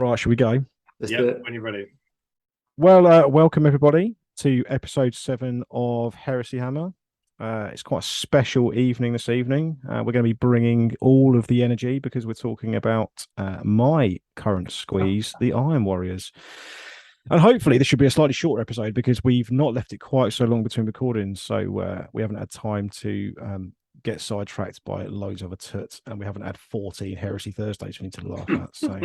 Right, should we go? Let's Yeah, do it. when you're ready. Well, welcome everybody to episode 7 of Heresy Hammer. It's quite a special evening this evening. We're going to be bringing all of the energy because we're talking about my current squeeze, the Iron Warriors. And hopefully this should be a slightly shorter episode because we've not left it quite so long between recordings. So we haven't had time to get sidetracked by loads of a tut, and we haven't had 14 Heresy Thursdays we need to laugh at. So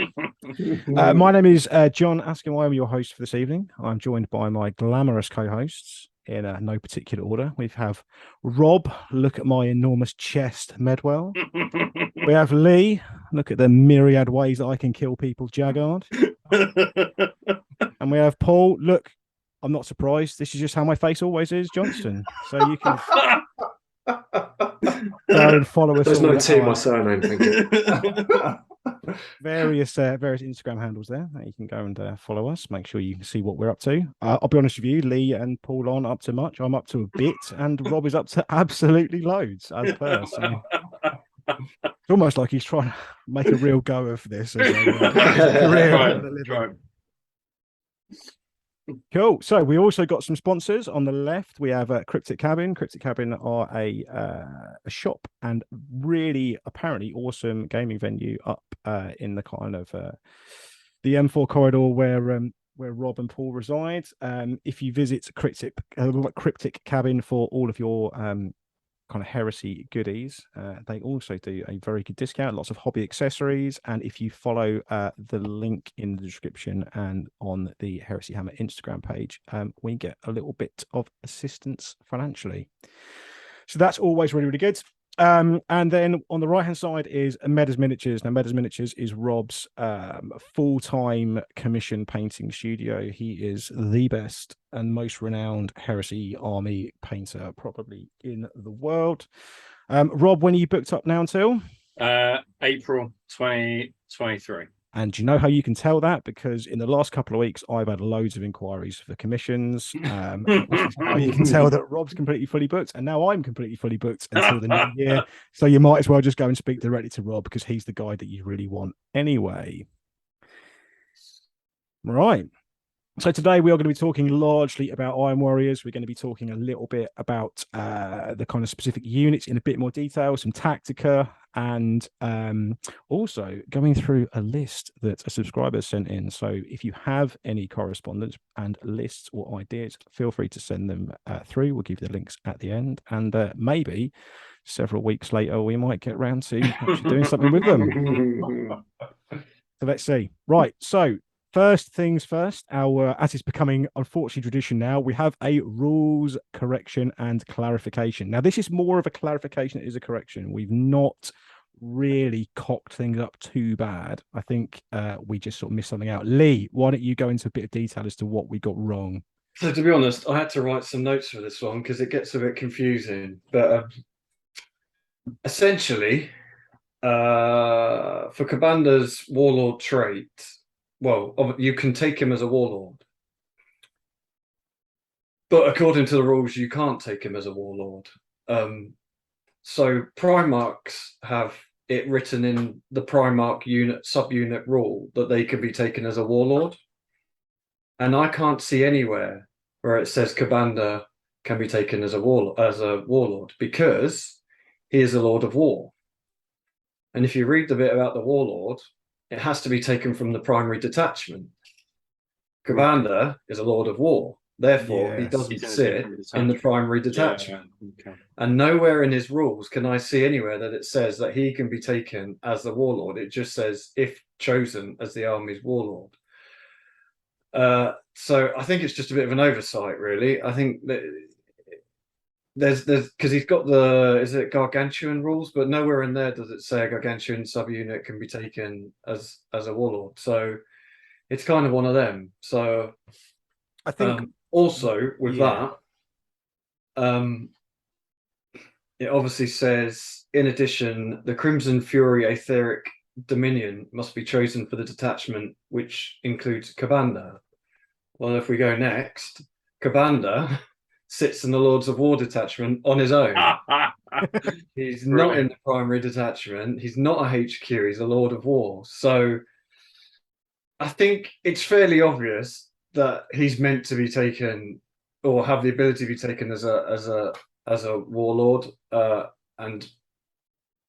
my name is John Askin. I'm your host for this evening. I'm joined by my glamorous co-hosts in no particular order. We have Rob. Look at my enormous chest, Medwell. We have Lee. Look at the myriad ways that I can kill people, Jaggard. And we have Paul. Look, I'm not surprised. This is just how my face always is, Johnston. So you can go and follow us. There's all no at T in our my surname, thank you. various Instagram handles there that you can go and follow us. Make sure you can see what we're up to. I'll be honest with you, Lee and Paul aren't up to much. I'm up to a bit, and Rob is up to absolutely loads as per. So it's almost like he's trying to make a real go of this as a career. Right. Cool. So we also got some sponsors on the left. We have Cryptic Cabin. Cryptic Cabin are a shop and really apparently awesome gaming venue up in the kind of the M4 corridor where Rob and Paul reside. If you visit Cryptic Cabin for all of your kind of heresy goodies, they also do a very good discount, lots of hobby accessories, and if you follow the link in the description and on the Heresy Hammer Instagram page, we get a little bit of assistance financially, so that's always really, really good. And then on the right hand side is Meadows Miniatures. Now Meadows Miniatures is Rob's full-time commission painting studio. He is the best and most renowned heresy army painter probably in the world. Rob, when are you booked up now until? April 2023. And do you know how you can tell that? Because in the last couple of weeks, I've had loads of inquiries for commissions. And this is how you can tell that Rob's completely fully booked. And now I'm completely fully booked until the new year. So you might as well just go and speak directly to Rob because he's the guy that you really want anyway. Right. So today we are going to be talking largely about Iron Warriors. We're going to be talking a little bit about the kind of specific units in a bit more detail, some Tactica, and also going through a list that a subscriber sent in. So if you have any correspondence and lists or ideas, feel free to send them through. We'll give you the links at the end, and maybe several weeks later we might get around to actually doing something with them. So let's see. Right, so first things first, as it's becoming unfortunately tradition now, we have a rules correction and clarification. Now, this is more of a clarification, it is a correction. We've not really cocked things up too bad. I think we just sort of missed something out. Lee, why don't you go into a bit of detail as to what we got wrong? So to be honest, I had to write some notes for this one because it gets a bit confusing. But essentially, for Cabanda's warlord trait, well, you can take him as a warlord. But according to the rules, you can't take him as a warlord. So Primarchs have it written in the Primarch subunit rule that they can be taken as a warlord. And I can't see anywhere where it says Cabanda can be taken as a warlord because he is a Lord of War. And if you read the bit about the warlord, it has to be taken from the primary detachment. Cabanda is a Lord of War. Therefore, he doesn't sit in the primary detachment. Yeah. Okay. And nowhere in his rules can I see anywhere that it says that he can be taken as the warlord. It just says, if chosen as the army's warlord. So I think it's just a bit of an oversight, really. I think that there's because he's got is it gargantuan rules, but nowhere in there does it say a gargantuan subunit can be taken as a warlord. So it's kind of one of them. So I think also with that, it obviously says, in addition, the Crimson Fury Aetheric Dominion must be chosen for the detachment, which includes Cabanda. Well, if we go next, Cabanda sits in the Lords of War detachment on his own. He's not in the primary detachment. He's not a HQ. He's a Lord of War. So I think it's fairly obvious that he's meant to be taken or have the ability to be taken as a warlord. And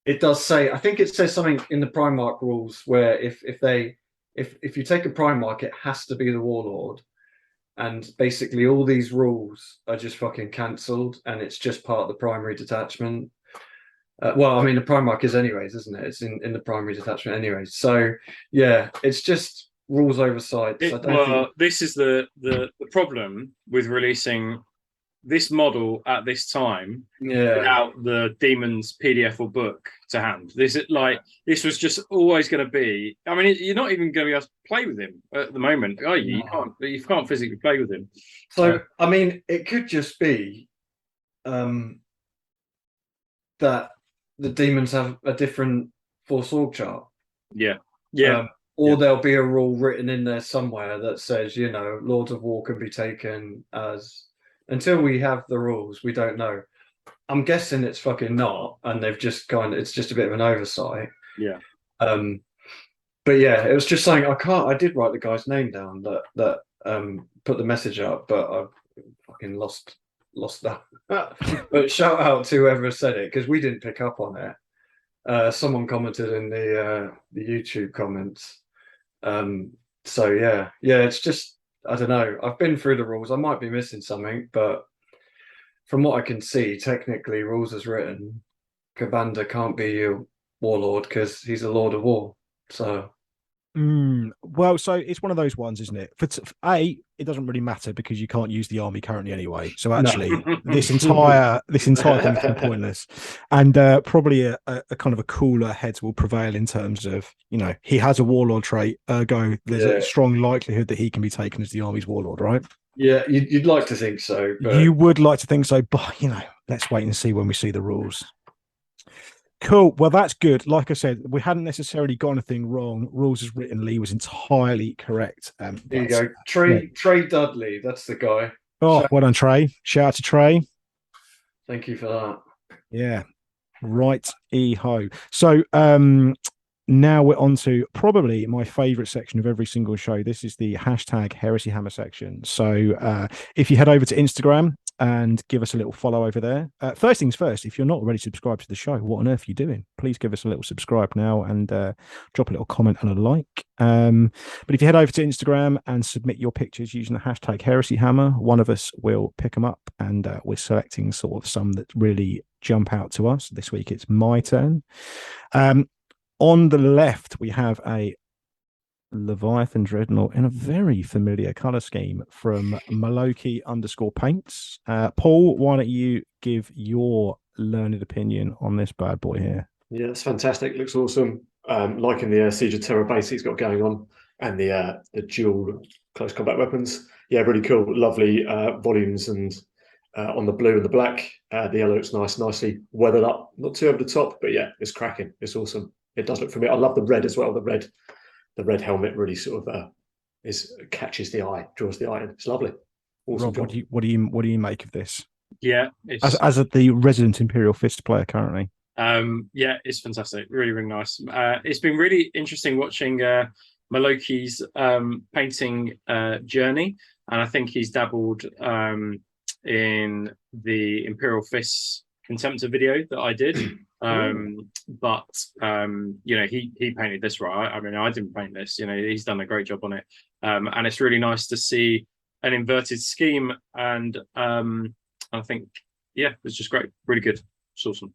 it does say, I think it says something in the Primarch rules where if you take a Primarch, it has to be the warlord. And basically all these rules are just fucking cancelled, and it's just part of the primary detachment. Well, I mean, the Primarch is anyways, isn't it? It's in the primary detachment anyways. So yeah, it's just rules oversights. I don't think... This is the problem with releasing this model at this time without the Demons PDF or book to hand. This was just always going to be. I mean, you're not even going to be able to play with him at the moment, are you? No. You can't physically play with him. So I mean, it could just be that the Demons have a different Force org chart. Yeah. Or there'll be a rule written in there somewhere that says, you know, Lords of War can be taken as... Until we have the rules, we don't know. I'm guessing it's fucking not, and they've just it's just a bit of an oversight. Yeah. But yeah, it was just saying I did write the guy's name down that put the message up, but I fucking lost that. But shout out to whoever said it, because we didn't pick up on it. Someone commented in the YouTube comments. So yeah, it's just, I don't know. I've been through the rules. I might be missing something, but from what I can see, technically, rules as written, Kabanda can't be your warlord because he's a Lord of War. So, well, so it's one of those ones, isn't it? For it doesn't really matter because you can't use the army currently anyway. So actually, this entire thing is pointless, and probably a kind of a cooler heads will prevail in terms of, you know, he has a warlord trait, ergo there's a strong likelihood that he can be taken as the army's warlord, right? Yeah, you'd like to think so. But... You would like to think so, but you know, let's wait and see when we see the rules. Cool. Well, that's good. Like I said, we hadn't necessarily got anything wrong. Rules as written, Lee was entirely correct. There you go. Trey Dudley, that's the guy. Oh, well done, Trey. Shout out to Trey. Thank you for that. Yeah. Right. E-ho. So now we're on to probably my favorite section of every single show. This is the hashtag Heresy Hammer section. So if you head over to Instagram and give us a little follow over there. First things first, if you're not already subscribed to the show, what on earth are you doing? Please give us a little subscribe now and drop a little comment and a like. But if you head over to Instagram and submit your pictures using the hashtag Heresy Hammer, one of us will pick them up, and we're selecting sort of some that really jump out to us. This week it's my turn. On the left, we have a Leviathan Dreadnought in a very familiar color scheme from Maloki_paints. Paul, why don't you give your learned opinion on this bad boy here? Yeah, it's fantastic. Looks awesome. Liking the Siege of Terror base he's got going on, and the dual close combat weapons. Yeah, really cool. Lovely volumes, and on the blue and the black. The yellow looks nice, nicely weathered up. Not too over the top, but yeah, it's cracking. It's awesome. It does look familiar. I love the red as well. The red helmet really sort of catches the eye, draws the eye in. It's lovely. Awesome. Rob, what do you make of this? Yeah, as the resident Imperial Fist player currently. Yeah, it's fantastic. Really, really nice. It's been really interesting watching Maloki's painting journey, and I think he's dabbled in the Imperial Fists Contemptor video that I did. But you know, he painted this, right? I mean, I didn't paint this. You know, he's done a great job on it, and it's really nice to see an inverted scheme. And I think, yeah, it's just great, really good. It's awesome.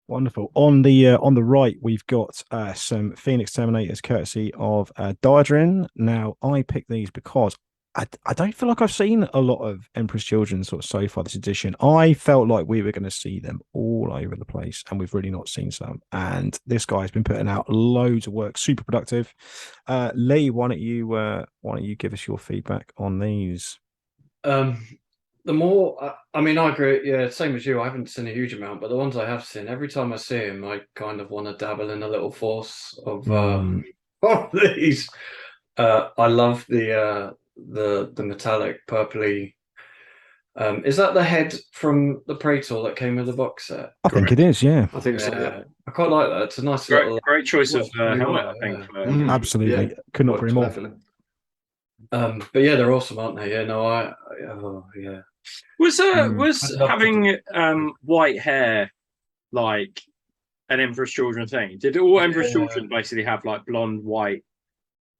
Wonderful. On the right, we've got some Phoenix Terminators courtesy of Diadrin. Now, I picked these because I don't feel like I've seen a lot of Emperor's Children sort of so far this edition. I felt like we were going to see them all over the place, and we've really not seen some. And this guy's been putting out loads of work, super productive. Lee, why don't you give us your feedback on these? The more, I mean, I agree. Yeah, same as you. I haven't seen a huge amount, but the ones I have seen, every time I see them, I kind of want to dabble in a little force of these. I love the metallic purpley Is that the head from the Praetor that came with the box set? I think it is, yeah. I think so. Yeah. I quite like that. It's a nice Great choice of very helmet, well, I think. yeah. Absolutely. Yeah. Could not Worked agree more. cleverly. But yeah, they're awesome, aren't they? Yeah, no, yeah. Was I'd love to having white hair like an Emperor's Children thing? Did all Emperor's Children basically have like blonde white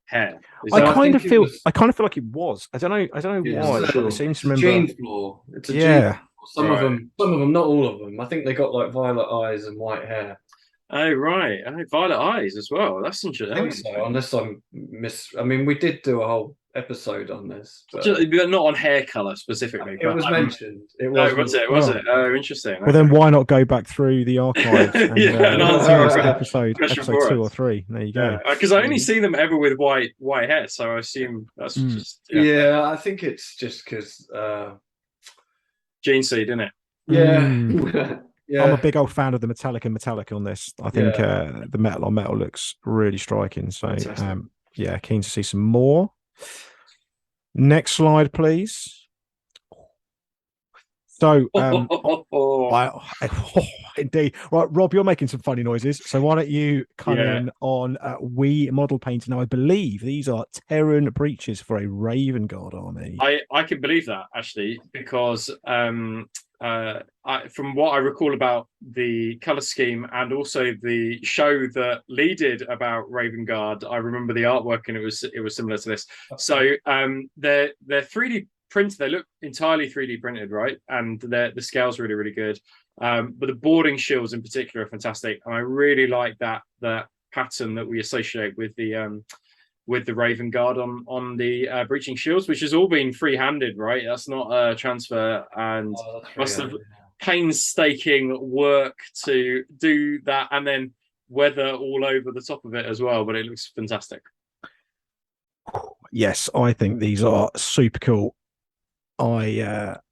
hair? I kind of feel like it was. I don't know Yeah, why. it's But a- I seem to it's a remember. gene flaw. It's a gene Yeah. flaw. Some of them, not all of them. I think they got like violet eyes and white hair. Oh right, violet eyes as well. That's I interesting. think so, unless I'm I mean, we did do a whole episode on this, but But not on hair color specifically. it was mentioned. It Oh, was. was it? Oh, interesting. Well, then why not go back through the archives and and answer episode question 2 or 3? There you go. Because I only see them ever with white hair, so I assume that's just Yeah, I think it's just because. gene seed, isn't it? Yeah. Yeah. I'm a big old fan of the metallic on this. I think the metal on metal looks really striking. So, yeah, keen to see some more. Next slide, please. So, indeed. Right, Rob, you're making some funny noises. So why don't you come in on we model painting? Now, I believe these are Terran breaches for a Raven Guard army. I can believe that, actually, because from what I recall about the color scheme and also the show that Lee did about Raven Guard, I remember the artwork and it was similar to this. So they're 3D printed. They look entirely 3D printed, right? And the scale's really, really good. But the boarding shields in particular are fantastic, and I really like that pattern that we associate with the Raven Guard on the breaching shields, which has all been free-handed, right? That's not a transfer, and must have painstaking work to do that, and then weather all over the top of it as well. But it looks fantastic. Yes, I think these are super cool. I'll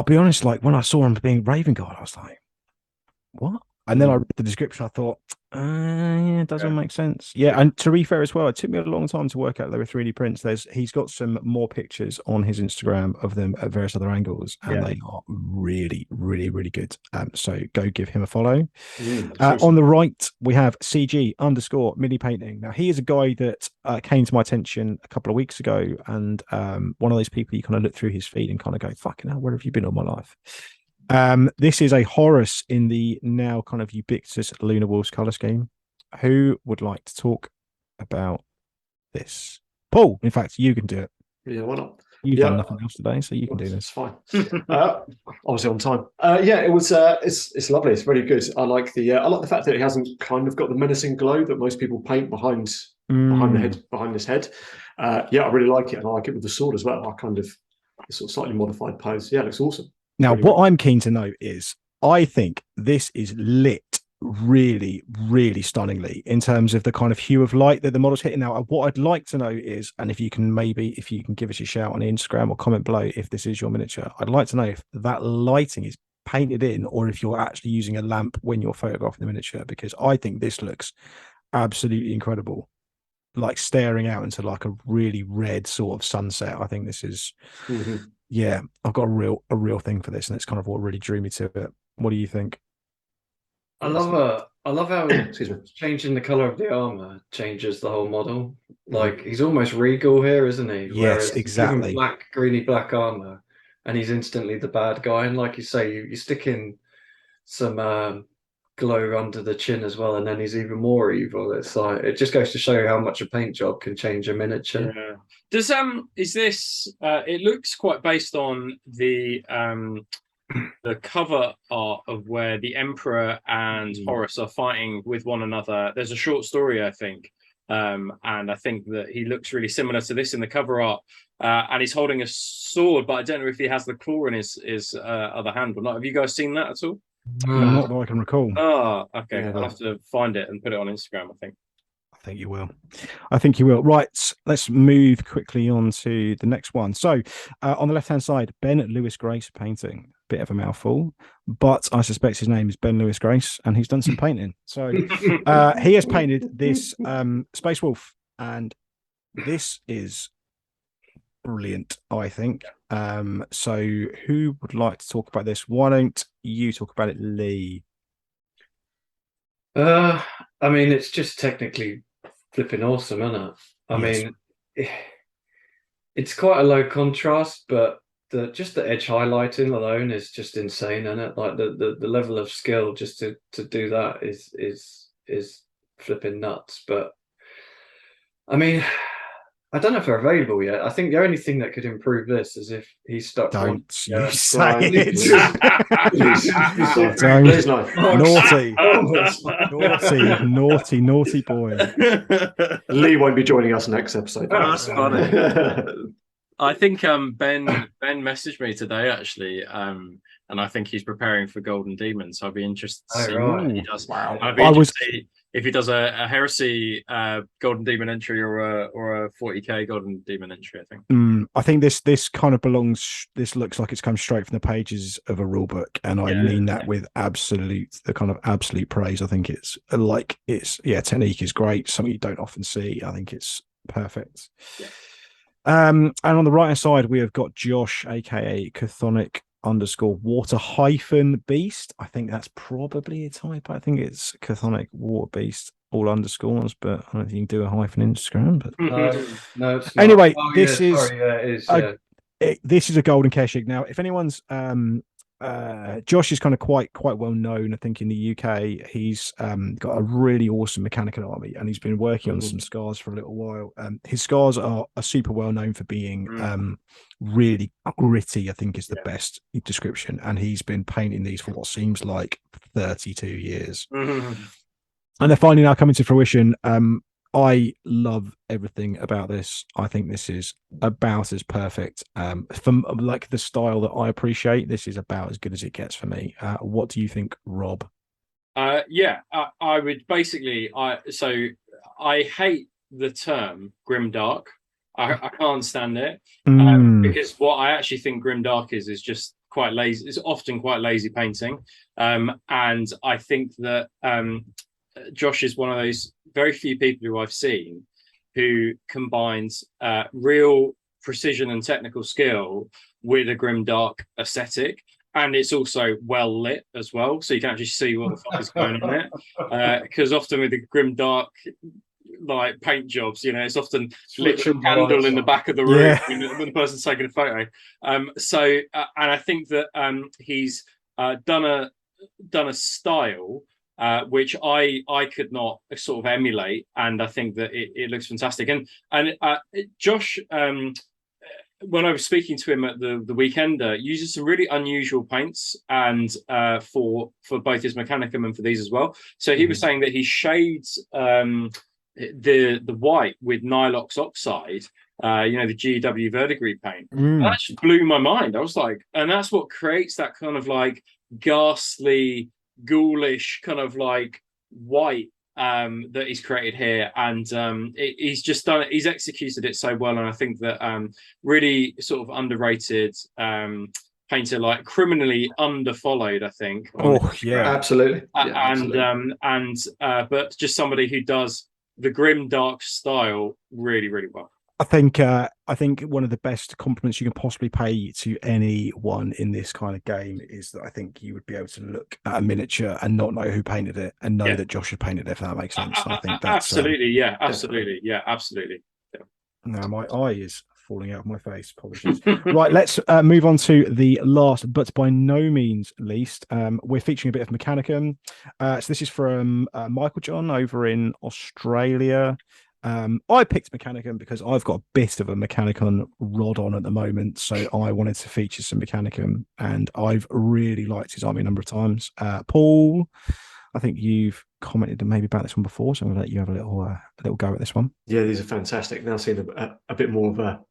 be honest, like when I saw them being Raven Guard, I was like, what? And then I read the description, I thought, yeah, it doesn't make sense. Yeah, and to be fair as well, it took me a long time to work out they were 3D prints. He's got some more pictures on his Instagram of them at various other angles, and they are really, really, really good. So go give him a follow. On the right, we have CG_mini painting. Now, he is a guy that came to my attention a couple of weeks ago, and one of those people you kind of look through his feed and kind of go, fucking hell, where have you been all my life? This is a Horus in the now kind of ubiquitous Lunar Wolves color scheme. Who would like to talk about this? Paul, in fact, you can do it. Yeah, why not? You've done nothing else today, so you can do this. It's fine. Obviously on time. Yeah, it was. It's lovely. It's really good. I like the fact that it hasn't kind of got the menacing glow that most people paint behind this head. Yeah, I really like it, and I like it with the sword as well. I kind of sort of slightly modified pose. Yeah, it looks awesome. Now, what I'm keen to know is, I think this is lit really, really stunningly in terms of the kind of hue of light that the model's hitting. Now, what I'd like to know is, and if you can give us a shout on Instagram or comment below if this is your miniature, I'd like to know if that lighting is painted in or if you're actually using a lamp when you're photographing the miniature, because I think this looks absolutely incredible. Like staring out into like a really red sort of sunset. I think this is... Yeah, I've got a real thing for this, and it's kind of what really drew me to it. What do you think? I love how changing the color of the armor changes the whole model. Like he's almost regal here, isn't he? Yes, exactly. Black, greeny black armor, and he's instantly the bad guy. And like you say, you stick in some glow under the chin as well, and then he's even more evil. It's like it just goes to show how much a paint job can change a miniature. Yeah. Does is this it looks quite based on the cover art of where the Emperor and Horus are fighting with one another. There's a short story, I think, and I think that he looks really similar to this in the cover art, and he's holding a sword, but I don't know if he has the claw in his other hand or not. Have you guys seen that at all? Not that I can recall. Oh, okay. Yeah, I'll have to find it and put it on Instagram, I think. I think you will. Right, let's move quickly on to the next one. So on the left-hand side, Ben Lewis Grace painting. Bit of a mouthful, but I suspect his name is Ben Lewis Grace, and he's done some painting. So he has painted this Space Wolf, and this is brilliant, I think. So who would like to talk about this? Why don't you talk about it, Lee? I mean, it's just technically flipping awesome, isn't it? I Yes. mean, it's quite a low contrast, but just the edge highlighting alone is just insane, isn't it? Like the level of skill just to do that is flipping nuts. But I mean, I don't know if they're available yet. I think the only thing that could improve this is if he stuck one. Don't you say Brian, it. Please no. Naughty, naughty boy. Lee won't be joining us next episode. Oh, that's funny. I think Ben messaged me today actually, and I think he's preparing for Golden Demon. So I'll be interested to see what he does. Wow. I'd be interested to see if he does a Heresy Golden Demon entry or a 40k Golden Demon entry. I think this kind of belongs. This looks like it's come straight from the pages of a rule book, and I mean that with absolute praise. I think technique is great. Something you don't often see. I think it's perfect. Yeah. And on the right hand side, we have got Josh, aka Chthonic_water-beast. I think that's probably a type. I think it's Chthonic water beast, all underscores, but I don't think you can do a hyphen in Instagram. But no, it's not. Anyway, this is a golden Keshig. Now, if anyone's Josh is kind of quite well known, I think, in the UK. He's got a really awesome mechanical army, and he's been working on some scars for a little while. His scars are super well known for being really gritty, I think is the best description, and he's been painting these for what seems like 32 years. And they're finally now coming to fruition. I love everything about this. I think this is about as perfect. From like the style that I appreciate, this is about as good as it gets for me. What do you think, Rob? I would basically. I hate the term grimdark. I can't stand it because what I actually think grimdark is just quite lazy. It's often quite lazy painting, and I think that Josh is one of those very few people who I've seen who combines real precision and technical skill with a grimdark aesthetic, and it's also well lit as well, so you can actually see what the fuck is going on there. Because often with the grimdark like paint jobs, it's often lit a candle in the back of the room when the person's taking a photo. And I think that he's done a style which I could not sort of emulate, and I think that it looks fantastic. And Josh, when I was speaking to him at the Weekender, uses some really unusual paints, and for both his Mechanicum and for these as well. So he was saying that he shades the white with Nilox oxide, the GW Verdigris paint. That just blew my mind. I was like, and that's what creates that kind of like ghastly, ghoulish kind of like white that he's created here, and he's just done it. He's executed it so well, and I think that really sort of underrated painter, like criminally underfollowed, I think. Absolutely. But just somebody who does the grim dark style really, really well. I think one of the best compliments you can possibly pay to anyone in this kind of game is that I think you would be able to look at a miniature and not know who painted it, and know that Josh had painted it, if that makes sense. I think that's absolutely. No, my eye is falling out of my face. Apologies. Right, let's move on to the last, but by no means least. We're featuring a bit of Mechanicum. So this is from Michael John over in Australia. I picked Mechanicum because I've got a bit of a Mechanicum rod on at the moment, so I wanted to feature some Mechanicum, and I've really liked his army a number of times. Paul, I think you've commented maybe about this one before, so I'm going to let you have a little go at this one. Yeah, these are fantastic. Now seeing a bit more of a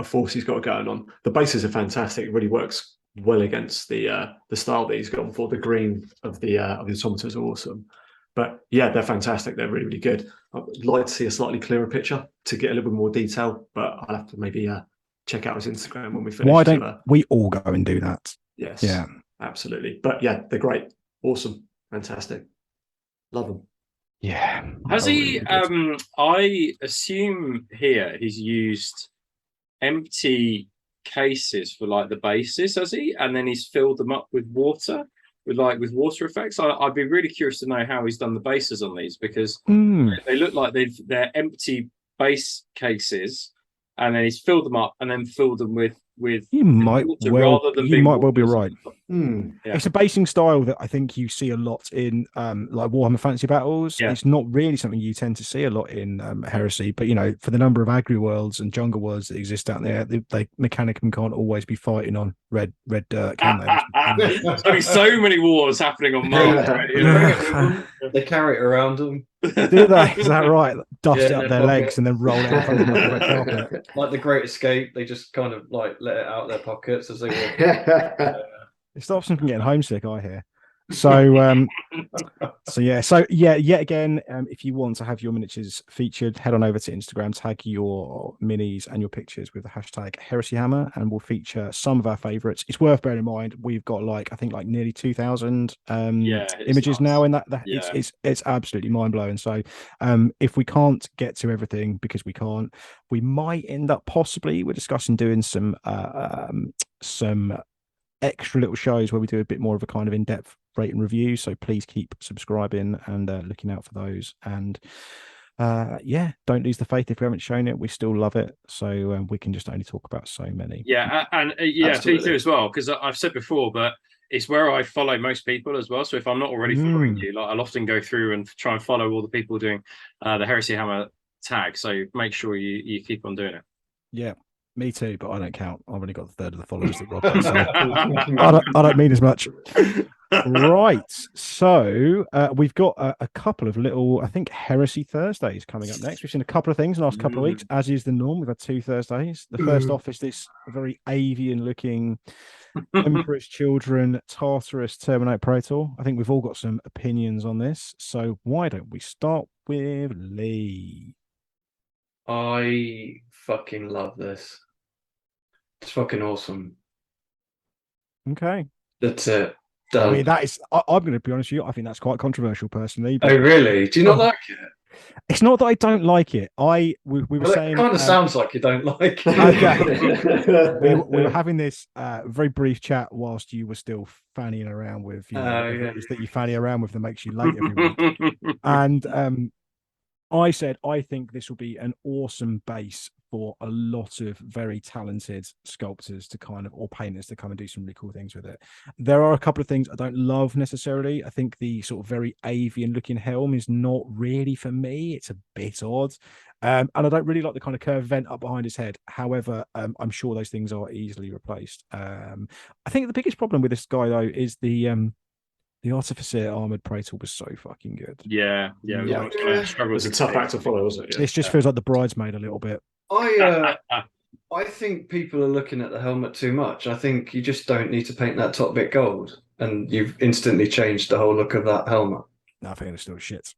force he's got going on. The bases are fantastic. It really works well against the style that he's gone for. The green of the automators are awesome. But yeah, they're fantastic. They're really, really good. I'd like to see a slightly clearer picture to get a little bit more detail, but I'll have to maybe check out his Instagram when we finish. Why don't we all go and do that? Yes. Yeah. Absolutely. But yeah, they're great. Awesome. Fantastic. Love them. Yeah. Has he? I assume here he's used empty cases for like the bases, has he? And then he's filled them up with water, with water effects. I'd be really curious to know how he's done the bases on these, because they look like they're empty base cases, and then he's filled them up and then filled them with you might water, well rather than you being might well be water. right. Yeah. It's a basing style that I think you see a lot in like Warhammer Fantasy Battles. Yeah. It's not really something you tend to see a lot in Heresy, but you know, for the number of agri worlds and jungle worlds that exist out there, they Mechanicum can't always be fighting on red dirt, can they? There's going to be so many wars happening on Mars. Right? Yeah. They carry it around them. Do they? Is that right? Dust it in up their legs and then roll it out on the red carpet. Like the Great Escape, they just kind of like let it out of their pockets as they walk. It stops them from getting homesick, I hear. So yet again, if you want to have your miniatures featured, head on over to Instagram, tag your minis and your pictures with the hashtag heresyhammer, and we'll feature some of our favorites. It's worth bearing in mind we've got like nearly 2,000 images now in that. It's absolutely mind blowing. So if we can't get to everything, because we can't, we might end up we're discussing doing some extra little shows where we do a bit more of a kind of in-depth rate and review, so please keep subscribing and looking out for those. And don't lose the faith. If we haven't shown it, we still love it, so we can just only talk about so many. Me too as well, because I've said before, but it's where I follow most people as well. So if I'm not already following you, like, I'll often go through and try and follow all the people doing the Heresy Hammer tag, so make sure you keep on doing it. Yeah, me too, but I don't count. I've only got a third of the followers that Rob has, so I don't mean as much. Right, so we've got a couple of little, I think, Heresy Thursdays coming up next. We've seen a couple of things in the last couple of weeks, as is the norm. We've had 2 Thursdays. The first off is this very avian-looking Emperor's Children Tartarus Terminate Praetor. I think we've all got some opinions on this, so why don't we start with Lee? I fucking love this. It's fucking awesome. Okay. That's it. Done. I mean, that is, I'm going to be honest with you, I think that's quite controversial personally. But, oh, really? Do you not like it? It's not that I don't like it. We were saying... It kind of sounds like you don't like it. Okay. we were having this very brief chat whilst you were still fannying around with, that you fanny around with that makes you late every week. And I said, I think this will be an awesome base for a lot of very talented sculptors to kind of, or painters to come and do some really cool things with it. There are a couple of things I don't love necessarily. I think the sort of very avian looking helm is not really for me. It's a bit odd. And I don't really like the kind of curved vent up behind his head. However, I'm sure those things are easily replaced. I think the biggest problem with this guy though is the Artificer Armored Praetor was so fucking good. Yeah. It was a tough act to follow, wasn't it? This just feels like the bridesmaid a little bit. I think people are looking at the helmet too much. I think you just don't need to paint that top bit gold, and you've instantly changed the whole look of that helmet. No, I think it's still shit.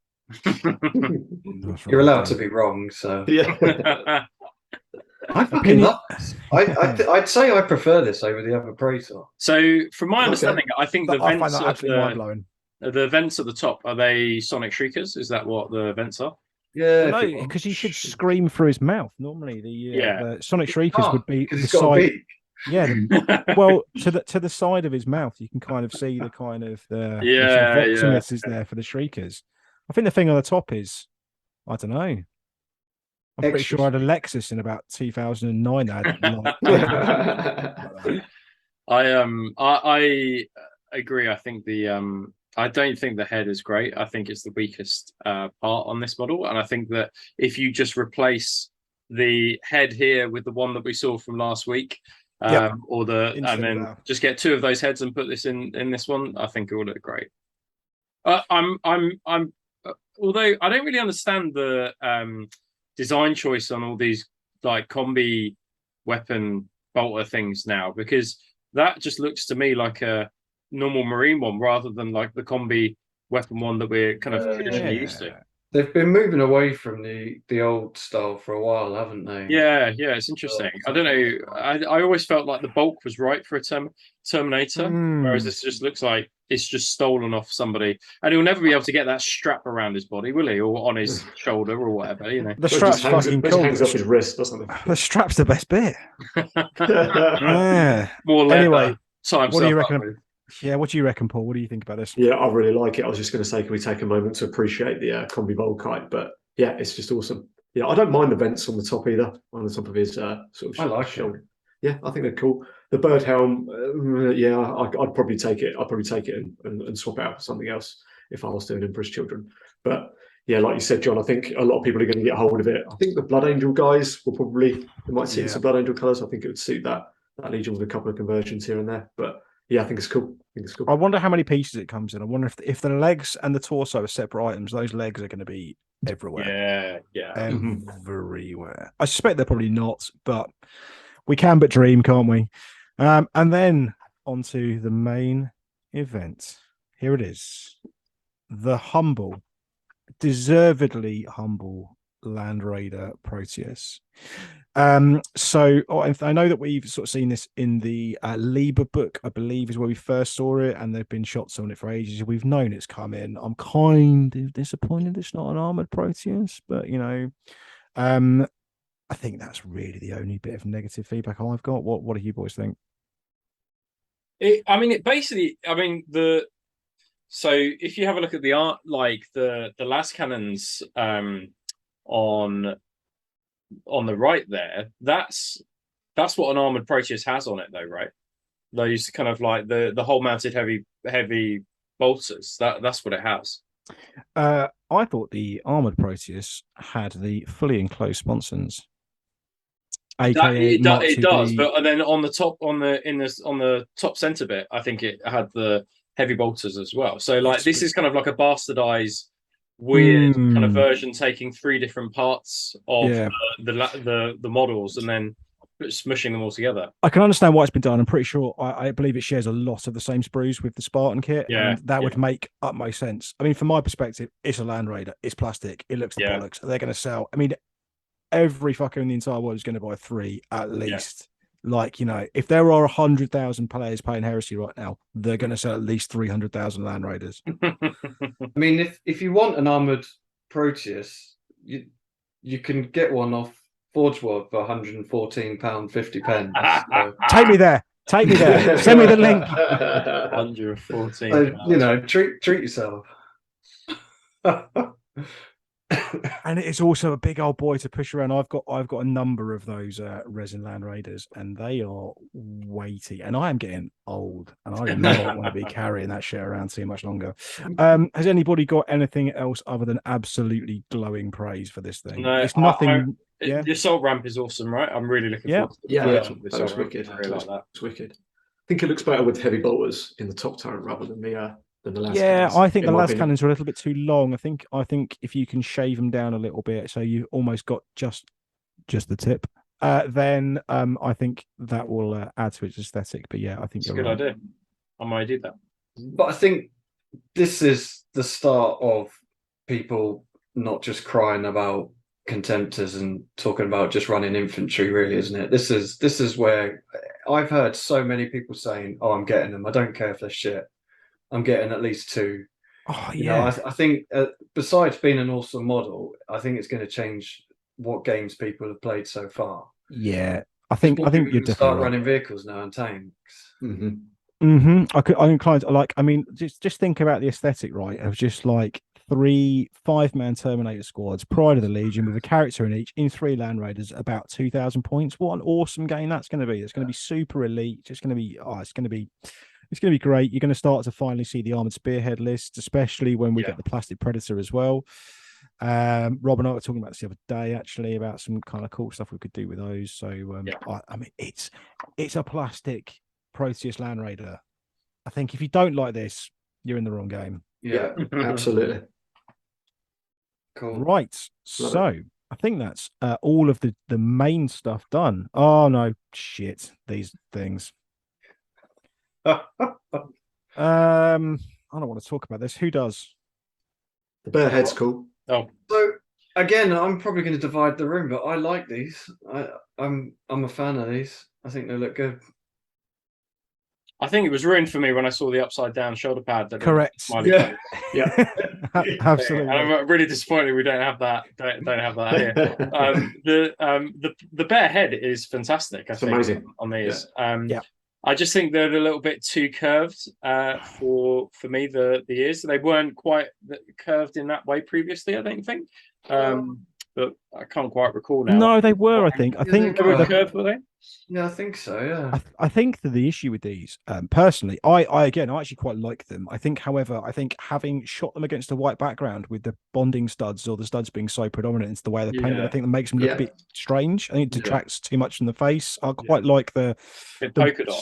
You're allowed to be wrong, so yeah. I fucking love this. I'd say I prefer this over the other Praetor. So, from my understanding, I think the vents the vents at the top, are they sonic shriekers? Is that what the vents are? Yeah, well, no, because he should scream through his mouth. Normally, the sonic shriekers would be the side. Yeah, well, to the side of his mouth, you can kind of see the kind of the voximus is there for the shriekers. I think the thing on the top is, I don't know. I'm pretty sure I had a Lexus in about 2009. I agree. I think I don't think the head is great. I think it's the weakest part on this model, and I think that if you just replace the head here with the one that we saw from last week, and then just get 2 of those heads and put this in this one, I think it will look great. I'm although I don't really understand the design choice on all these like combi weapon bolter things now, because that just looks to me like a normal marine one rather than like the combi weapon one that we're kind of traditionally used to. They've been moving away from the old style for a while, haven't they? Yeah, it's interesting. I don't know. I always felt like the bulk was right for a Terminator, whereas this just looks like it's just stolen off somebody, and he'll never be able to get that strap around his body, will he, or on his shoulder or whatever, you know. The strap's fucking cool. Hangs off his wrist, doesn't it? The strap's the best bit. Yeah. More leather. Anyway, what do you reckon? Yeah, what do you reckon, Paul? What do you think about this? Yeah, I really like it. I was just going to say, can we take a moment to appreciate the combi Volkite? But yeah, it's just awesome. Yeah, I don't mind the vents on the top either, on the top of his sort of I like shoulder. Yeah, I think they're cool. The bird helm, yeah, I'd probably take it. I'd probably take it and swap out for something else if I was doing it for his children. But yeah, like you said, John, I think a lot of people are going to get hold of it. I think the Blood Angel guys will probably, they might see some Blood Angel colours. I think it would suit that Legion with a couple of conversions here and there. But yeah, I think it's cool. I wonder how many pieces it comes in. I wonder if the legs and the torso are separate items, those legs are going to be everywhere. Yeah. Everywhere. I suspect they're probably not, but we can but dream, can't we? And then onto the main event. Here it is. The humble, deservedly humble Land Raider Proteus. So I know that we've sort of seen this in the Liber book, I believe, is where we first saw it, and there've been shots on it for ages. We've known it's come in. I'm kind of disappointed it's not an armored Proteus, but you know, I think that's really the only bit of negative feedback I've got. What do you boys think? So if you have a look at the art, like the las cannons on the right there, that's what an armored Proteus has on it, though, right? Those kind of like the whole mounted heavy bolters. That's what it has. I thought the armored Proteus had the fully enclosed sponsons. It does, but then on the top center bit, I think it had the heavy bolters as well. So like this is kind of like a bastardized, weird kind of version, taking three different parts of the models and then smushing them all together. I can understand why it's been done. I'm pretty sure I believe it shares a lot of the same sprues with the Spartan kit, and that would make utmost sense. I mean, from my perspective, it's a Land Raider, it's plastic, it looks the bollocks. They're going to sell. I mean, every fucker in the entire world is going to buy three at least. Like, you know, if there are 100,000 players playing Heresy right now, they're going to sell at least 300,000 Land Raiders. I mean, if you want an armored Proteus, you can get one off Forge World for £114.50. So. Take me there. Send me the link. 114. So, you know, treat yourself. And it's also a big old boy to push around. I've got a number of those resin Land Raiders, and they are weighty. And I am getting old, and I do not want to be carrying that shit around too much longer. Has anybody got anything else other than absolutely glowing praise for this thing? No, it's nothing. The assault ramp is awesome, right? I'm really looking forward to it. That looks wicked. It's wicked. I think it looks better with heavy bolters in the top turret rather than the las cannons. I think the las cannons are a little bit too long. I think if you can shave them down a little bit, so you've almost got just the tip, then I think that will add to its aesthetic. But yeah, I think it's a good idea. I might do that. But I think this is the start of people not just crying about contemptors and talking about just running infantry, really, isn't it? This is where I've heard so many people saying, "Oh, I'm getting them. I don't care if they're shit. I'm getting at least two." Oh, you know, I think besides being an awesome model, I think it's going to change what games people have played so far. Yeah, I think you're definitely start running vehicles now and tanks. I'm inclined to like. I mean, just think about the aesthetic, right? Of just like 3 5-man Terminator squads, Pride of the Legion, with a character in each, in 3 Land Raiders, about 2,000 points. What an awesome game that's going to be! It's going to be super elite. It's going to be It's going to be great. You're going to start to finally see the armored spearhead lists, especially when we get the plastic predator as well. Rob and I were talking about this the other day, actually, about some kind of cool stuff we could do with those. So, I mean, it's a plastic Proteus Land Raider. I think if you don't like this, you're in the wrong game. Yeah, absolutely. Cool. Right. So I think that's all of the main stuff done. Oh, no, shit. These things. I don't want to talk about this. Who does? The bear head's cool. Oh, So again, I'm probably going to divide the room, but I like these. I'm a fan of these. I think they look good. I think it was ruined for me when I saw the upside down shoulder pad. That Correct. Smiley Yeah. Yeah. Absolutely. And I'm really disappointed we don't have that. Don't have that here. The bare head is fantastic. I think amazing. on these. Yeah. I just think they're a little bit too curved for me. The ears, they weren't quite curved in that way previously. I don't think. But I can't quite recall now. No, they were. I think. They were curved, were they? Yeah, I think so. Yeah. I think that the issue with these, personally, I actually quite like them. I think, however, having shot them against a white background with the bonding studs or the studs being so predominant into the way they're painted, I think that makes them look a bit strange. I think it detracts too much from the face. I quite like the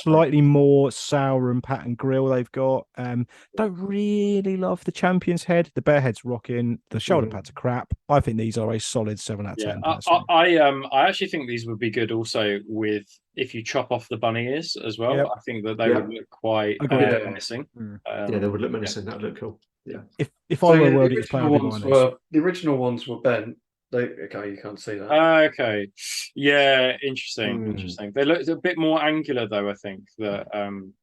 slightly more sour and patterned grill they've got. Don't really love the champion's head. The bear head's rocking. The shoulder pads are crap. I think these are a solid 7 out of 10. I actually think these would be good also with if you chop off the bunny ears as well. Yep. I think that they would look quite menacing. Yeah, they would look menacing. That would look cool. Yeah. If I were a World Eaters player, the original ones were bent. You can't see that. Okay. Yeah, interesting. Interesting. They look a bit more angular though, I think. That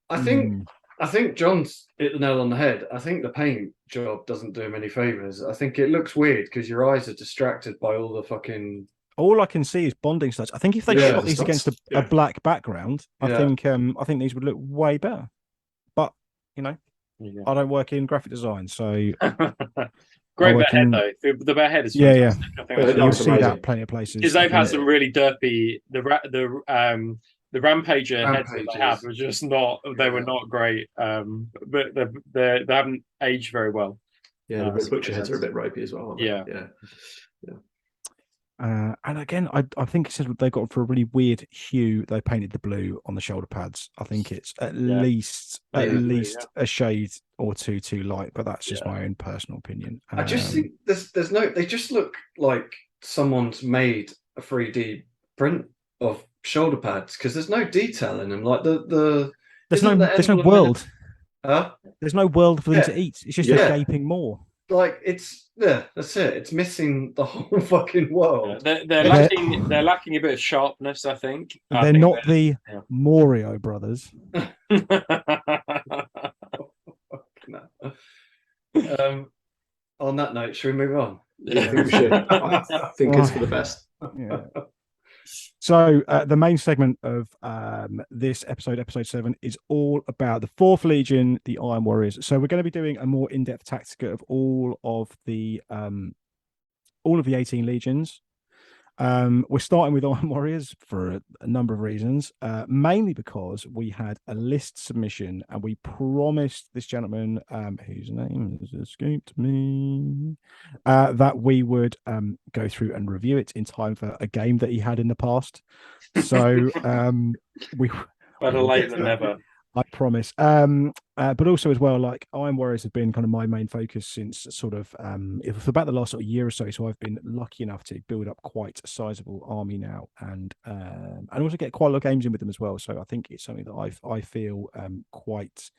I think John's hit the nail on the head. I think the paint job doesn't do him any favors. I think it looks weird because your eyes are distracted by all the fucking. All I can see is bonding studs. I think if they shot these against a black background, I think these would look way better. But I don't work in graphic design, so great bare head though. The bare head is fantastic. I think you'll see that plenty of places because they've had some really derpy. The Rampager heads that they have were just not. They were not great. But they haven't aged very well. Yeah, the butcher heads are a bit ropey as well. Aren't they? Yeah. And again, I think it says they got for a really weird hue. They painted the blue on the shoulder pads. I think it's at least a shade or two too light, but that's just my own personal opinion. I just think there's no. They just look like someone's made a 3D print of shoulder pads because there's no detail in them. Like there's no world. There's no world for them to eat. It's just a gaping maw. Like that's it. It's missing the whole fucking world. They're lacking a bit of sharpness, I think. They're not the Morio brothers. On that note, should we move on? Yeah, I think we should. I think it's for the best. Yeah. So the main segment of this episode 7, is all about the 4th Legion, the Iron Warriors. So we're going to be doing a more in-depth Tactica of all of the 18 legions. We're starting with Iron Warriors for a number of reasons, mainly because we had a list submission and we promised this gentleman, whose name has escaped me, that we would go through and review it in time for a game that he had in the past. So we better late than never. I promise. But also as well, like Iron Warriors have been kind of my main focus since sort of for about the last sort of year or so. So I've been lucky enough to build up quite a sizable army now, and also get quite a lot of games in with them as well. So I think it's something that I feel quite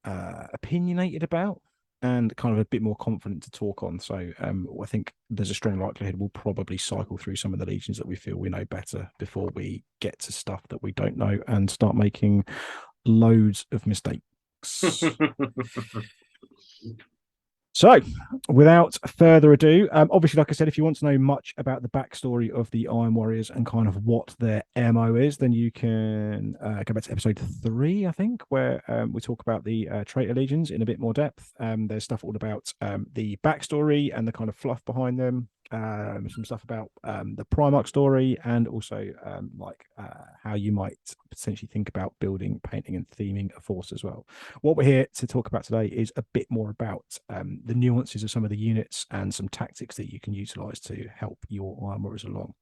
opinionated about and kind of a bit more confident to talk on. So I think there's a strong likelihood we'll probably cycle through some of the legions that we feel we know better before we get to stuff that we don't know and start making loads of mistakes. So without further ado, obviously, like I said, if you want to know much about the backstory of the Iron Warriors and kind of what their MO is, then you can go back to episode 3, I think, where we talk about the traitor legions in a bit more depth. There's stuff all about the backstory and the kind of fluff behind them. Some stuff about the Primarch story, and also how you might potentially think about building, painting, and theming a force as well. What we're here to talk about today is a bit more about the nuances of some of the units and some tactics that you can utilize to help your Iron Warriors along.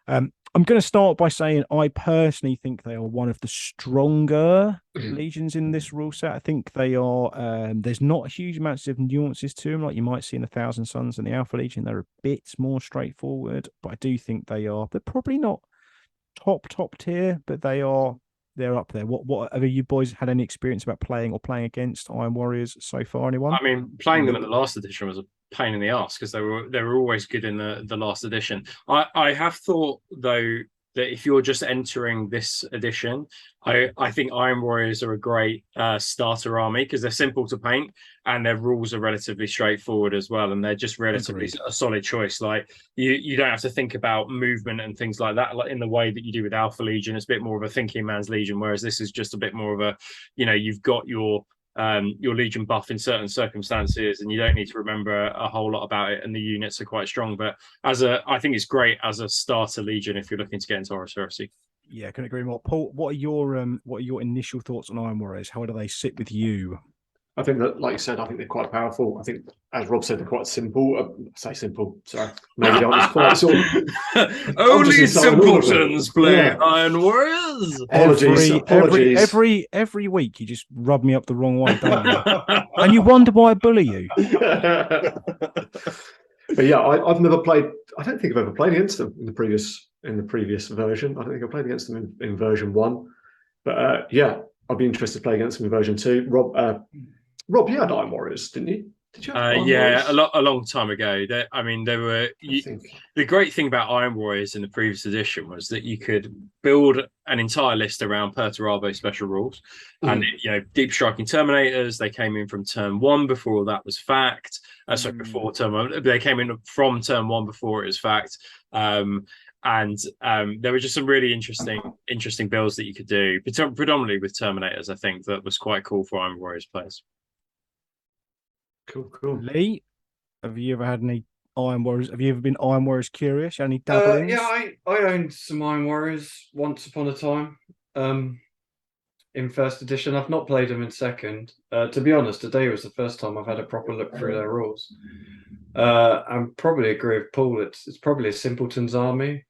I'm going to start by saying I personally think they are one of the stronger legions in this rule set. I think they are. There's not huge amounts of nuances to them, like you might see in the Thousand Suns and the Alpha Legion. They're a bit more straightforward, but I do think they are. They're probably not top tier, but they're up there. What have you boys had any experience about playing or playing against Iron Warriors so far? Anyone? I mean, playing them in the last edition was a pain in the ass because they were always good in the last edition. I have thought though that if you're just entering this edition, I think Iron Warriors are a great starter army because they're simple to paint and their rules are relatively straightforward as well, and they're just relatively a solid choice. Like you don't have to think about movement and things like that like in the way that you do with Alpha Legion. It's a bit more of a thinking man's Legion, whereas this is just a bit more of a, you've got your Legion buff in certain circumstances and you don't need to remember a whole lot about it, and the units are quite strong. But I think it's great as a starter Legion if you're looking to get into Horus Heresy. Yeah, couldn't agree more. Paul, what are your initial thoughts on Iron Warriors? How do they sit with you? I think that, like you said, I think they're quite powerful. I think, as Rob said, they're quite simple. Say simple, sorry. Maybe I'm just quite sort of... Only simpletons play Iron Warriors. Apologies. Every week you just rub me up the wrong way, don't you? And you wonder why I bully you. But yeah, I've never played. I don't think I've ever played against them in the previous version. I don't think I played against them in version 1. But yeah, I'd be interested to play against them in version 2. Rob, you had Iron Warriors, didn't you? Did you have Iron Warriors? a long time ago. They were. The great thing about Iron Warriors in the previous edition was that you could build an entire list around Perturabo special rules, and deep striking Terminators. They came in from turn 1 before that was fact. Before turn 1, they came in from turn 1 before it was fact. And there were just some really interesting builds that you could do, predominantly with Terminators. I think that was quite cool for Iron Warriors players. Cool. Lee, have you ever had any Iron Warriors? Have you ever been Iron Warriors curious? Any dabblings? Yeah, I owned some Iron Warriors once upon a time. In first edition, I've not played them in second. To be honest, today was the first time I've had a proper look through their rules. I probably agree with Paul. It's probably a simpleton's army.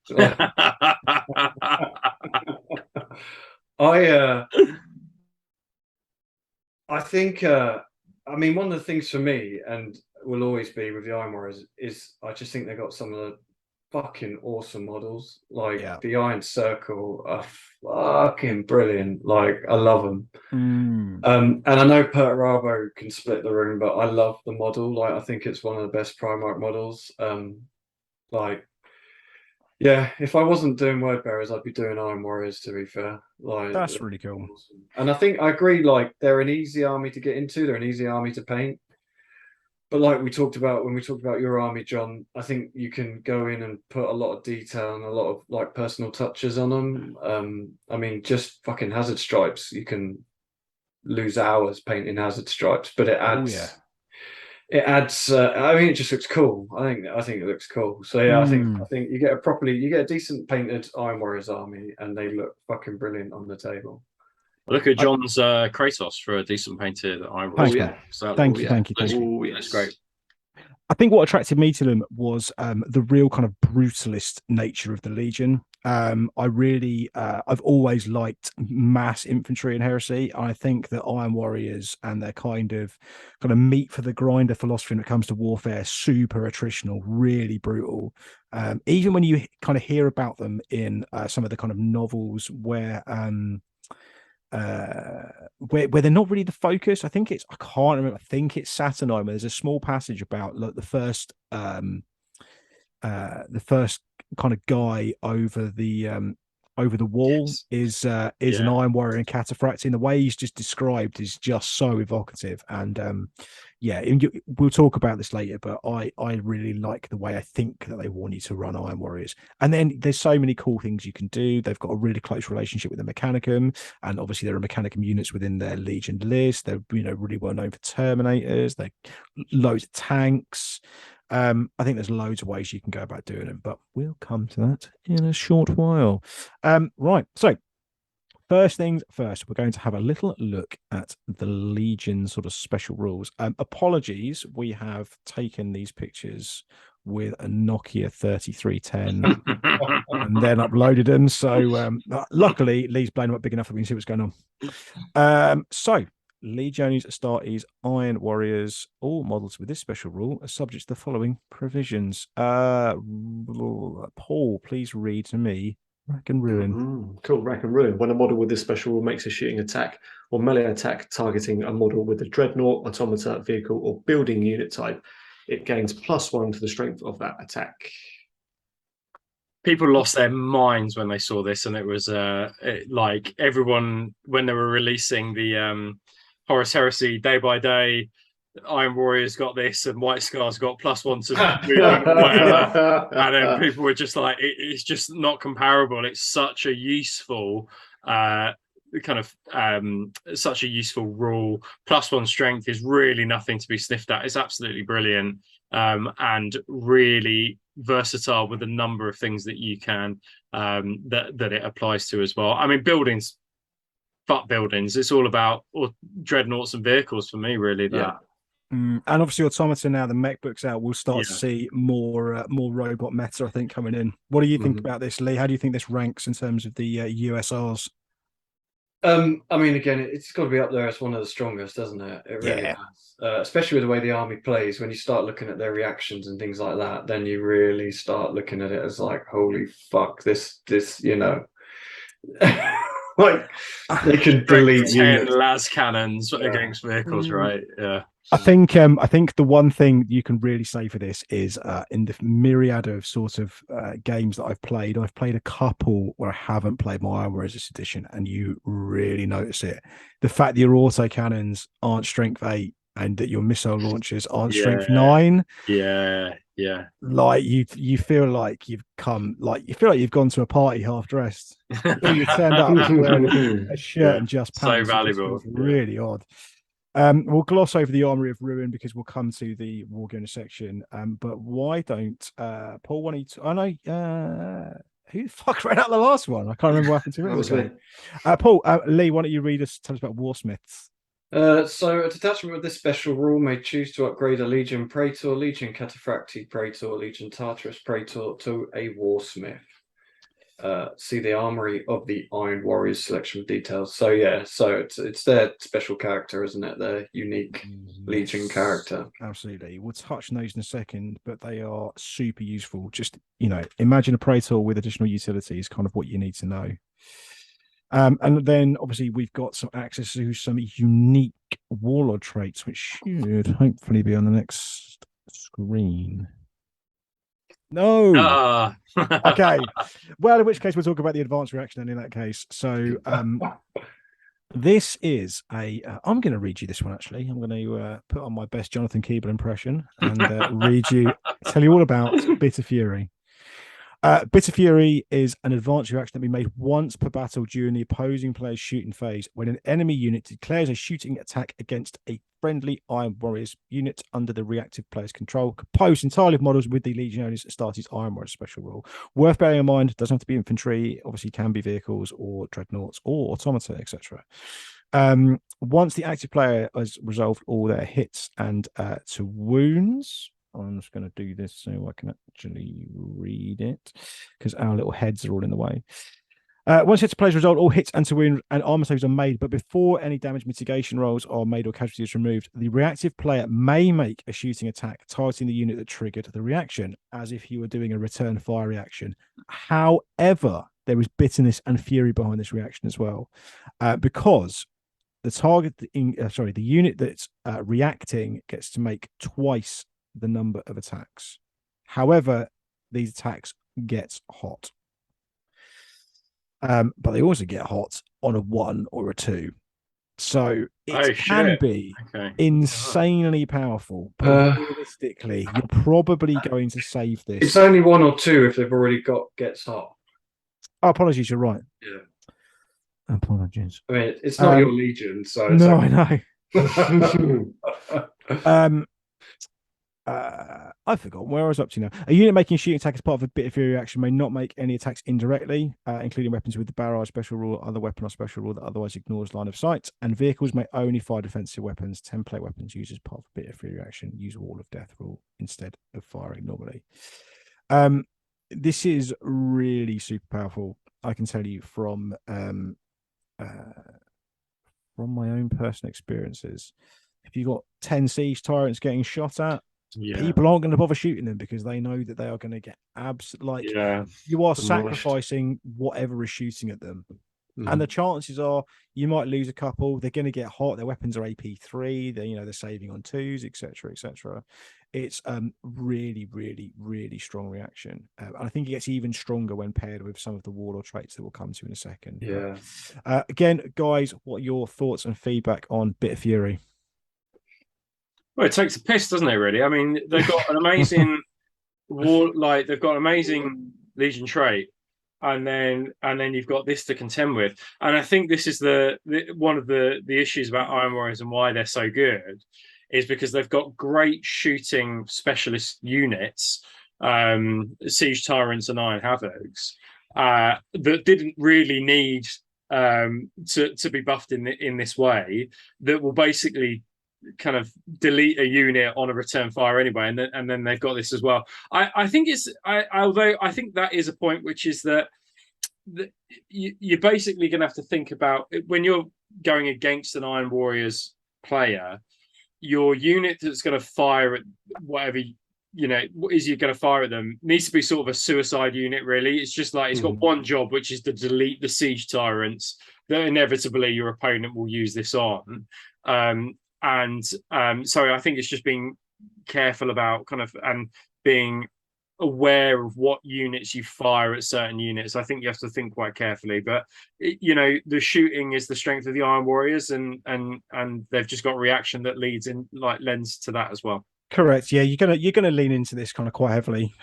I think. I mean, one of the things for me, and will always be with the Iron Warriors, is I just think they got some of the fucking awesome models. Like the Iron Circle are fucking brilliant. Like I love them. And I know Perturabo can split the room, but I love the model. Like I think it's one of the best Primarch models. If I wasn't doing Word Bearers, I'd be doing Iron Warriors, to be fair. Like that's really cool. Awesome. And I think I agree, like they're an easy army to get into, they're an easy army to paint. But like we talked about when we talked about your army, John, I think you can go in and put a lot of detail and a lot of like personal touches on them. I mean, just fucking hazard stripes, you can lose hours painting hazard stripes, but it adds it adds. I mean, it just looks cool. I think it looks cool. So yeah, I think you get a decent painted Iron Warriors army, and they look fucking brilliant on the table. Look at John's Kratos for a decent painted Iron Warriors. Thank you. That's great. I think what attracted me to them was the real kind of brutalist nature of the Legion. I've always liked mass infantry in Heresy. I think that Iron Warriors and their kind of meat for the grinder philosophy when it comes to warfare, super attritional, really brutal. Even when you kind of hear about them in some of the kind of novels where they're not really the focus. I can't remember. I think it's Saturnine, where there's a small passage about like the first kind of guy over the wall is an Iron Warrior in Cataphract. In the way he's just described is just so evocative. And we'll talk about this later, but I really like the way I think that they want you to run Iron Warriors. And then there's so many cool things you can do. They've got a really close relationship with the Mechanicum, and obviously there are Mechanicum units within their Legion list. They're really well known for Terminators. They loads of tanks. I think there's loads of ways you can go about doing it, but we'll come to that in a short while. Right, so first things first, we're going to have a little look at the Legion sort of special rules. Apologies, we have taken these pictures with a Nokia 3310 and then uploaded them. So luckily, Lee's blown them up big enough that we can see what's going on. So Legiones Astartes Iron Warriors, all models with this special rule, are subject to the following provisions. Paul, please read to me Rack and Ruin. Cool, Rack and Ruin. When a model with this special rule makes a shooting attack or melee attack targeting a model with a dreadnought, automata, vehicle, or building unit type, it gains +1 to the strength of that attack. People lost their minds when they saw this, and it was like everyone when they were releasing the Horus Heresy day by day. Iron Warrior's got this, and White Scar's got +1 to movement or whatever. And then people were just like, it's just not comparable. It's such a useful such a useful rule. +1 strength is really nothing to be sniffed at. It's absolutely brilliant, and really versatile with a number of things that you can that it applies to as well. I mean, buildings, it's all about dreadnoughts and vehicles for me, really. And obviously Automata, now the mech book's out, we'll start to see more robot meta, I think, coming in. What do you think about this, Lee? How do you think this ranks in terms of the USRs? I mean, again, it's got to be up there as one of the strongest, doesn't it? It really has. Especially with the way the army plays. When you start looking at their reactions and things like that, then you really start looking at it as like, holy fuck, this, you know, like they can delete 10 las cannons against vehicles, right? Yeah. I think the one thing you can really say for this is in the myriad of sort of games that I've played a couple where I haven't played my Iron Warriors edition, and you really notice it. The fact that your auto cannons aren't strength 8 and that your missile launchers aren't strength 9. Yeah. Like you feel like you've gone to a party half dressed. You turned up wearing a shirt and just pants. So valuable. Really odd. We'll gloss over the Armory of Ruin because we'll come to the Wargunner section. But why don't Paul want to? I know who the fuck ran out the last one? I can't remember what happened to it. Paul, Lee, why don't you tell us about Warsmiths? So a detachment with this special rule may choose to upgrade a Legion Praetor, Legion Cataphractii Praetor, Legion Tartarus Praetor to a Warsmith. See the Armory of the Iron Warriors selection of details. So it's their special character, isn't it? Their unique Legion character. Absolutely. We'll touch on those in a second, but they are super useful. Just, imagine a Praetor with additional utilities, kind of what you need to know. And then obviously we've got some access to some unique warlord traits, which should hopefully be on the next screen. No. Okay. Well, in which case we'll talk about the advanced reaction then in that case. So this is I'm going to read you this one, actually. I'm going to put on my best Jonathan Keeble impression and tell you all about Bitter Fury. Bitter Fury is an advanced reaction that can be made once per battle during the opposing player's shooting phase when an enemy unit declares a shooting attack against a friendly Iron Warriors unit under the reactive player's control, composed entirely of models with the Legionaries Astartes Iron Warriors special rule. Worth bearing in mind, it doesn't have to be infantry, obviously can be vehicles or dreadnoughts or automata, etc. Once the active player has resolved all their hits and to wounds, I'm just going to do this so I can actually read it because our little heads are all in the way. Once hits player's result, all hits and to wound and armor saves are made, but before any damage mitigation rolls are made or casualties removed, the reactive player may make a shooting attack targeting the unit that triggered the reaction, as if you were doing a return fire reaction. However, there is bitterness and fury behind this reaction as well, because the unit that's reacting gets to make twice the number of attacks. However, these attacks get hot. But they also get hot on a 1 or a 2. So it can be insanely powerful. But realistically, you're probably going to save this. It's only 1 or 2 if they've already got gets hot. Oh, apologies, you're right. Yeah. Apologies. I mean, it's not your Legion, so it's no, I know. I forgot where I was up to now. A unit making a shooting attack as part of a bit of fury reaction may not make any attacks indirectly, including weapons with the barrage special rule, other weapon or special rule that otherwise ignores line of sight, and vehicles may only fire defensive weapons. Template weapons used as part of a bit of fury reaction use wall of death rule instead of firing normally. This is really super powerful. I can tell you from my own personal experiences. If you've got 10 siege tyrants getting shot at, people aren't going to bother shooting them because they know that they are going to get you are sacrificing whatever is shooting at them. And the chances are you might lose a couple. They're going to get hot. Their weapons are AP3. They're saving on 2s, etc., etc. it's really, really, really strong reaction. And I think it gets even stronger when paired with some of the warlord traits that we'll come to in a second. Yeah. But, again, guys, what are your thoughts and feedback on Bit of Fury? Well, it takes a piss, doesn't it? Really. I mean, they've got an amazing they've got an amazing Legion trait, and then you've got this to contend with. And I think this is one of the issues about Iron Warriors and why they're so good, is because they've got great shooting specialist units, Siege Tyrants and Iron Havocs, that didn't really need to be buffed in this way, that will basically kind of delete a unit on a return fire anyway, and then they've got this as well. I think although I think that is a point, which is that you're basically going to have to think about when you're going against an Iron Warriors player, your unit that's going to fire at whatever is you're going to fire at them needs to be sort of a suicide unit. Really, it's just like it's got one job, which is to delete the Siege Tyrants that inevitably your opponent will use this on. So I think it's just being careful about and being aware of what units you fire at certain units. I think you have to think quite carefully. But the shooting is the strength of the Iron Warriors, and they've just got reaction that lends to that as well. Correct. Yeah, you're gonna lean into this kind of quite heavily.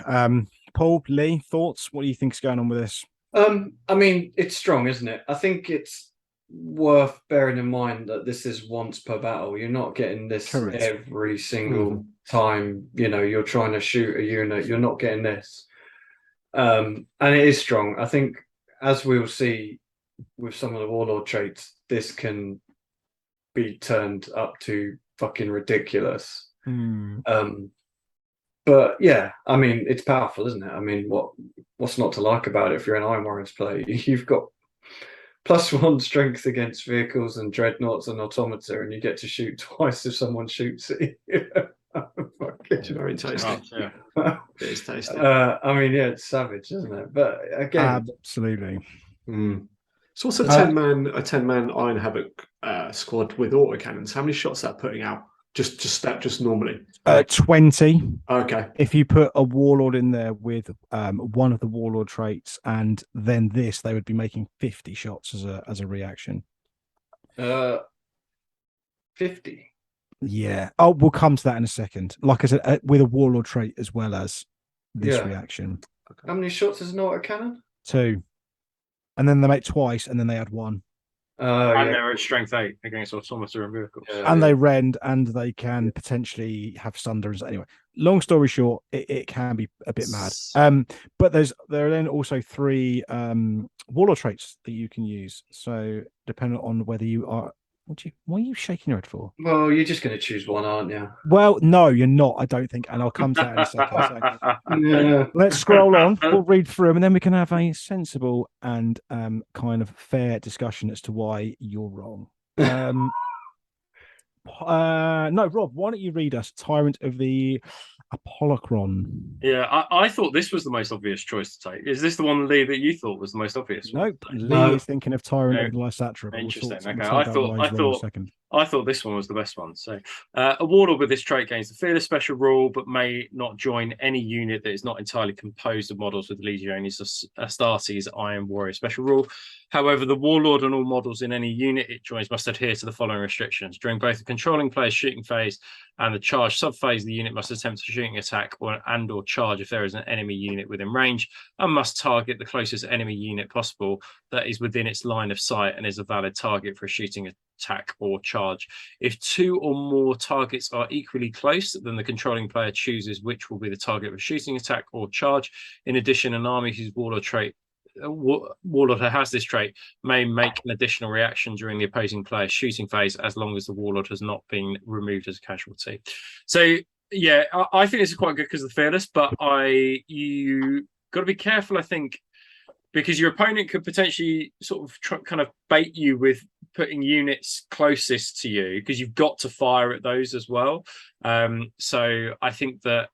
Paul, Lee, thoughts? What do you think's going on with this? I mean, it's strong, isn't it? I think it's worth bearing in mind that this is once per battle. You're not getting this every single time you're trying to shoot a unit. You're not getting this, and it is strong. I think, as we'll see with some of the warlord traits, this can be turned up to fucking ridiculous. But yeah, I mean, it's powerful, isn't it? I mean, what's not to like about it? If you're an Iron Warriors player, you've got +1 strength against vehicles and dreadnoughts and automata, and you get to shoot twice if someone shoots it. It's very tasty. It is tasty. I mean, yeah, it's savage, isn't it? But again, absolutely. So what's a 10-man Iron Havoc squad with autocannons? How many shots that putting out? Just normally? 20. Okay. If you put a warlord in there with one of the warlord traits and then this, they would be making 50 shots as a reaction. 50. Yeah. Oh, we'll come to that in a second. Like I said, with a warlord trait as well as this reaction. Okay. How many shots is an autocannon? 2. And then they make twice, and then they add 1. And they're at strength 8 against automata and vehicles. And they rend, and they can potentially have sunders. Anyway, long story short, it can be a bit mad. But there are then also 3 warlord traits that you can use. So depending on whether you are, why are you shaking your head for? Well, you're just going to choose one, aren't you? Well, no, you're not. I don't think, and I'll come to that in a second. So, let's scroll on. We'll read through them, and then we can have a sensible and kind of fair discussion as to why you're wrong. No, Rob, why don't you read us Tyrant of the Apollocron? Yeah, I thought this was the most obvious choice to take. Is this the one, Lee, that you thought was the most obvious one? Nope. Lee is thinking of Tyrant of the Lysatra. Interesting. I thought this one was the best one. So, a warlord with this trait gains the fearless special rule, but may not join any unit that is not entirely composed of models with Legionis Astartes Iron Warrior special rule. However, the warlord and all models in any unit it joins must adhere to the following restrictions. During both the controlling player's shooting phase and the charge subphase, the unit must attempt a shooting attack or charge if there is an enemy unit within range, and must target the closest enemy unit possible that is within its line of sight and is a valid target for a shooting attack or charge. If 2 or more targets are equally close, then the controlling player chooses which will be the target of a shooting attack or charge. In addition, an army whose warlord has this trait may make an additional reaction during the opposing player's shooting phase, as long as the warlord has not been removed as a casualty. So yeah, I think this is quite good because of the fearless, but you got to be careful, I think, because your opponent could potentially sort of kind of bait you with putting units closest to you, because you've got to fire at those as well. So I think that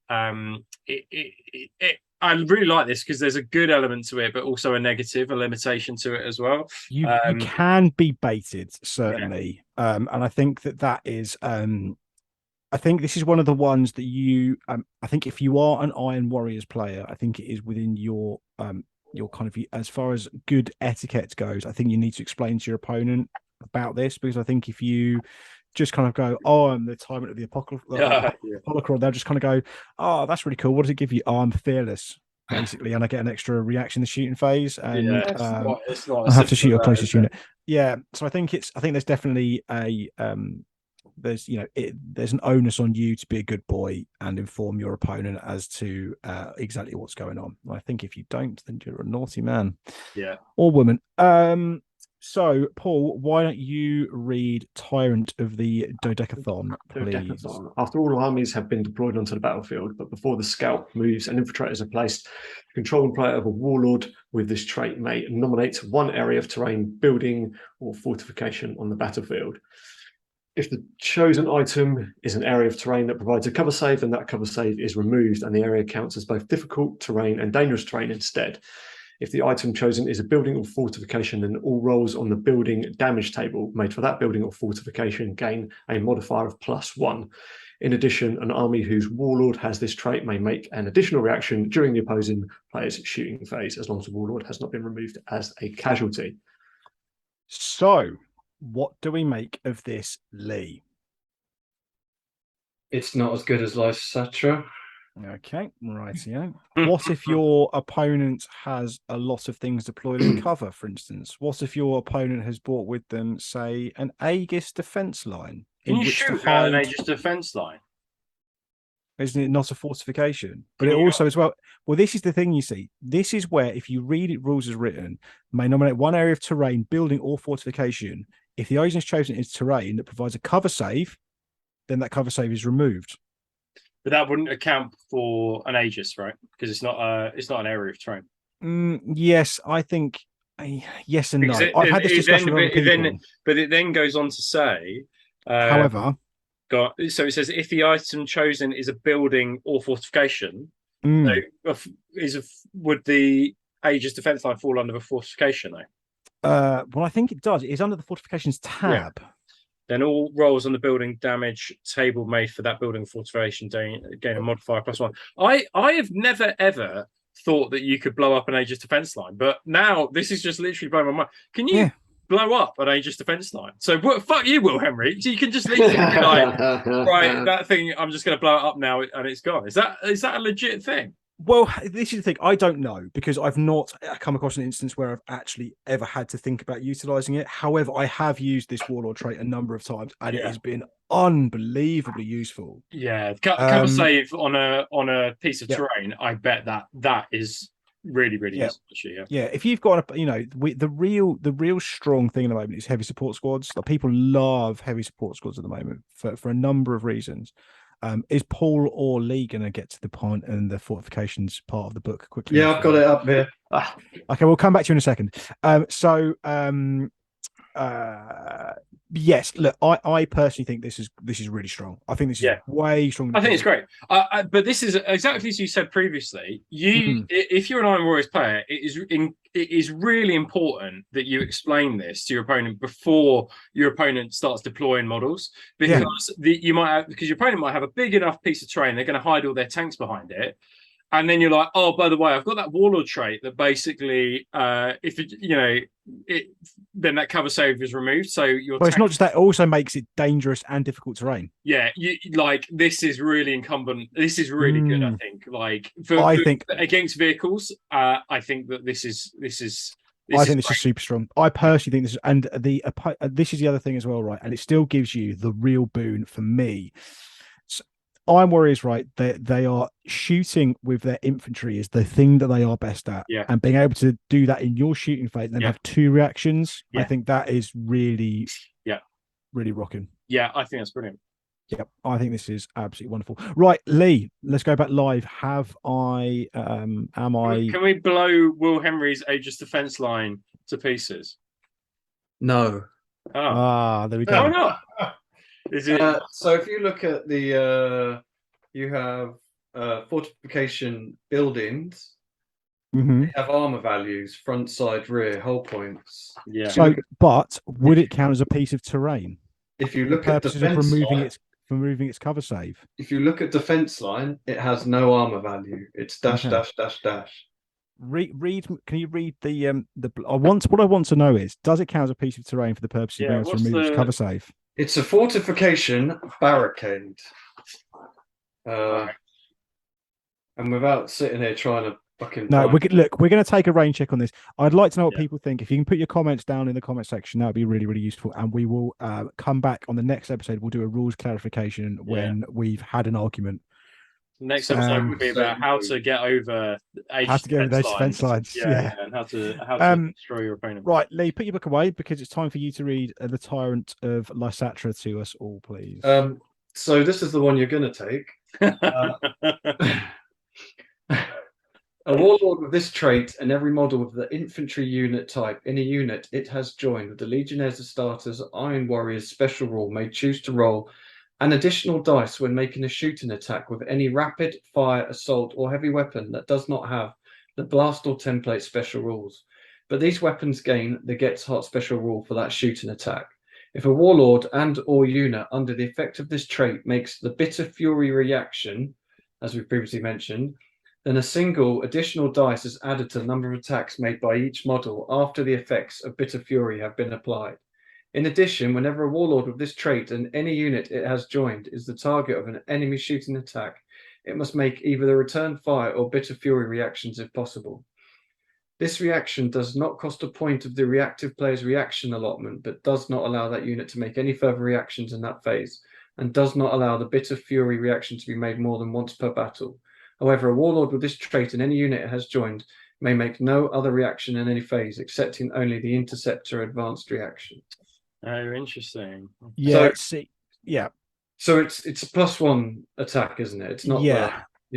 I really like this because there's a good element to it, but also a negative, a limitation to it as well. You can be baited, certainly. And I think that is I think this is one of the ones that you. I think if you are an Iron Warriors player, I think it is within your kind of, as far as good etiquette goes. I think you need to explain to your opponent about this, because I think if you just kind of go, "Oh, I'm the tyrant of the Apocalypse," they'll just kind of go, "Oh, that's really cool. What does it give you?" "Oh, I'm fearless," basically, and I get an extra reaction in the shooting phase, and it's not I have to shoot your that, closest unit. Yeah, so I think there's definitely a there's there's an onus on you to be a good boy and inform your opponent as to exactly what's going on. I think if you don't, then you're a naughty man, or woman. So, Paul, why don't you read Tyrant of the Dodecathon, please? After all armies have been deployed onto the battlefield, but before the scout moves and infiltrators are placed, the controlling player of a warlord with this trait may nominate one area of terrain, building, or fortification on the battlefield. If the chosen item is an area of terrain that provides a cover save, then that cover save is removed, and the area counts as both difficult terrain and dangerous terrain instead. If the item chosen is a building or fortification, then all rolls on the building damage table made for that building or fortification gain a modifier of +1. In addition, an army whose warlord has this trait may make an additional reaction during the opposing player's shooting phase, as long as the warlord has not been removed as a casualty. So, what do we make of this, Lee? It's not as good as Lysatra. Okay, rightio. What if your opponent has a lot of things deployed in cover, for instance? What if your opponent has brought with them, say, an Aegis defense line? Can you shoot out an Aegis defense line? Isn't it not a fortification? But it also as well. Well, this is the thing, you see. This is where, if you read it rules as written, may nominate one area of terrain, building, or fortification. If the item is chosen is terrain that provides a cover save, then that cover save is removed. But that wouldn't account for an Aegis, right? Because it's not an area of terrain. Yes, I think yes and no. I've had this discussion with other people. But it then goes on to say, however, so it says if the item chosen is a building or fortification, would the Aegis defense line fall under the fortification though? Well, I think it does. It is under the fortifications tab. Yeah. Then all rolls on the building damage table made for that building fortification gain a modifier +1. I have never ever thought that you could blow up an Aegis defense line, but now this is just literally blowing my mind. Can you blow up an Aegis defense line? So fuck you, Will Henry. So you can just literally be like, right, that thing, I'm just going to blow it up now and it's gone. Is that a legit thing? Well, this is the thing. I don't know, because I've not come across an instance where I've actually ever had to think about utilizing it. However, I have used this warlord trait a number of times, and it has been unbelievably useful. Yeah, cover save on a piece of terrain. I bet that is really useful. Yeah, if you've got the real strong thing at the moment is heavy support squads. Like, people love heavy support squads at the moment for a number of reasons. Is Paul or Lee going to get to the point and the fortifications part of the book quickly? Yeah, I've got it up here. Okay, we'll come back to you in a second. Yes, look, I personally think this is really strong. I think this is way stronger. I think it's great. But this is exactly as you said previously. If you're an Iron Warriors player, it is really important that you explain this to your opponent before your opponent starts deploying models, because your opponent might have a big enough piece of terrain, they're going to hide all their tanks behind it. And then you're like, oh, by the way, I've got that warlord trait that basically, then that cover save is removed. So it's not just that; it also makes it dangerous and difficult terrain. Yeah, this is really incumbent. This is really good. I think. Think against vehicles, I think that this is super strong. I personally think this is, and this is the other thing as well, right? And it still gives you the real boon for me. Iron Warriors, right? They are shooting with their infantry is the thing that they are best at, and being able to do that in your shooting phase and then have two reactions. I think that is really, really rocking. Yeah, I think that's brilliant. Yeah, I think this is absolutely wonderful. Right, Lee, let's go back live. Am I? Can we blow Will Henry's Aegis defense line to pieces? No. There we go. Why not? Is it... So if you look at the, you have fortification buildings. They have armor values, front, side, rear, hull points. Yeah. So, but would it count as a piece of terrain? If you look at defense removing its for removing its cover save. If you look at defense line, it has no armor value. It's dash Okay. dash dash dash. Read. Can you read the? What I want to know is, does it count as a piece of terrain for the purpose of being able to remove its cover save? It's a fortification barricade. And without sitting here trying to fucking no, we're going to take a rain check on this. I'd like to know what people think. If you can put your comments down in the comment section, that would be really, really useful. And we will come back on the next episode. We'll do a rules clarification when we've had an argument. Next episode will be about how to get over those defense lines. Yeah, and how to destroy your opponent. Right, Lee, put your book away because it's time for you to read The Tyrant of Lysatra to us all, please. So this is the one you're going to take. A warlord with this trait and every model of the infantry unit type in a unit it has joined with the Legionnaires Astartes Iron Warriors special rule may choose to roll an additional dice when making a shooting attack with any rapid fire, assault, or heavy weapon that does not have the blast or template special rules. But these weapons gain the Gets Hot special rule for that shooting attack. If a warlord and or unit under the effect of this trait makes the Bitter Fury reaction, as we previously mentioned, then a single additional dice is added to the number of attacks made by each model after the effects of Bitter Fury have been applied. In addition, whenever a warlord with this trait and any unit it has joined is the target of an enemy shooting attack, it must make either the return fire or Bitter Fury reactions if possible. This reaction does not cost a point of the reactive player's reaction allotment, but does not allow that unit to make any further reactions in that phase, and does not allow the Bitter Fury reaction to be made more than once per battle. However, a warlord with this trait in any unit it has joined may make no other reaction in any phase, excepting only the Interceptor advanced reaction. Oh, interesting. Yeah, So it's a +1 attack, isn't it? It's not.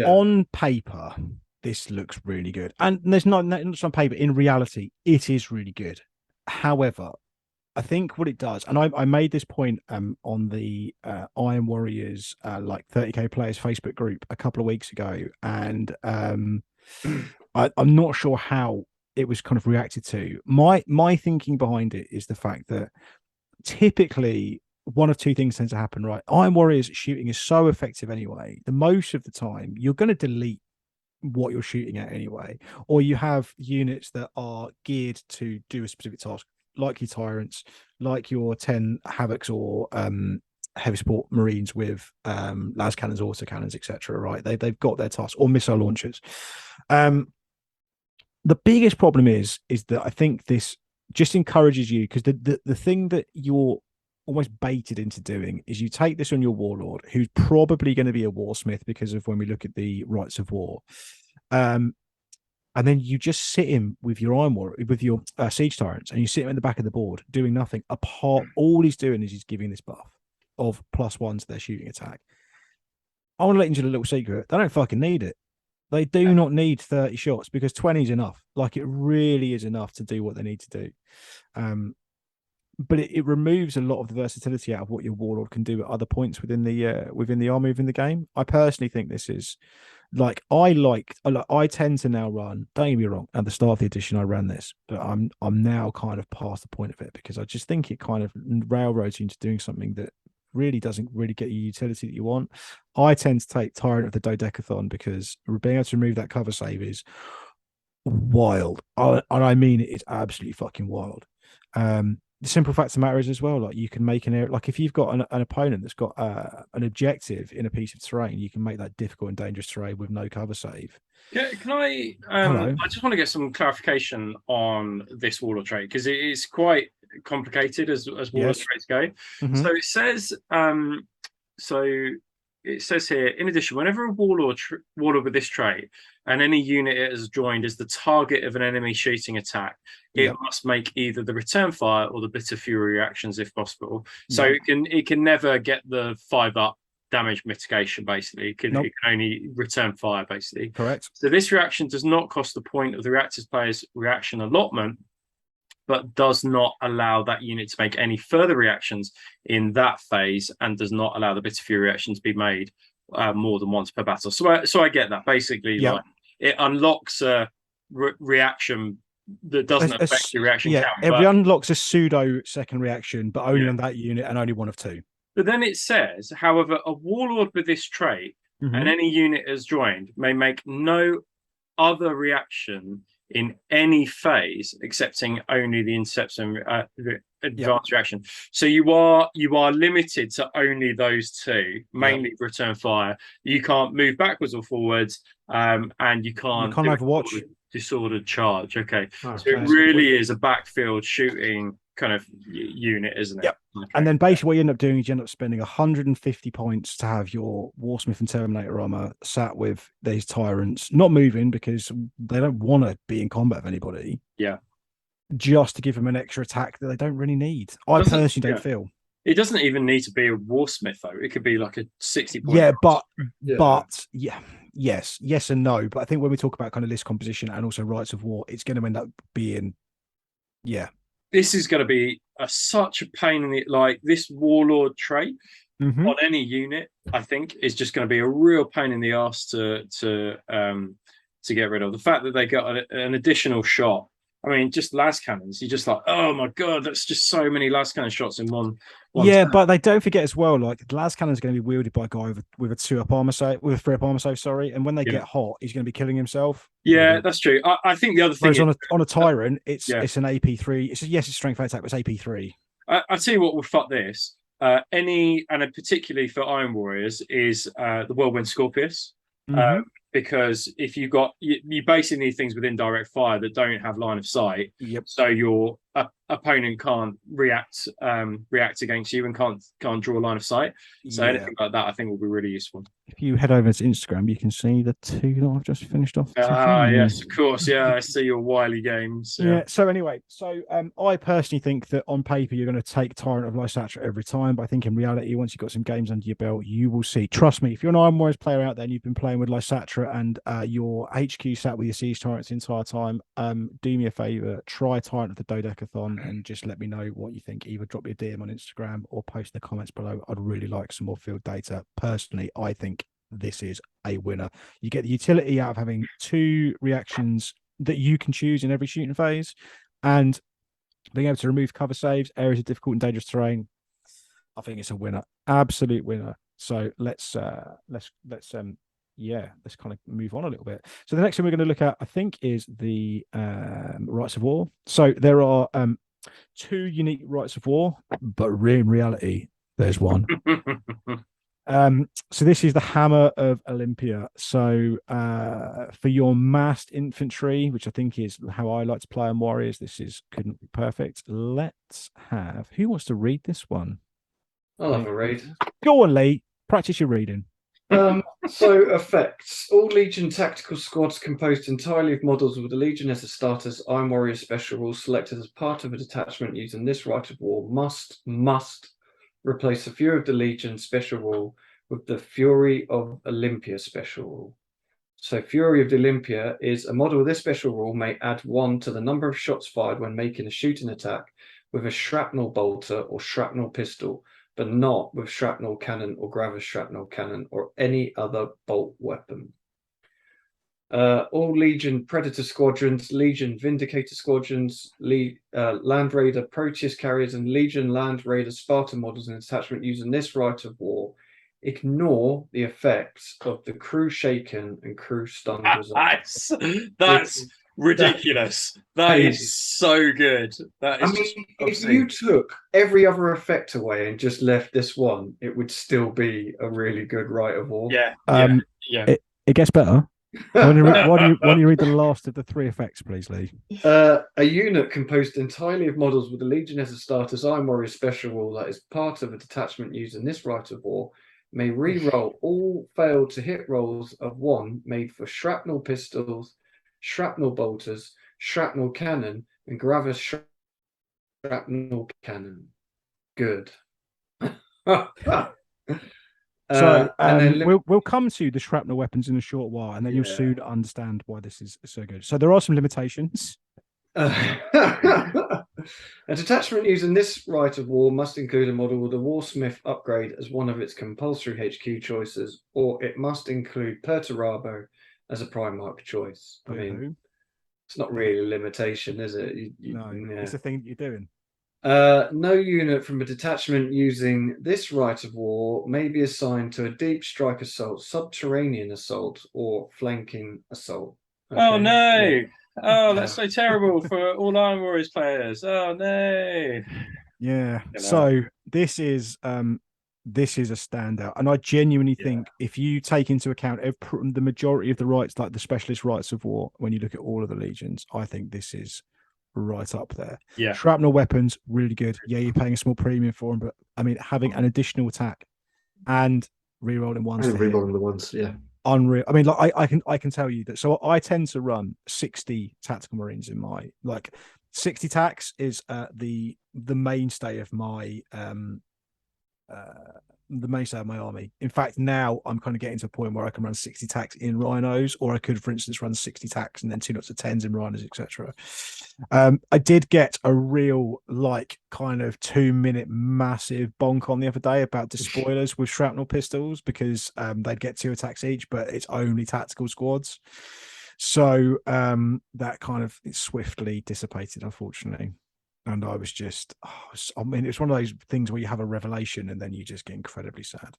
On paper, this looks really good, and there's not on paper. In reality, it is really good. However, I think what it does, and I made this point on the Iron Warriors like 30k players Facebook group a couple of weeks ago, and I'm not sure how it was kind of reacted to. My thinking behind it is the fact that typically one of two things tends to happen, right? Iron Warriors shooting is so effective anyway. The most of the time, you're going to delete what you're shooting at anyway, or you have units that are geared to do a specific task, like your Tyrants, like your 10 Havocs or heavy support Marines with las cannons, autocannons, etc. Right? They've got their tasks, or missile launchers. The biggest problem is that I think this just encourages you, because the thing that you're almost baited into doing is you take this on your warlord, who's probably going to be a warsmith because of when we look at the rights of war, and then you just sit him with your Iron War, with your siege tyrants, and you sit him in the back of the board doing nothing apart. All he's doing is he's giving this buff of +1 to their shooting attack. I want to let you into a little secret. They don't fucking need it. They do not need 30 shots, because 20 is enough. Like, it really is enough to do what they need to do. But it removes a lot of the versatility out of what your warlord can do at other points within the army, within the game. I personally think this is like, I tend to now run, don't get me wrong, at the start of the edition I ran this, but I'm now kind of past the point of it, because I just think it kind of railroads you into doing something that really doesn't really get you utility that you want. I tend to take Tyrant of the Dodecathon, because being able to remove that cover save is wild. I mean, it's absolutely fucking wild. The simple fact of the matter is as well, like, you can make an area, like if you've got an opponent that's got an objective in a piece of terrain, you can make that difficult and dangerous terrain with no cover save. Can I? I just want to get some clarification on this warlord trait, because it is quite complicated as warlord traits go. Mm-hmm. So it says, it says here, in addition, whenever a warlord with this trait and any unit it has joined is the target of an enemy shooting attack, it must make either the return fire or the Bitter Fury reactions if possible. So it can never get the 5+ damage mitigation, basically. It can only return fire, basically. Correct. So this reaction does not cost the point of the reactive player's reaction allotment, but does not allow that unit to make any further reactions in that phase, and does not allow the Bitter Fury reaction to be made more than once per battle. So I get that. Basically, like, it unlocks a reaction that doesn't affect your reaction count. It unlocks a pseudo second reaction, but only on that unit and only one of two. But then it says, however, a warlord with this trait and any unit as joined may make no other reaction in any phase, excepting only the interception advanced reaction. So you are limited to only those two, mainly return fire. You can't move backwards or forwards, and you can't overwatch. Disordered charge. Okay, Okay. so it really is a backfield shooting kind of unit, isn't it? Yep. Okay. And then basically what you end up doing is you end up spending 150 points to have your Warsmith and Terminator armor sat with these tyrants, not moving because they don't want to be in combat with anybody. Yeah. Just to give them an extra attack that they don't really need. I personally don't feel. It doesn't even need to be a Warsmith though. It could be like a 60 point. Yeah, but yes and no. But I think when we talk about kind of list composition and also rights of war, it's going to end up being This is going to be such a pain in the this warlord trait on any unit. I think is just going to be a real pain in the ass to get rid of. The fact that they got an additional shot. I mean, just las cannons. You're just like, oh my god, that's just so many las cannon shots in one turn. But they don't forget as well, like las cannon is going to be wielded by a guy with a 2-up armor save, with a 3-up armor save. Sorry, and when they get hot, he's going to be killing himself. Yeah, that's true. I think the other thing is, on a tyrant, it's an AP3. It's strength attack, but it's AP3. I tell you what will fuck this. And particularly for Iron Warriors is the Whirlwind Scorpius. Because if you basically need things within direct fire that don't have line of sight, so your opponent can't react against you and can't draw a line of sight. So anything like that, I think, will be really useful. If you head over to Instagram, you can see the 2 that I've just finished off. Yes, of course. Yeah, I see your wily games. Yeah. So anyway, I personally think that on paper you're going to take Tyrant of Lysatra every time, but I think in reality, once you've got some games under your belt, you will see. Trust me, if you're an Iron Warriors player out there and you've been playing with Lysatra and your HQ sat with your Siege Tyrants the entire time, do me a favor, try Tyrant of the Dodecathon and just let me know what you think. Either drop me a DM on Instagram or post in the comments below. I'd really like some more field data. Personally, I think this is a winner. You get the utility out of having 2 reactions that you can choose in every shooting phase, and being able to remove cover saves, areas of difficult and dangerous terrain. I think it's a winner, absolute winner. So let's kind of move on a little bit. So the next thing we're going to look at, I think, is the rights of war. So there are 2 unique rights of war, but in reality, there's one. So this is the Hammer of Olympia. So for your massed infantry, which I think is how I like to play on Warriors, couldn't be perfect. Let's have, who wants to read this one? I'll have a read. Go on, Lee. Practice your reading. So effects. All Legion tactical squads composed entirely of models with the Legion as a status, Iron Warrior special rules selected as part of a detachment using this right of war must replace the Fury of the Legion special rule with the Fury of Olympia special rule. So Fury of the Olympia is a model with this special rule may add 1 to the number of shots fired when making a shooting attack with a shrapnel bolter or shrapnel pistol, but not with shrapnel cannon or gravis shrapnel cannon or any other bolt weapon. All Legion Predator squadrons, Legion Vindicator squadrons, Land Raider Proteus carriers, and Legion Land Raider Spartan models in attachment using this right of war ignore the effects of the crew shaken and crew stunned results. That's ridiculous. That is so good. That is. I mean, if you took every other effect away and just left this one, it would still be a really good right of war. Yeah. It gets better. Why don't you read the last of the 3 effects, please, Lee? A unit composed entirely of models with the Legion as a status Iron Warrior special rule that is part of a detachment using this right of war may re-roll all failed to hit rolls of 1 made for shrapnel pistols, shrapnel bolters, shrapnel cannon, and gravis shrapnel cannon. Good. So we'll come to the shrapnel weapons in a short while, and then you'll soon understand why this is so good. So there are some limitations. A detachment using this right of war must include a model with a Warsmith upgrade as one of its compulsory HQ choices, or it must include Perturabo as a Primarch choice. I mean, it's not really a limitation, is it? No, it's the thing that you're doing. No unit from a detachment using this rite of war may be assigned to a deep strike assault, subterranean assault, or flanking assault. Oh Okay. no! Oh, that's so terrible for all Iron Warriors players. Oh no! Yeah. You know. So this is a standout, and I genuinely think if you take into account the majority of the rights, like the specialist rights of war, when you look at all of the legions, I think this is right up there. Yeah. Shrapnel weapons, really good. Yeah, you're paying a small premium for them, but I mean, having an additional attack and rerolling ones, And rerolling the ones, yeah. Unreal. I mean, like I can tell you that. So I tend to run 60 tactical marines in my 60 tax is the mainstay of my army. In fact, now I'm kind of getting to a point where I can run 60 tax in rhinos, or I could, for instance, run 60 tax and then 2 lots of 10s in rhinos, etc. I did get a real kind of 2-minute massive bonk on the other day about despoilers with shrapnel pistols, because they'd get 2 attacks each, but it's only tactical squads. So that kind of swiftly dissipated, unfortunately. And I was just, I mean, it's one of those things where you have a revelation and then you just get incredibly sad.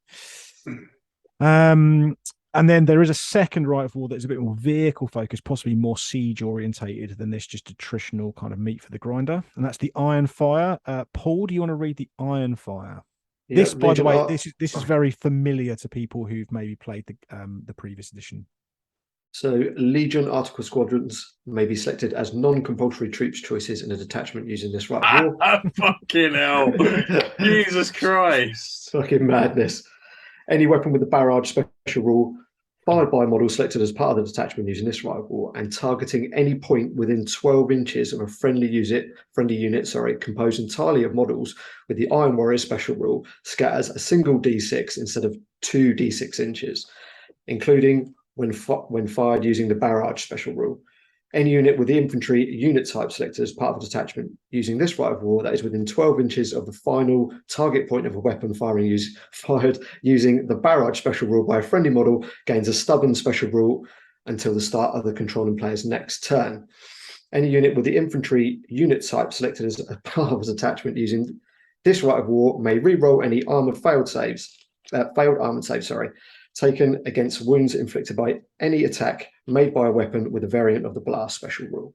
And then there is a second rite of war that is a bit more vehicle focused, possibly more siege orientated than this just attritional kind of meat for the grinder. And that's the Iron Fire. Paul, do you want to read the Iron Fire? Yeah, this, by the way, this is very familiar to people who've maybe played the previous edition. So Legion Article Squadrons may be selected as non-compulsory troops choices in a detachment using this rite of war. Fucking hell. Jesus Christ. Fucking madness. Any weapon with the barrage special rule fired by a model selected as part of the detachment using this rite of war and targeting any point within 12 inches of a friendly unit, composed entirely of models with the Iron Warrior special rule scatters a single D6 instead of 2 D6 inches, including when fired using the barrage special rule. Any unit with the infantry unit type selected as part of a detachment using this rite of war that is within 12 inches of the final target point of a weapon fired using the barrage special rule by a friendly model gains a stubborn special rule until the start of the controlling player's next turn. Any unit with the infantry unit type selected as a part of a detachment using this rite of war may re-roll any failed armored saves, taken against wounds inflicted by any attack made by a weapon with a variant of the blast special rule.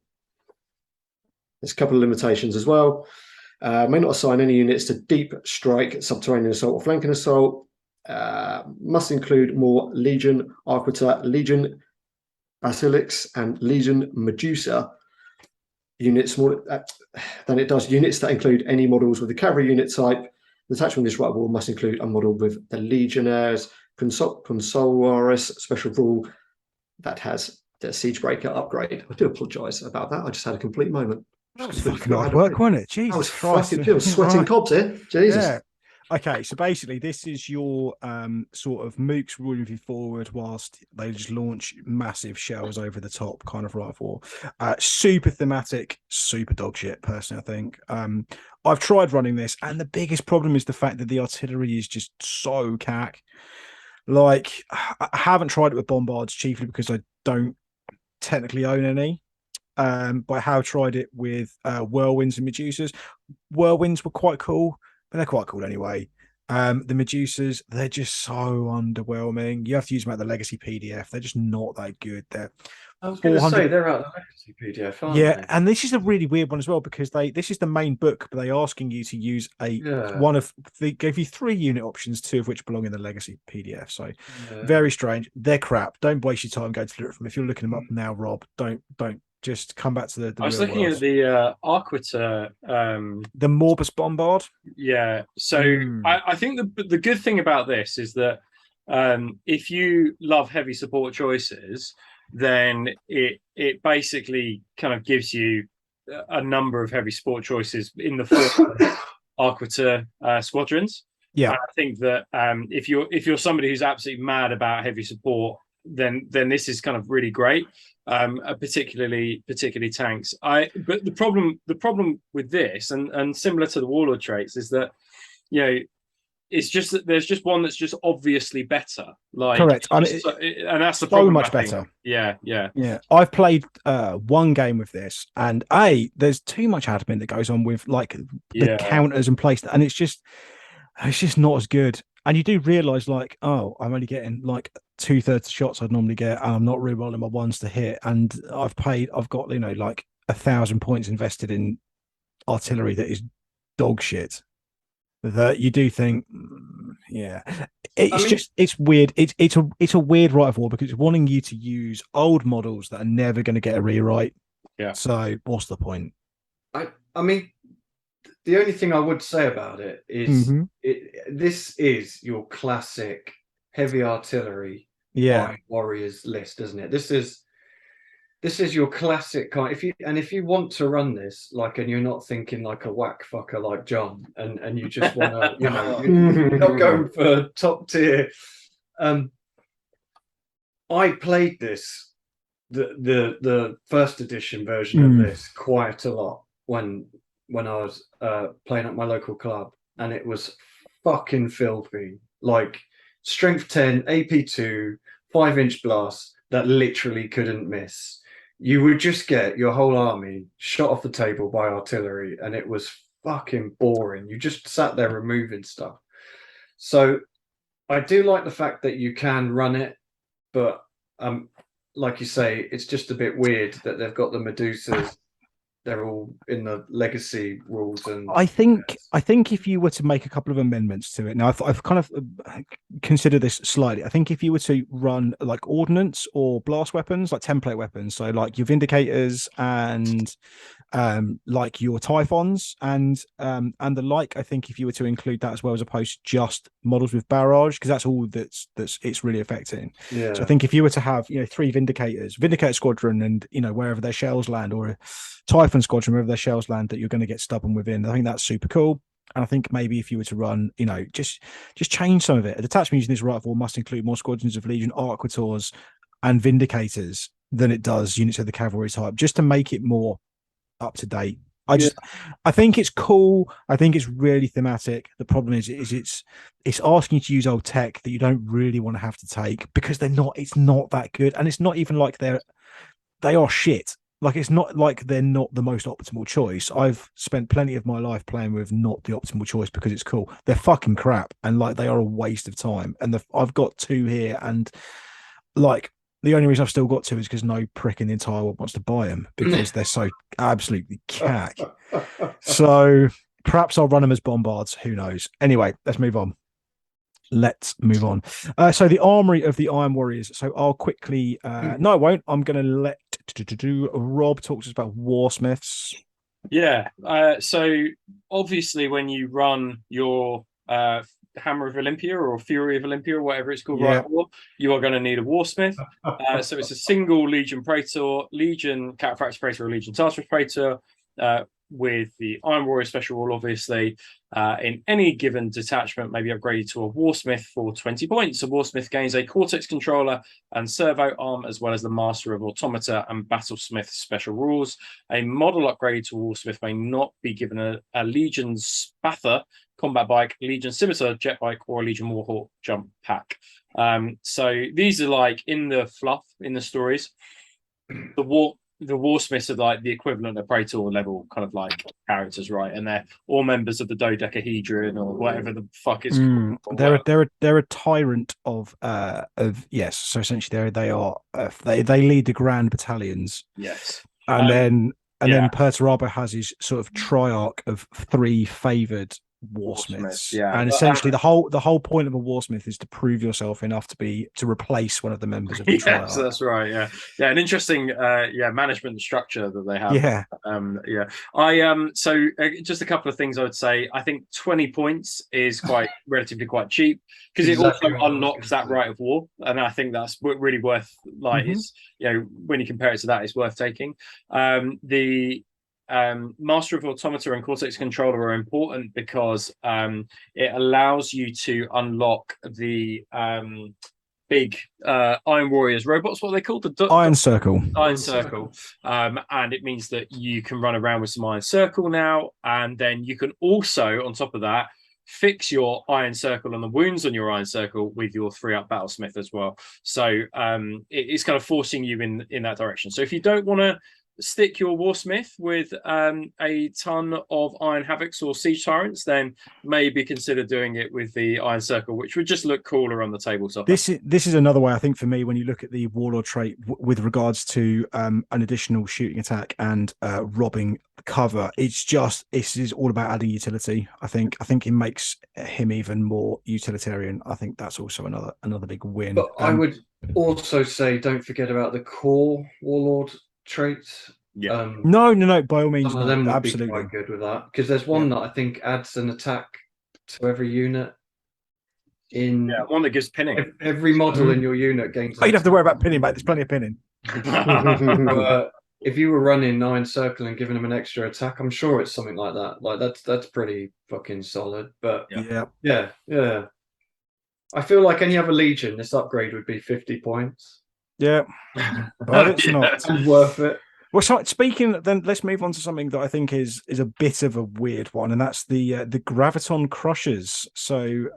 There's a couple of limitations as well. May not assign any units to deep strike, subterranean assault, or flanking assault. Must include more Legion Arquita, Legion Basilics, and Legion Medusa units more than it does units that include any models with the cavalry unit type. The attachment of this rite of war must include a model with the Legionnaires Consolaris special rule that has the Siegebreaker upgrade. I do apologise about that. I just had a complete moment. That was fucking hard work, wasn't it? Jesus, I was Christ. fucking sweating cobs here. Jesus. Yeah. Okay, so basically, this is your sort of mooks ruling you forward whilst they just launch massive shells over the top kind of rifle. Super thematic, super dog shit, personally, I think. I've tried running this, and the biggest problem is the fact that the artillery is just so cack. Like, I haven't tried it with bombards, chiefly because I don't technically own any. But I have tried it with whirlwinds and Medusas. Whirlwinds were quite cool, but they're quite cool anyway. The Medusas, they're just so underwhelming. You have to use them at the legacy PDF. They're just not that good. I was going to say they're out of the legacy PDF, aren't they? And this is a really weird one as well, because this is the main book, but they're asking you to use they gave you 3 unit options, 2 of which belong in the legacy PDF. So very strange. They're crap. Don't waste your time going to look for them. If you're looking them up now, Rob, don't just come back to the I was looking at the Arquita, the Morbus Bombard. Yeah. So I think the good thing about this is that if you love heavy support choices, then it basically kind of gives you a number of heavy support choices in the form of Arquita squadrons. Yeah. And I think that if you're somebody who's absolutely mad about heavy support, then this is kind of really great. Particularly tanks. But the problem with this, and similar to the warlord traits, is that it's just that there's just one that's just obviously better. Like Correct. I mean, and that's the so problem. much I think. better. Yeah. Yeah. I've played one game with this, and there's too much admin that goes on with like the counters and place, and it's just not as good. And you do realize, like, oh, I'm only getting like 2/3 the shots I'd normally get, and I'm not re-rolling my ones to hit. And I've got, you know, like 1,000 points invested in artillery that is dog shit. That you do think, yeah, it's weird. It's a weird Rite of War because it's wanting you to use old models that are never going to get a rewrite. Yeah. So what's the point? I mean, the only thing I would say about it is this is your classic heavy artillery warriors list, isn't it? This is your classic kind. If you want to run this, like, and you're not thinking like a whack fucker like John, and you just want to, you know, you're not going for top tier. I played this, the first edition version of this quite a lot when I was playing at my local club, and it was fucking filthy. Like strength 10, AP2, 5-inch blast that literally couldn't miss. You would just get your whole army shot off the table by artillery, and it was fucking boring. You just sat there removing stuff. So I do like the fact that you can run it, but like you say, it's just a bit weird that they've got the Medusas. They're all in the legacy rules, and I think if you were to make a couple of amendments to it, now I've kind of considered this slightly. I think if you were to run like ordnance or blast weapons, like template weapons, so like your Vindicators and like your Typhons and the like, I think if you were to include that as well, as opposed to just models with barrage, because that's all that's it's really affecting. Yeah. So I think if you were to have, you know, 3 Vindicator Squadron, and, you know, wherever their shells land, or a Typhon Squadron, wherever their shells land, that you're going to get stubborn within, I think that's super cool. And I think maybe if you were to run, you know, just change some of it. A detachment using this Rite of War must include more squadrons of Legion Arquitors and Vindicators than it does units of the cavalry type, just to make it more up to date. I think it's cool. I think it's really thematic. The problem is it's asking you to use old tech that you don't really want to have to take, because it's not that good. And it's not even like they are shit. Like, it's not like they're not the most optimal choice. I've spent plenty of my life playing with not the optimal choice because it's cool. They're fucking crap, and like they are a waste of time. And I've got 2 here, and like the only reason I've still got 2 is because no prick in the entire world wants to buy them, because they're so absolutely cack. So perhaps I'll run them as bombards. Who knows? Anyway, let's move on. So the armory of the Iron Warriors. So I'll quickly no, I won't. I'm going to let Rob talk to us about Warsmiths. Yeah. So obviously when you run your Hammer of Olympia or Fury of Olympia or whatever it's called, right? You are going to need a Warsmith. So it's a single Legion Praetor, Legion Cataphractus Praetor, or Legion Tartarus Praetor, with the Iron Warrior special rule, obviously. In any given detachment, may be upgraded to a Warsmith for 20 points. A Warsmith gains a Cortex controller and servo arm, as well as the Master of Automata and Battlesmith special rules. A model upgrade to a Warsmith may not be given a Legion Spather combat bike, Legion Scimitar jet bike, or a Legion Warhawk jump pack. So these are like in the fluff, in the stories. The Warsmiths are like the equivalent of Praetor level kind of like characters, right? And they're all members of the Dodecahedron or whatever the fuck it's called. They're a tyrant of yes. So essentially they are they lead the grand battalions. Yes. And then Perturabo has his sort of triarch of 3 favoured Warsmiths. Yeah. And essentially the whole point of a Warsmith is to prove yourself enough to replace one of the members of the triarch. Yes, that's right. Yeah. An interesting management structure that they have. So just a couple of things I would say. I think 20 points is relatively quite cheap, because it also unlocks that Rite of War, and I think that's really worth, like, it's, you know, when you compare it to that, it's worth taking. The Master of Automata and Cortex controller are important because it allows you to unlock the big Iron Warriors robots. What are they called? The Iron Circle. Iron Circle. And it means that you can run around with some Iron Circle now, and then you can also, on top of that, fix your Iron Circle and the wounds on your Iron Circle with your 3-up Battlesmith as well. So it's kind of forcing you in that direction. So if you don't want to stick your Warsmith with a ton of Iron Havocs or Siege Tyrants, then maybe consider doing it with the Iron Circle, which would just look cooler on the tabletop. This is another way, I think, for me, when you look at the Warlord trait with regards to an additional shooting attack and robbing cover. This is all about adding utility. I think it makes him even more utilitarian. I think that's also another big win. But I would also say, don't forget about the core Warlord traits. Yeah. No, by all means, some of them would absolutely be quite good with that, because there's one that I think adds an attack to every unit. One that gives pinning. Every model in your unit gains. Oh, you don't have to worry about pinning, mate. There's plenty of pinning. If you were running Iron Circle and giving them an extra attack, I'm sure it's something like that. Like that's pretty fucking solid. But yeah. I feel like any other Legion, this upgrade would be 50 points. Yeah, but it's not. It's worth it. Well, so speaking, then let's move on to something that I think is a bit of a weird one, and that's the Graviton Crushers. So,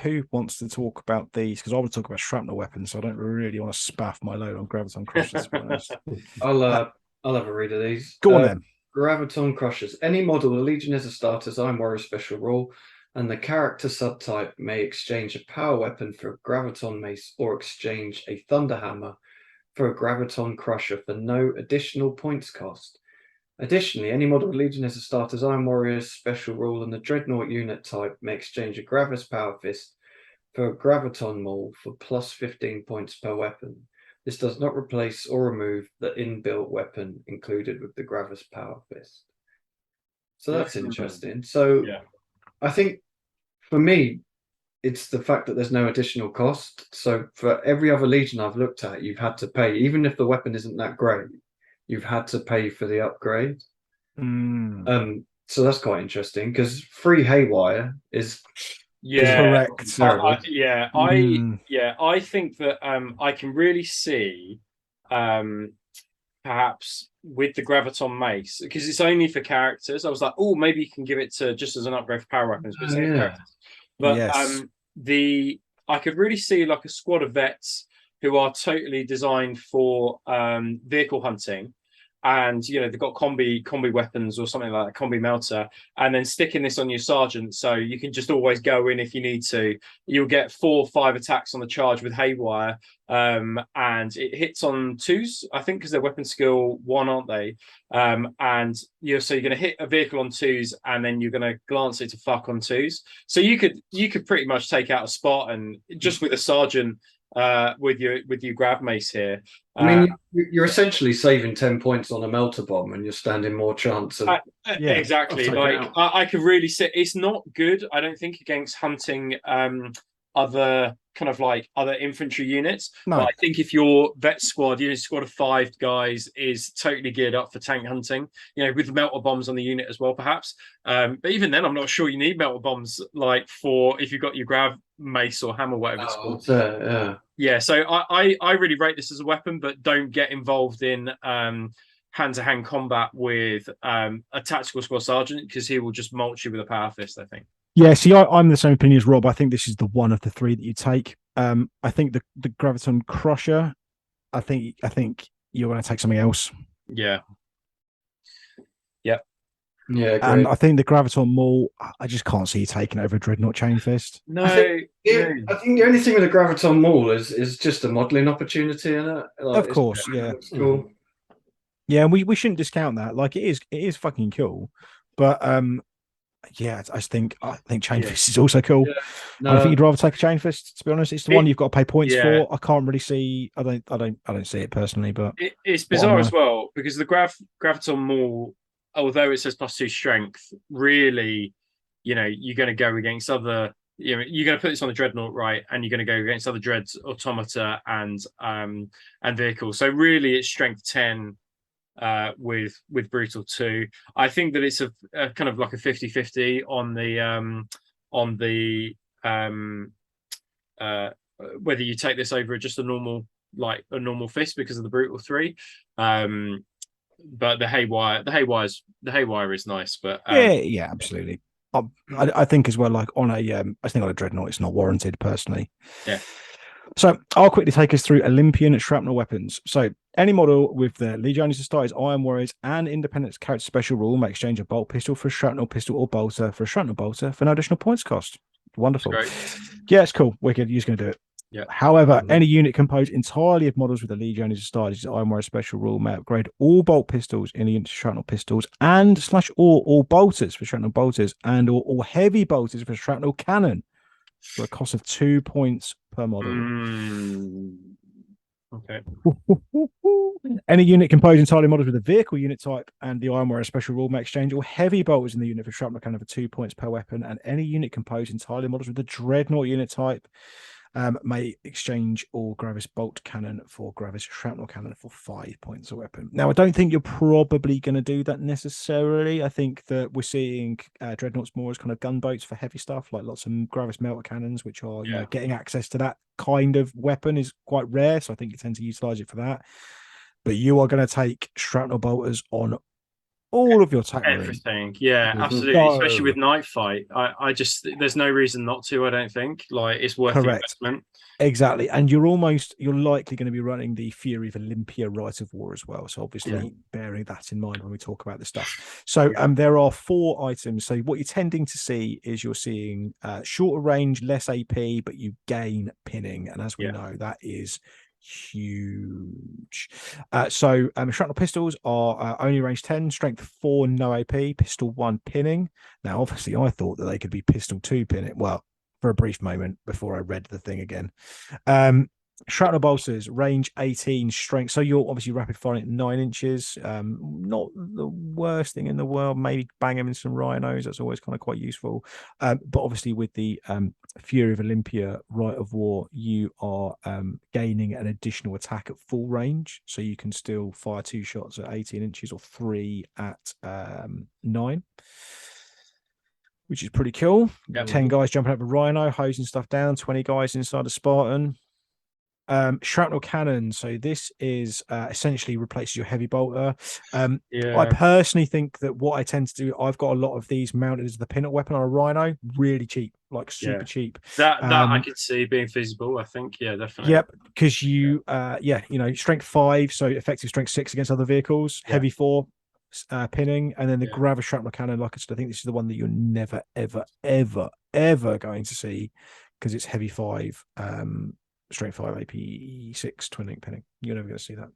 who wants to talk about these? Because I want to talk about shrapnel weapons, so I don't really want to spaff my load on Graviton Crushers. To be honest. I'll have a read of these. Go on then. Graviton Crushers. Any model the Legion is a starter's Iron Warrior special rule, and the character subtype may exchange a power weapon for a Graviton Mace or exchange a Thunder Hammer for a Graviton Crusher for no additional points cost. Additionally, any model with Legion as a starter's Iron Warriors special rule and the Dreadnought unit type may exchange a Gravis Power Fist for a Graviton Maul for plus 15 points per weapon. This does not replace or remove the inbuilt weapon included with the Gravis Power Fist. So that's interesting. So I think for me, it's the fact that there's no additional cost. So for every other Legion I've looked at, you've had to pay, even if the weapon isn't that great, you've had to pay for the upgrade. So that's quite interesting, because free Haywire is correct. I think that I can really see perhaps with the Graviton Mace, because it's only for characters. I was like, oh, maybe you can give it to just as an upgrade for power weapons, but it's only for characters. But I could really see like a squad of vets who are totally designed for vehicle hunting, and they've got combi weapons or something like that, combi melter, and then sticking this on your sergeant, so you can just always go in if you need to. You'll get 4 or 5 attacks on the charge with Haywire, and it hits on 2s, I think, because they're weapon skill 1, aren't they? And so you're going to hit a vehicle on 2s, and then you're going to glance it to fuck on 2s. So you could pretty much take out a Spartan just with a sergeant. With your grab mace here. I mean, you're essentially saving 10 points on a melter bomb, and you're standing more chance of exactly. Like I could really say it's not good, I don't think, against hunting other kind of like other infantry units. No. But I think if your vet squad, squad of 5 guys, is totally geared up for tank hunting, with melter bombs on the unit as well, perhaps. But even then, I'm not sure you need melter bombs, like for if you've got your grab mace or hammer, whatever it's called. So I really rate this as a weapon, but don't get involved in hand-to-hand combat with a tactical squad sergeant, because he will just mulch you with a power fist, I think. Yeah, see, I'm the same opinion as Rob. I think this is the one of the 3 that you take. I think the Graviton Crusher, I think you're going to take something else. Yeah. Great. And I think the Graviton Maul, I just can't see you taking over a Dreadnought Chain Fist. No, I think the only thing with the Graviton Maul is just a modelling opportunity in it. Of course, it's cool. Yeah, and we shouldn't discount that. Like, it is fucking cool, but I think Chain Fist is also cool. I think you'd rather take a Chain Fist, to be honest. It's the one you've got to pay points for. I can't really see. I don't see it personally, but it's bizarre as well, because the Graviton Maul, although it says +2 strength, really, you're going to go against other. You're going to put this on the Dreadnought, right? And you're going to go against other Dreads, Automata, and vehicles. So really, it's strength 10. With Brutal 2. I think that it's a kind of like a 50-50 on the whether you take this over just a normal fist because of the Brutal 3. But the Haywire is nice, but yeah, absolutely. I think as well, like on a, I think on a dreadnought, it's not warranted personally. Yeah. So I'll quickly take us through Olympian shrapnel weapons. So any model with the Legiones Astartes, Iron Warriors, and Independence character special rule may exchange a bolt pistol for a shrapnel pistol or bolter for a shrapnel bolter for no additional points cost. Wonderful. Great. Yeah, it's cool. Wicked. You're just going to do it. Yeah. However, any unit composed entirely of models with the Legiones Astartes Iron Warrior special rule may upgrade all bolt pistols in the shrapnel pistols and / all bolters for shrapnel bolters and or all heavy bolters for shrapnel cannon for a cost of 2 points per model. Okay. Any unit composed entirely of models with the vehicle unit type and the Iron Warrior special rule may exchange all heavy bolters in the unit for shrapnel cannon for 2 points per weapon, and any unit composed entirely of models with the dreadnought unit type may exchange all Gravis bolt cannon for Gravis shrapnel cannon for 5 points a weapon. Now, I don't think you're probably going to do that necessarily. I think that we're seeing dreadnoughts more as kind of gunboats for heavy stuff, like lots of Gravis melter cannons, which are, you know, getting access to that kind of weapon is quite rare. So I think you tend to utilize it for that. But you are going to take shrapnel bolters on all of your attack everything. Yeah, absolutely. No. Especially with Night Fight. I just, there's no reason not to, I don't think. Like, it's worth the investment. Exactly. And you're likely going to be running the Fury of Olympia Rite of War as well. So obviously bearing that in mind when we talk about this stuff. So there are 4 items. So what you're tending to see is you're seeing shorter range, less AP, but you gain pinning. And as we know, that is huge. So shrapnel pistols are only range 10, strength 4, no AP, pistol 1 pinning. Now, obviously, I thought that they could be pistol 2 pinning. Well, for a brief moment before I read the thing again. Shrapnel bolters, range 18, strength. So you're obviously rapid firing at 9 inches. Not the worst thing in the world. Maybe bang them in some rhinos. That's always kind of quite useful. But obviously with the Fury of Olympia Rite of War, you are gaining an additional attack at full range. So you can still fire 2 shots at 18 inches or 3 at 9. Which is pretty cool. 10 guys jumping up a rhino, hosing stuff down, 20 guys inside a Spartan. Shrapnel cannon. So this is essentially replaces your heavy bolter. I personally think that what I tend to do, I've got a lot of these mounted as the pinnacle weapon on a rhino, really cheap, like super cheap. That I could see being feasible. I think, definitely. Yep, because you, strength 5, so effective strength 6 against other vehicles, heavy 4. Pinning, and then the Gravis shrapnel cannon. Like I said, I think this is the one that you're never, ever, ever, ever going to see because it's heavy 5, strength 5, AP 6, twin link pinning. You're never going to see that.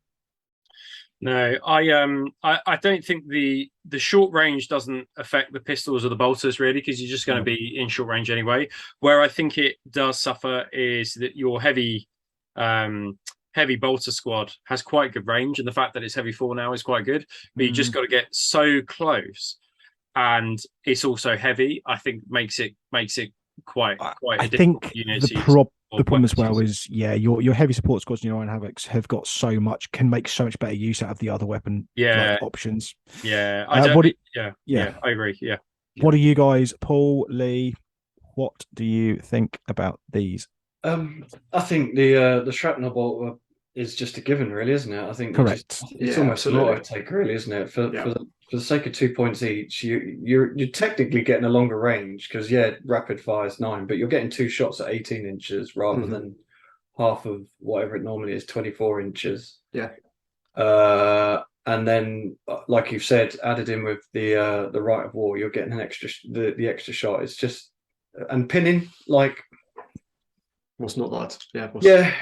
No, I don't think the short range doesn't affect the pistols or the bolters really, because you're just going to be in short range anyway. Where I think it does suffer is that your heavy bolter squad has quite good range, and the fact that it's heavy 4 now is quite good, but you just got to get so close, and it's also heavy. I think makes it quite a difficult unit. The problem as well is your heavy support squads and your Iron Havocs have got can make so much better use out of the other weapon options. I agree. What do you guys, Paul, Lee, what do you think about these? I think the shrapnel bolter is just a given, really, isn't it? I think correct. It's almost an auto take, really, isn't it? For the sake of 2 points each, you're technically getting a longer range because rapid fire is 9, but you're getting 2 shots at 18 inches rather than half of whatever it normally is, 24 inches. Yeah. And then, like you've said, added in with the Rite of War, you're getting an extra the extra shot. It's just and pinning like. What's not that?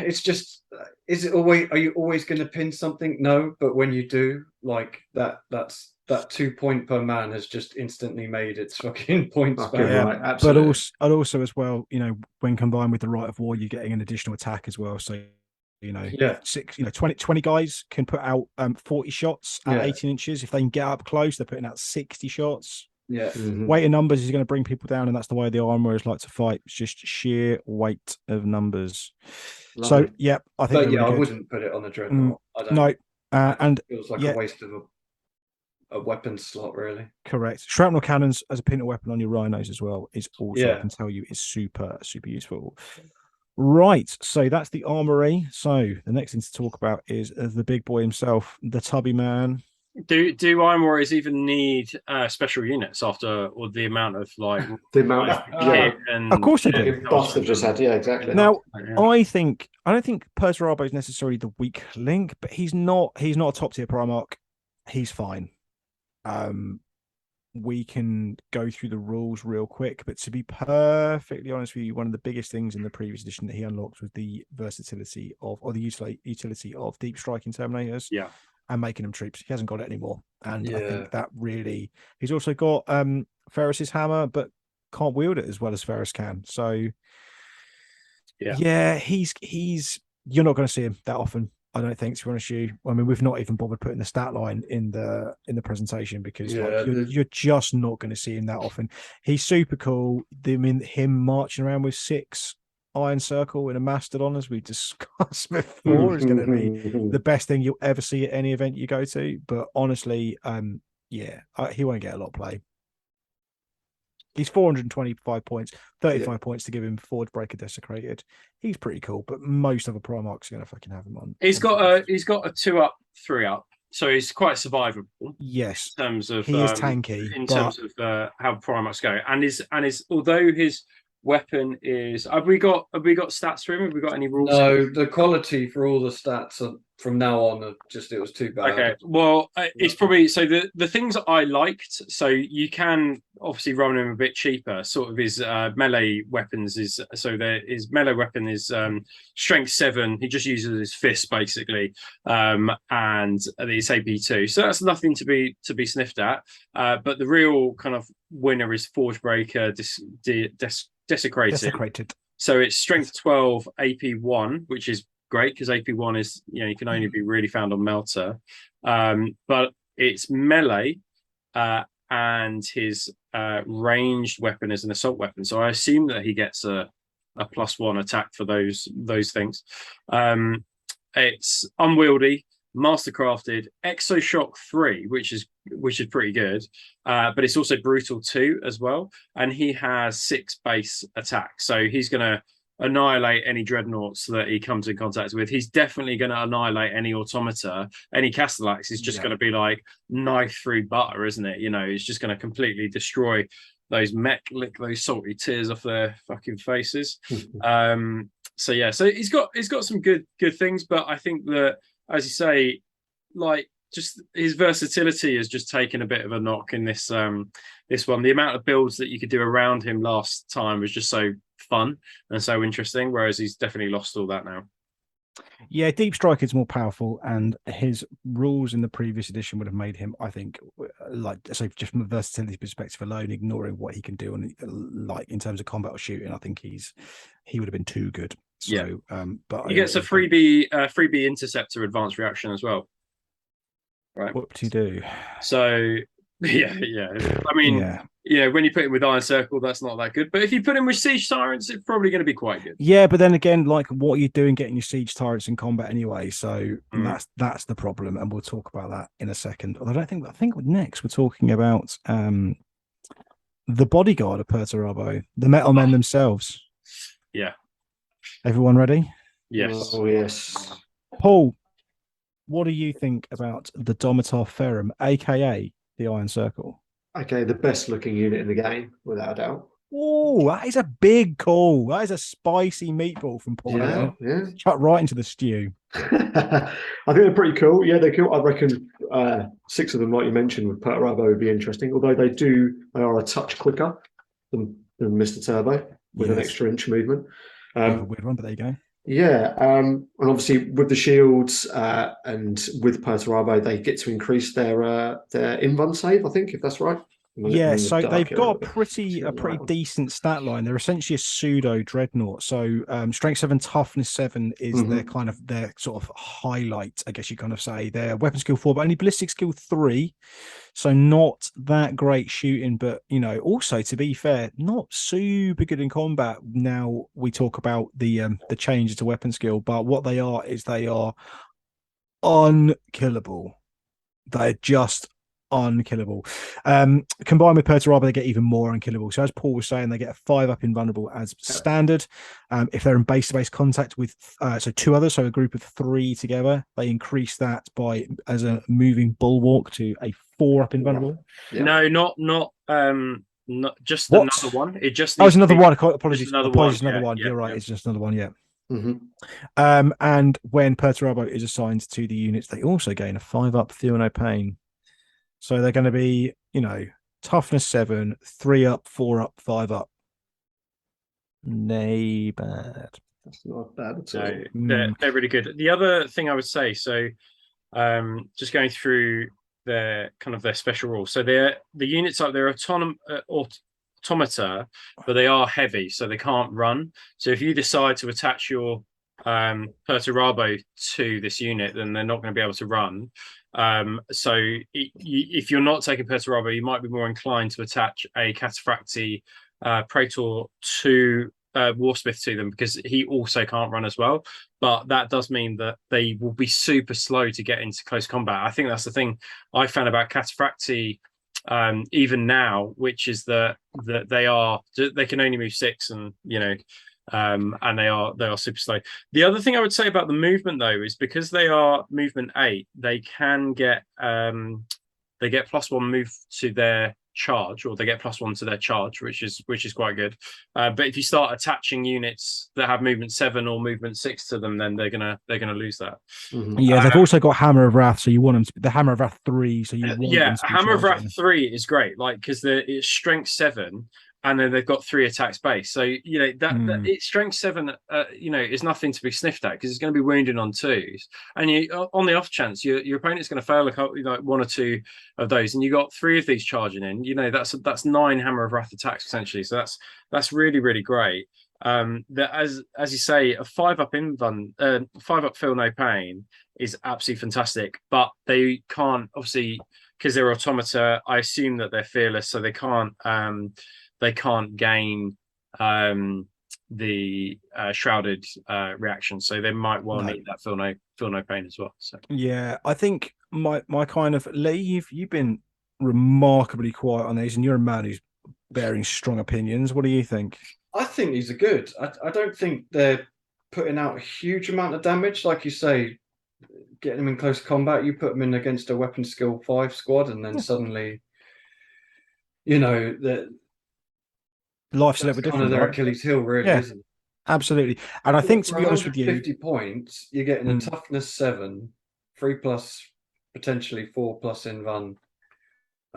It's just. Are you always going to pin something? No, but when you do, like that's 2 point per man has just instantly made its fucking points back. Right, absolutely. But also as well, when combined with the Rite of War, you're getting an additional attack as well. So 20 guys can put out 40 shots at 18 inches. If they can get up close, they're putting out 60 shots. Weight of numbers is going to bring people down, and that's the way the Iron Warriors like to fight. It's just sheer weight of numbers. Lovely. So I think I wouldn't put it on a dreadnought. And it feels like a waste of a weapon slot, really. Correct. Shrapnel cannons as a pinnacle weapon on your rhinos as well is also, I can tell you, is super useful. Right, so that's the armory. So the next thing to talk about is the big boy himself, the tubby man. Do Iron Warriors even need special units after or the amount of like The amount of and Of course they do. buffs they've just had. Yeah, exactly. Now, I don't think Perturabo is necessarily the weak link, but he's not a top tier Primarch. He's fine. We can go through the rules real quick, but to be perfectly honest with you, one of the biggest things in the previous edition that he unlocked was the versatility of, or the utility of deep striking Terminators. Yeah. And making them troops. He hasn't got it anymore. And I think that really, he's also got Ferris's hammer, but can't wield it as well as Ferris can. So yeah, he's you're not going to see him that often. I don't think, to be honest with you. I mean, we've not even bothered putting the stat line in the presentation because you're just not going to see him that often. He's super cool. I mean, him marching around with 6 Iron Circle in a Mastodon, as we discussed before, is going to be the best thing you'll ever see at any event you go to. But honestly, he won't get a lot of play. He's 425 points, 35 points to give him Forge Breaker Desecrated. He's pretty cool, but most other Primarchs are going to fucking have him on. He's got a 2-up, 3-up, so he's quite survivable. Yes, in terms of he is tanky. In terms of how Primarchs go, and his although his weapon is, have we got stats for him? Have we got any rules? No, the quality for all the stats are, from now on, it was too bad. Okay, well, it's probably, so the things that I liked, so you can obviously run him a bit cheaper. Sort of his melee weapons is, so his melee weapon is strength 7. He just uses his fist basically, and it's AP2. So that's nothing to be sniffed at. But the real kind of winner is Forge Breaker Desecrated. So it's strength 12, AP1, which is great because AP1 is, you can only be really found on Melter. But it's melee, and his ranged weapon is an assault weapon. So I assume that he gets a +1 attack for those things. It's unwieldy, mastercrafted, Exoshock 3, which is pretty good, but it's also brutal 2 as well, and he has 6 base attack, so he's going to annihilate any dreadnoughts that he comes in contact with. He's definitely going to annihilate any automata, any Castellax is just going to be like knife through butter, isn't it? It's just going to completely destroy those mech, lick those salty tears off their fucking faces. So he's got some good things, but I think that, as you say, like, just his versatility has just taken a bit of a knock in this one. The amount of builds that you could do around him last time was just so fun and so interesting, whereas he's definitely lost all that now. Yeah, Deep Strike is more powerful, and his rules in the previous edition would have made him, I think, like, so just from a versatility perspective alone, ignoring what he can do and like in terms of combat or shooting, I think he would have been too good. So, but he gets a freebie interceptor advanced reaction as well. Right. What do you do? So yeah. I mean, when you put him with Iron Circle, that's not that good. But if you put him with Siege Tyrants, it's probably going to be quite good. Yeah, but then again, like, what are you doing getting your Siege Tyrants in combat anyway? So that's the problem, and we'll talk about that in a second. Although I think next we're talking about the bodyguard of Perturabo, the Metal Men themselves. Yeah. Everyone ready? Yes. Oh, yes. Paul, what do you think about the Domitar Ferrum, aka the Iron Circle? Okay, the best looking unit in the game, without a doubt. Oh, that is a big call. That is a spicy meatball from Paul. Yeah. Chuck right into the stew. I think they're pretty cool. Yeah, they're cool. I reckon 6 of them, like you mentioned, with Perturabo would be interesting. Although they are a touch quicker than Mr. Turbo with an extra inch movement. A weird one, but there you go. Yeah, and obviously with the shields and with Perturabo, they get to increase their invuln save, I think, if that's right. Yeah, so they've got a pretty decent stat line. They're essentially a pseudo dreadnought. So strength 7, toughness 7 is their sort of highlight, I guess you kind of say. Their weapon skill 4, but only ballistic skill 3. So not that great shooting, but also, to be fair, not super good in combat. Now we talk about the changes to weapon skill, but what they are is they are unkillable. They're just unkillable. Combined with Perturabo, they get even more unkillable. So as Paul was saying, they get a 5-up invulnerable as standard. If they're in base-to-base contact with so 2 others, so a group of 3 together, they increase that by as a moving bulwark to a 4-up invulnerable. No, not just What? another one. It just Oh, it's another one. Apologies, Another one. You're right. It's just another one. Yeah. Mm-hmm. And when Perturabo is assigned to the units, they also gain a 5-up Feel No Pain. So they're going to be, toughness 7, 3-up, 4-up, 5-up. Nay, bad. That's not bad at all. No, they're really good. The other thing I would say, so just going through their special rules. So the units are they're automata, but they are heavy, so they can't run. So if you decide to attach your Perturabo to this unit, then they're not going to be able to run. So if you're not taking Perturabo, you might be more inclined to attach a Cataphractii Praetor to Warsmith to them, because he also can't run as well. But that does mean that they will be super slow to get into close combat. I think that's the thing I found about Cataphractii even now, which is that they can only move 6, and and they are super slow. The other thing I would say about the movement, though, is because they are movement 8, they can get +1 move to their charge, or they get +1 to their charge, which is quite good. But if you start attaching units that have movement 7 or movement 6 to them, then they're gonna lose that. Mm-hmm. Yeah, they've also got Hammer of Wrath, so you want them to be the Hammer of Wrath 3. So you want them to be Hammer of Wrath charging. 3 is great, like, because it's strength 7. And then they've got 3 attacks base, so that it's strength 7. Is nothing to be sniffed at, because it's going to be wounding on 2s, and on the off chance your opponent's going to fail like 1 or 2 of those, and you got 3 of these charging in. That's 9 Hammer of Wrath attacks essentially. So that's really, really great. That as you say, a 5-up 5-up Feel No Pain is absolutely fantastic, but they can't, obviously, because they're automata. I assume that they're fearless, so they can't gain the shrouded reaction, so they might well need that feel no pain as well. So yeah, I think my kind of Lee, you've been remarkably quiet on these, and you're a man who's bearing strong opinions. What do you think? I think these are good. I don't think they're putting out a huge amount of damage, like you say. Getting them in close combat, you put them in against a weapon skill 5 squad, and then suddenly, that. Life's a little bit different. Kind of their Achilles heel, really, isn't it? Absolutely. And I think, to be honest with you, 50 points, you're getting a toughness 7, 3+, potentially 4+ invuln.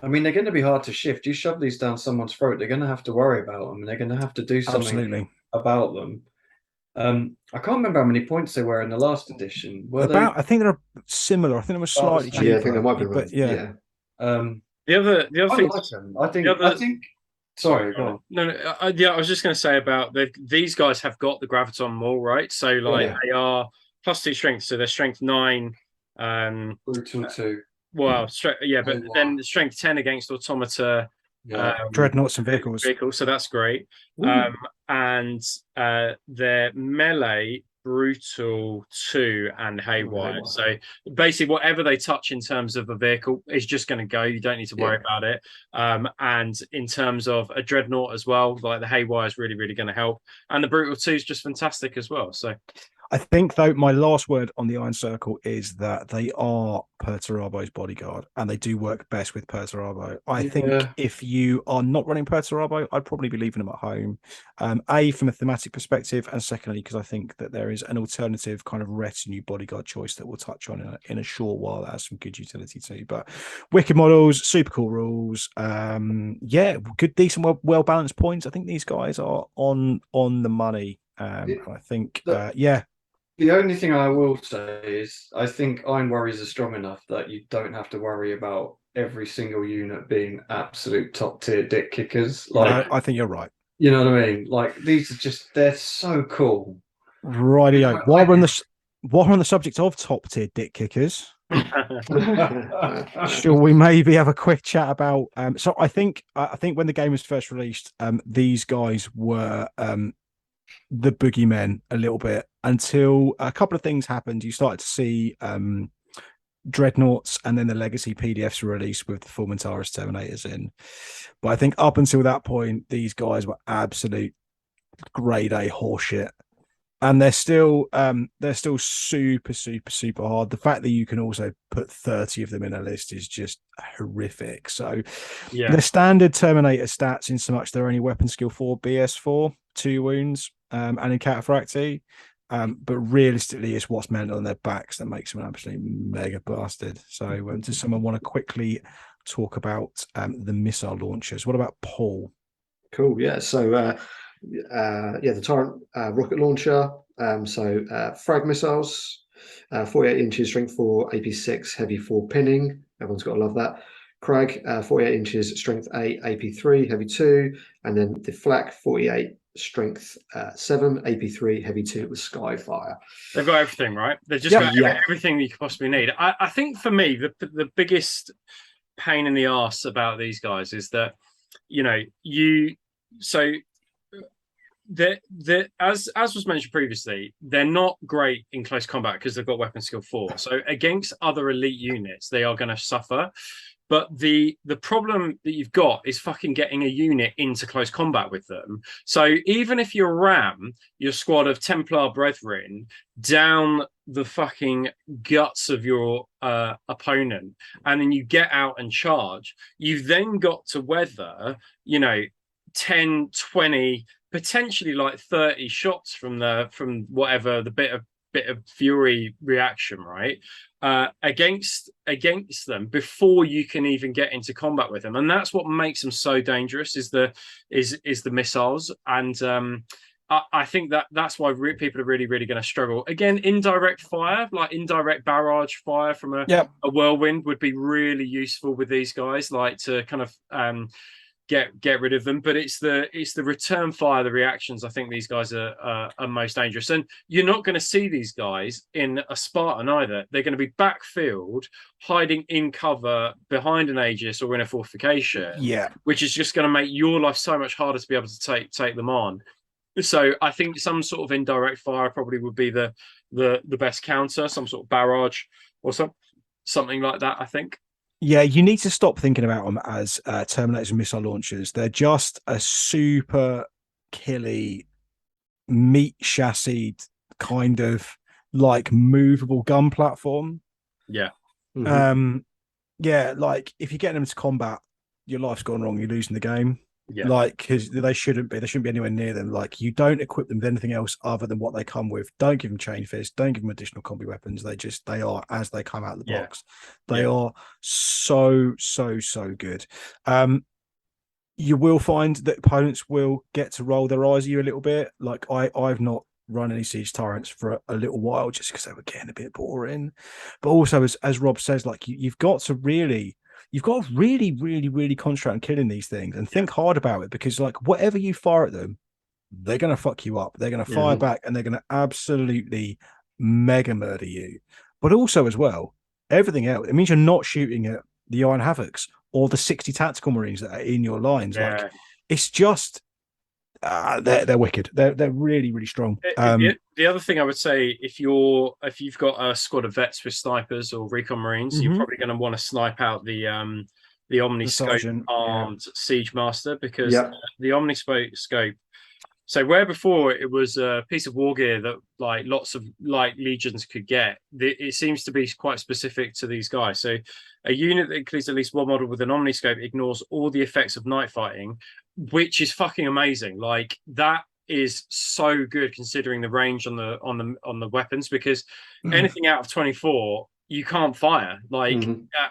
I mean, they're going to be hard to shift. You shove these down someone's throat, they're going to have to worry about them, and they're going to have to do something about them. I can't remember how many points they were in the last edition. I think they're similar. I think it was slightly cheaper. Yeah, I think they might be. But yeah. The other thing, I think. Sorry, go on. No, I was just going to say about these guys have got the Graviton Maul, right? So they are +2 strength, so they're strength 9. Brutal 2. Well, but then strength 10 against automata. Dreadnoughts and vehicles. So that's great. And their melee brutal 2 and haywire. So basically, whatever they touch in terms of a vehicle is just going to go. You don't need to worry about it. And in terms of a dreadnought as well, like the haywire is really, really going to help. And the brutal 2 is just fantastic as well. So I think, though, my last word on the Iron Circle is that they are Perturabo's bodyguard, and they do work best with Perturabo. I think if you are not running Perturabo, I'd probably be leaving them at home. A, from a thematic perspective, and secondly, because I think that there is an alternative kind of retinue bodyguard choice that we'll touch on in a short while that has some good utility too. But wicked models, super cool rules. Good, decent, well-balanced points. I think these guys are on the money. I think, The only thing I will say is I think Iron Warriors are strong enough that you don't have to worry about every single unit being absolute top tier dick kickers. I think you're right. You know what I mean? Like, these are they're so cool. Rightio. While we're on the subject of top tier dick kickers, shall we maybe have a quick chat about? So I think when the game was first released, these guys were the boogeymen a little bit, until a couple of things happened. You started to see dreadnoughts, and then the legacy PDFs were released with the Formantaris Terminators in. But I think up until that point, these guys were absolute grade A horseshit. And they're still super, super, super hard. The fact that you can also put 30 of them in a list is just horrific. So the standard Terminator stats, in so much they're only weapon skill 4, BS4, 2 wounds, and in cataphracti. But realistically, it's what's meant on their backs that makes them an absolute mega bastard. So does someone want to quickly talk about the missile launchers? What about Paul? Cool. Yeah. So the Torrent rocket launcher. Frag missiles, 48 inches, strength 4, AP6, heavy 4 pinning. Everyone's got to love that. Crag, 48 inches, strength 8, AP3, heavy 2, and then the Flak, 48, strength 7, AP3, heavy 2 with Skyfire. They've got everything, right? They've just got everything that you could possibly need. I think for me, the biggest pain in the arse about these guys is that, as was mentioned previously, they're not great in close combat because they've got weapon skill 4. So against other elite units, they are going to suffer. But the problem that you've got is fucking getting a unit into close combat with them. So even if you ram your squad of Templar Brethren down the fucking guts of your opponent, and then you get out and charge, you've then got to weather, 10, 20, potentially like 30 shots from whatever the bit of fury reaction, right? Against them before you can even get into combat with them, and that's what makes them so dangerous. Is the missiles, and I think that's why people are really going to struggle. Again, indirect fire, like indirect barrage fire from a whirlwind, would be really useful with these guys, like to kind of get rid of them. But it's the return fire, the reactions. I think these guys are most dangerous, and you're not going to see these guys in a Spartan either. They're going to be backfield, hiding in cover behind an Aegis or in a fortification. Which is just going to make your life so much harder to be able to take them on. So I think some sort of indirect fire probably would be the best counter, some sort of barrage or something like that, I think. Yeah, you need to stop thinking about them as Terminators and missile launchers. They're just a super killy, meat chassis kind of like movable gun platform. Yeah. Mm-hmm. Like if you're getting them to combat, your life's gone wrong. You're losing the game. Yeah. Like, because they shouldn't be anywhere near them. Like, you don't equip them with anything else other than what they come with. Don't give them chain fist. Don't give them additional combi weapons. They are as they come out of the box. They are so good. You will find that opponents will get to roll their eyes at you a little bit. Like I've not run any siege turrets for a little while just because they were getting a bit boring. But also, as Rob says, like you've got to really concentrate on killing these things and think hard about it, because like whatever you fire at them, they're going to fuck you up. They're going to fire back, and they're going to absolutely mega murder you. But also as well, everything else, it means you're not shooting at the Iron Havocs or the 60 tactical Marines that are in your lines. Like it's just they're wicked. They're really strong. The other thing I would say, if you've got a squad of vets with snipers or recon Marines, you're probably going to want to snipe out the Omniscope armed Siege Master, because the Omniscope. So where before it was a piece of war gear that like lots of like legions could get, it seems to be quite specific to these guys. So a unit that includes at least one model with an Omniscope ignores all the effects of night fighting, which is fucking amazing. Like that is so good considering the range on the weapons, because anything out of 24 you can't fire, like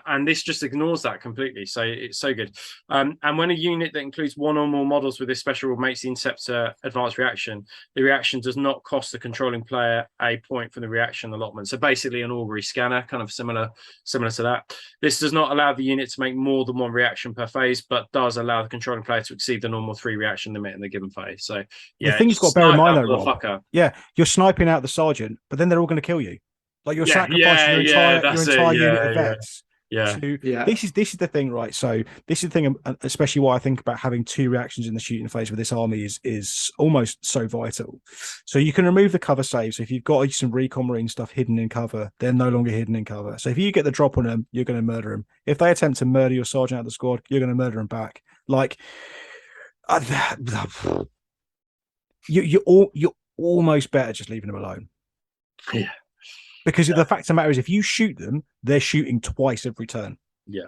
and this just ignores that completely. So it's so good. And when a unit that includes one or more models with this special rule makes the Interceptor advanced reaction, the reaction does not cost the controlling player a point from the reaction allotment. So basically an augury scanner, kind of similar to that. This does not allow the unit to make more than one reaction per phase, but does allow the controlling player to exceed the normal 3 reaction limit in the given phase. So the thing you've got to bear in mind though, Rob, you're sniping out the sergeant, but then they're all going to kill you. Like you're sacrificing your entire unit of vets Yeah. Yeah. This is the thing, right? So this is the thing, especially why I think about having 2 reactions in the shooting phase with this army is almost so vital. So you can remove the cover save. So if you've got some recon marine stuff hidden in cover, they're no longer hidden in cover. So if you get the drop on them, you're going to murder them. If they attempt to murder your sergeant out of the squad, you're going to murder them back. Like, you're almost better just leaving them alone. Yeah. Because the fact of the matter is, if you shoot them, they're shooting twice every turn. Yeah.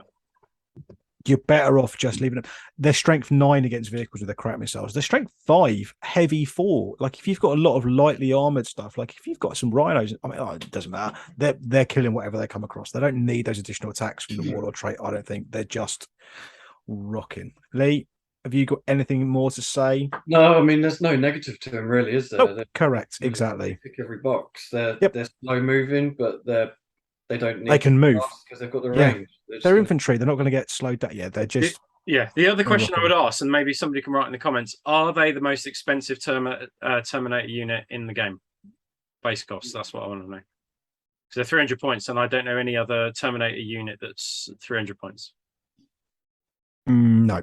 You're better off just leaving them. They're strength 9 against vehicles with their crap missiles. They're strength 5, heavy 4. Like if you've got a lot of lightly armored stuff, like if you've got some rhinos, I mean, it doesn't matter. They're killing whatever they come across. They don't need those additional attacks from the warlord trait. I don't think they're just rocking. Lee, have you got anything more to say? No, I mean, there's no negative to them, really, is there? Oh, correct, exactly. They tick every box. They're slow moving, but they don't need. They can move because they've got the range. They're infantry. They're not going to get slowed down. Yeah, they're just. The other question I would ask, and maybe somebody can write in the comments: are they the most expensive Terminator unit in the game? Base cost. That's what I want to know. Because they're 300 points, and I don't know any other Terminator unit that's 300 points. No,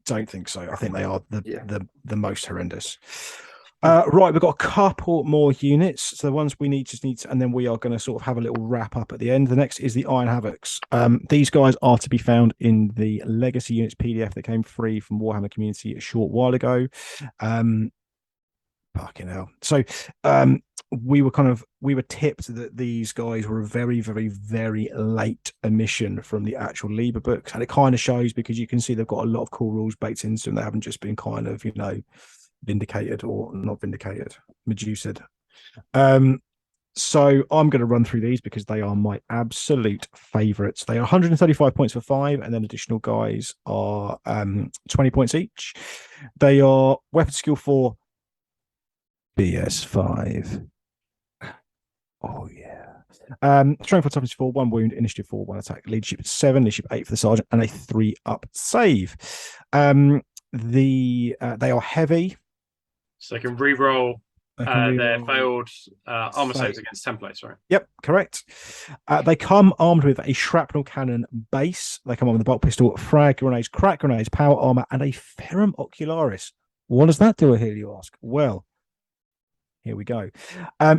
don't think so. I think they are the most horrendous. Right, we've got a couple more units. So the ones we need, and then we are going to sort of have a little wrap up at the end. The next is the Iron Havocs. These guys are to be found in the Legacy Units PDF that came free from Warhammer Community a short while ago. Fucking hell. So we were tipped that these guys were a very, very, very late emission from the actual Liber books, and it kind of shows because you can see they've got a lot of cool rules baked into them. They haven't just been kind of, vindicated or not vindicated, Medusa'd. So I'm going to run through these because they are my absolute favorites. They are 135 points for 5, and then additional guys are 20 points each. They are weapon skill 4, BS5. Oh yeah. Strength for toughness 4, 1 wound, initiative 4, 1 attack, leadership 7, leadership 8 for the sergeant, and a 3-up save. They are heavy. So they can re-roll their failed armor saves against templates, right? Yep, correct. They come armed with a shrapnel cannon base. They come armed with a bolt pistol, frag grenades, crack grenades, power armor, and a ferrum ocularis. What does that do here, you ask? Well, here we go.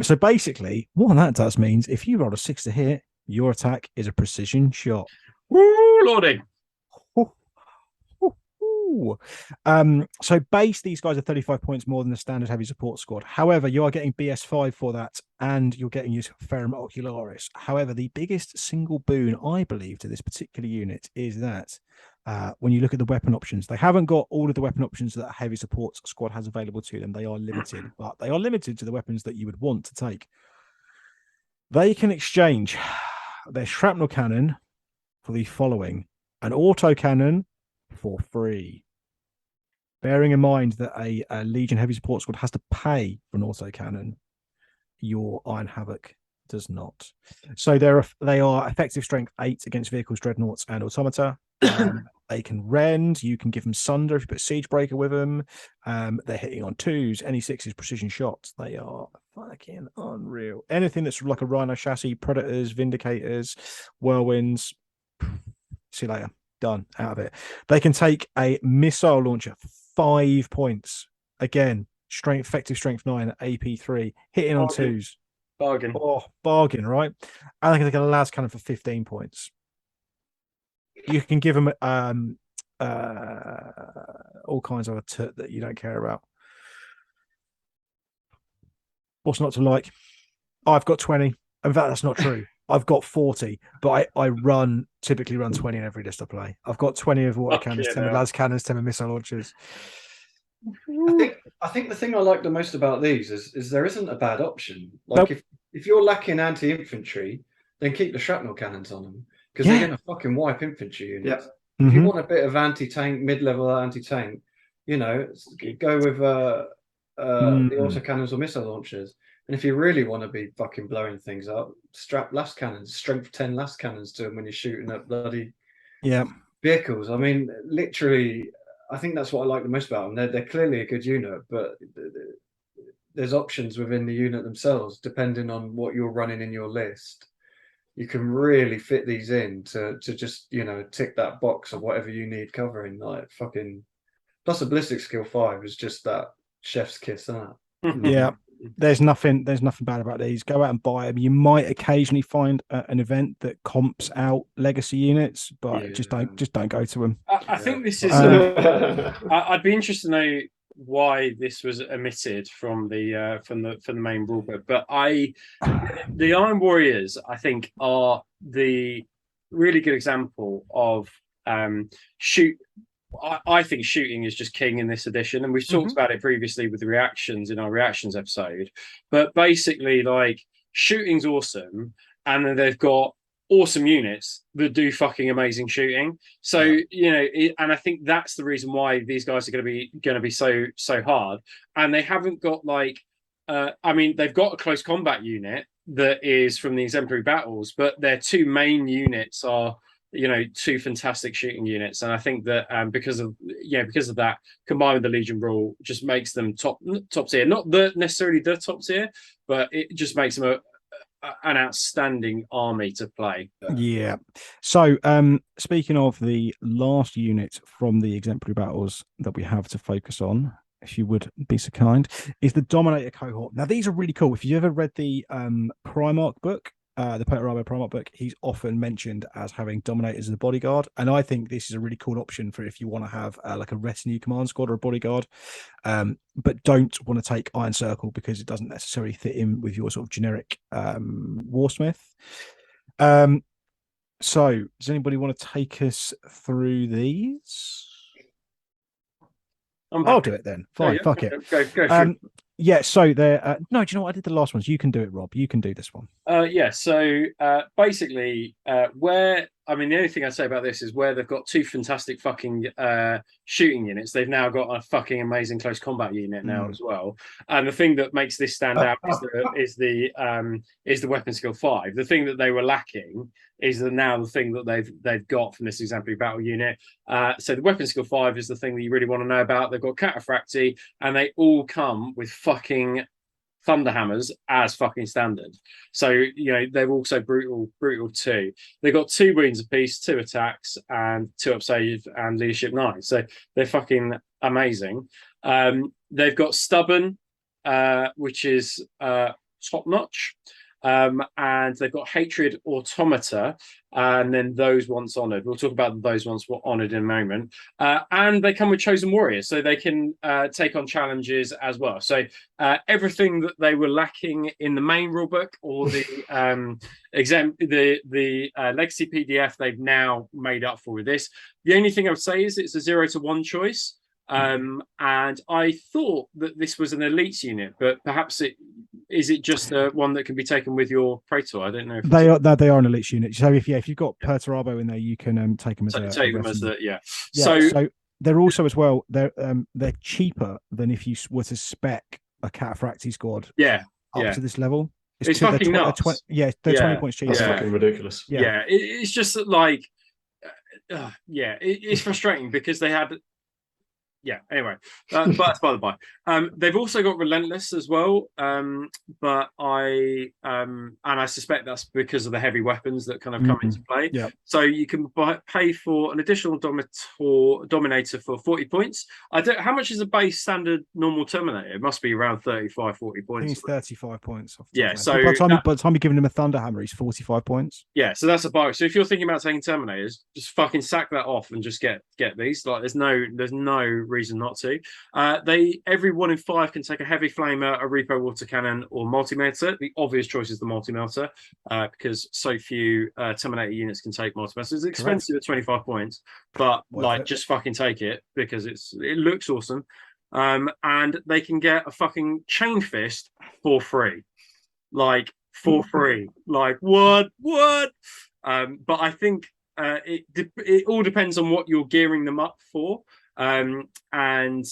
So basically, what that does means if you roll a 6 to hit, your attack is a precision shot. Woo, lordy. So base, these guys are 35 points more than the standard heavy support squad. However, you are getting BS5 for that, and you're getting your ferrum ocularis. However, the biggest single boon, I believe, to this particular unit is that when you look at the weapon options, they haven't got all of the weapon options that a heavy support squad has available to them. They are limited, but they are limited to the weapons that you would want to take. They can exchange their shrapnel cannon for the following: an autocannon for free. Bearing in mind that a Legion heavy support squad has to pay for an autocannon, your Iron Havoc does not. So they are effective strength 8 against vehicles, dreadnoughts, and automata. They can rend. You can give them sunder if you put siege breaker with them. They're hitting on 2s. Any 6s, precision shots. They are fucking unreal. Anything that's like a Rhino chassis, Predators, Vindicators, Whirlwinds. See you later. Done. Out of it. They can take a missile launcher for 5 points. Again, effective strength 9 at AP3, hitting on 2s. Bargain. Oh, bargain, right? And they can take a las cannon for 15 points. You can give them all kinds of a tut that you don't care about. What's not to like? I've got 20. In fact, that's not true. I've got 40, but I typically run 20 in every list I play. I've got 20 of water cannons, 10 of las cannons, 10 of missile launchers. I think the thing I like the most about these is there isn't a bad option. Like if you're lacking anti-infantry, then keep the shrapnel cannons on them because they're going to fucking wipe infantry units. If you want a bit of anti-tank, mid-level anti-tank, go with the autocannons or missile launchers. And if you really want to be fucking blowing things up, strap las cannons, strength 10 las cannons to them when you're shooting at bloody vehicles. I mean, literally, I think that's what I like the most about them. They're clearly a good unit, but there's options within the unit themselves, depending on what you're running in your list. you can really fit these in to just, you know, tick that box of whatever you need covering. Like fucking plus a ballistic skill 5 is just that chef's kiss, isn't it? Yeah, there's nothing bad about these. Go out and buy them. You might occasionally find an event that comps out legacy units, but just don't go to them. I think this is. I'd be interested to know why this was omitted from the main rulebook. But the Iron Warriors, I think, are the really good example of shoot. I think shooting is just king in this edition, and we've talked about it previously with the reactions in our reactions episode. But basically, like, shooting's awesome, and then they've got awesome units that do fucking amazing shooting. So you know, and I think that's the reason why these guys are going to be so hard. And they haven't got like, I mean, they've got a close combat unit that is from the exemplary battles, but their two main units are, you know, two fantastic shooting units. And I think that because of that, combined with the Legion rule, just makes them top tier. Not necessarily the top tier, but it just makes them an outstanding army to play. Yeah. So speaking of the last unit from the exemplary battles that we have to focus on, if you would be so kind, is the Dominator cohort. Now these are really cool. If you ever read the Primarch book, the Perturabo Primarch book, he's often mentioned as having Dominators as a bodyguard, and I think this is a really cool option for if you want to have like a retinue command squad or a bodyguard, but don't want to take Iron Circle because it doesn't necessarily fit in with your sort of generic Warsmith. So does anybody want to take us through these? I'll do it then. Fine, fuck it. Go. Yeah, so they're no, do you know what? I did the last ones. You can do it, Rob. You can do this one. So basically, where, I mean, the only thing I'd say about this is where they've got two fantastic fucking shooting units, they've now got a fucking amazing close combat unit now as well. And the thing that makes this stand out is the weapon skill 5. The thing that they were lacking is now the thing that they've got from this exemplary battle unit. So the weapon skill 5 is the thing that you really want to know about. They've got Cataphracti, and they all come with fucking Thunderhammers as fucking standard. So, you know, they're also brutal too. They've got 2 wounds apiece, 2 attacks, and 2 up save and leadership 9. So they're fucking amazing. They've got Stubborn, which is top notch. And they've got Hatred Automata, and then those once honored. We'll talk about those once honored in a moment. And they come with Chosen Warriors, so they can take on challenges as well. So everything that they were lacking in the main rulebook or the legacy PDF, they've now made up for with this. The only thing I would say is it's a 0 to 1 choice. And I thought that this was an elites unit, but perhaps is it just one that can be taken with your Praetor? I don't know. If they are an elites unit. So if you've got Perturabo in there, you can take them as So they're also as well. They're cheaper than if you were to spec a Cataphracti squad. Up to this level. It's fucking nuts. They're 20 points cheaper. That's fucking ridiculous. It's just like, it's frustrating because they had. Anyway, but that's by the by. They've also got Relentless as well, but I suspect that's because of the heavy weapons that kind of come into play. So you can pay for an additional Dominator for 40 points. How much is a base standard normal Terminator? It must be around 35, 40 points. I think it's 35 points. So by the time you're giving him a Thunderhammer, he's 45 points. So that's a buy. So if you're thinking about taking Terminators, just fucking sack that off and just get these. Like, there's no reason not to. Every 1 in 5 can take a heavy flamer, a repo water cannon, or multi-melter. The obvious choice is the multi-melter because so few Terminator units can take multi-melter. It's expensive at 25 points, but just fucking take it because it looks awesome. And they can get a fucking chain fist for free. Like, for free. Like, what? But I think it all depends on what you're gearing them up for. And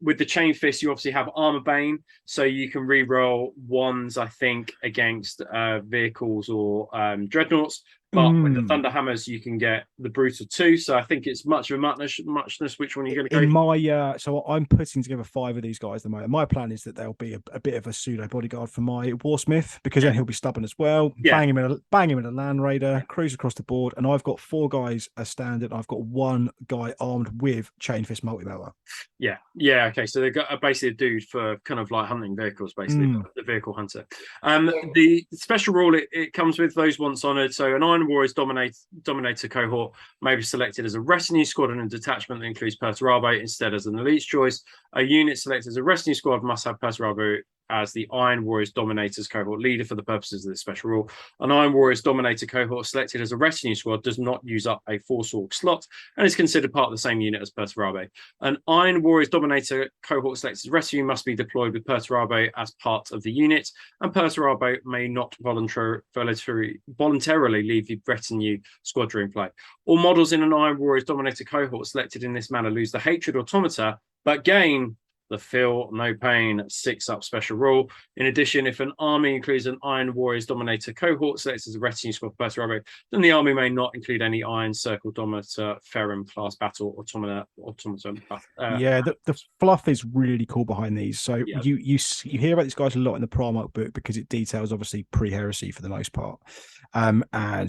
with the chain fist, you obviously have armor bane, so you can re-roll 1s, I think, against vehicles or dreadnoughts, But with the Thunder Hammers, you can get the Brutal 2. So I think it's much of a muchness. Which one are you going to go in for? my so I'm putting together 5 of these guys at the moment. My plan is that there'll be a bit of a pseudo bodyguard for my Warsmith, because then he'll be stubborn as well. Yeah. Bang him in a Land Raider, cruise across the board, and I've got 4 guys as standard. I've got 1 guy armed with Chain Fist Multi-Mower. Yeah. Okay. So they've got basically a dude for kind of like hunting vehicles, basically the vehicle hunter. The special rule it comes with those once honoured. So an Iron Warriors Dominator cohort may be selected as a retinue squadron and detachment that includes Perturabo instead as an elite choice. A unit selected as a retinue squad must have Perturabo as the Iron Warriors Dominators cohort leader for the purposes of this special rule. An Iron Warriors Dominator cohort selected as a retinue squad does not use up a Force Orc slot and is considered part of the same unit as Perturabo. An Iron Warriors Dominator cohort selected as retinue must be deployed with Perturabo as part of the unit, and Perturabo may not voluntarily leave the retinue squad during play. All models in an Iron Warriors Dominator cohort selected in this manner lose the Hatred Automata, but gain the Feel No Pain 6-up special rule. In addition, if an army includes an Iron Warriors Dominator cohort selected as a retinue squad for Perturabo, then the army may not include any Iron Circle Dominator, Ferrum class battle automaton. The fluff is really cool behind these. So you hear about these guys a lot in the Primarch book because it details obviously pre-heresy for the most part, and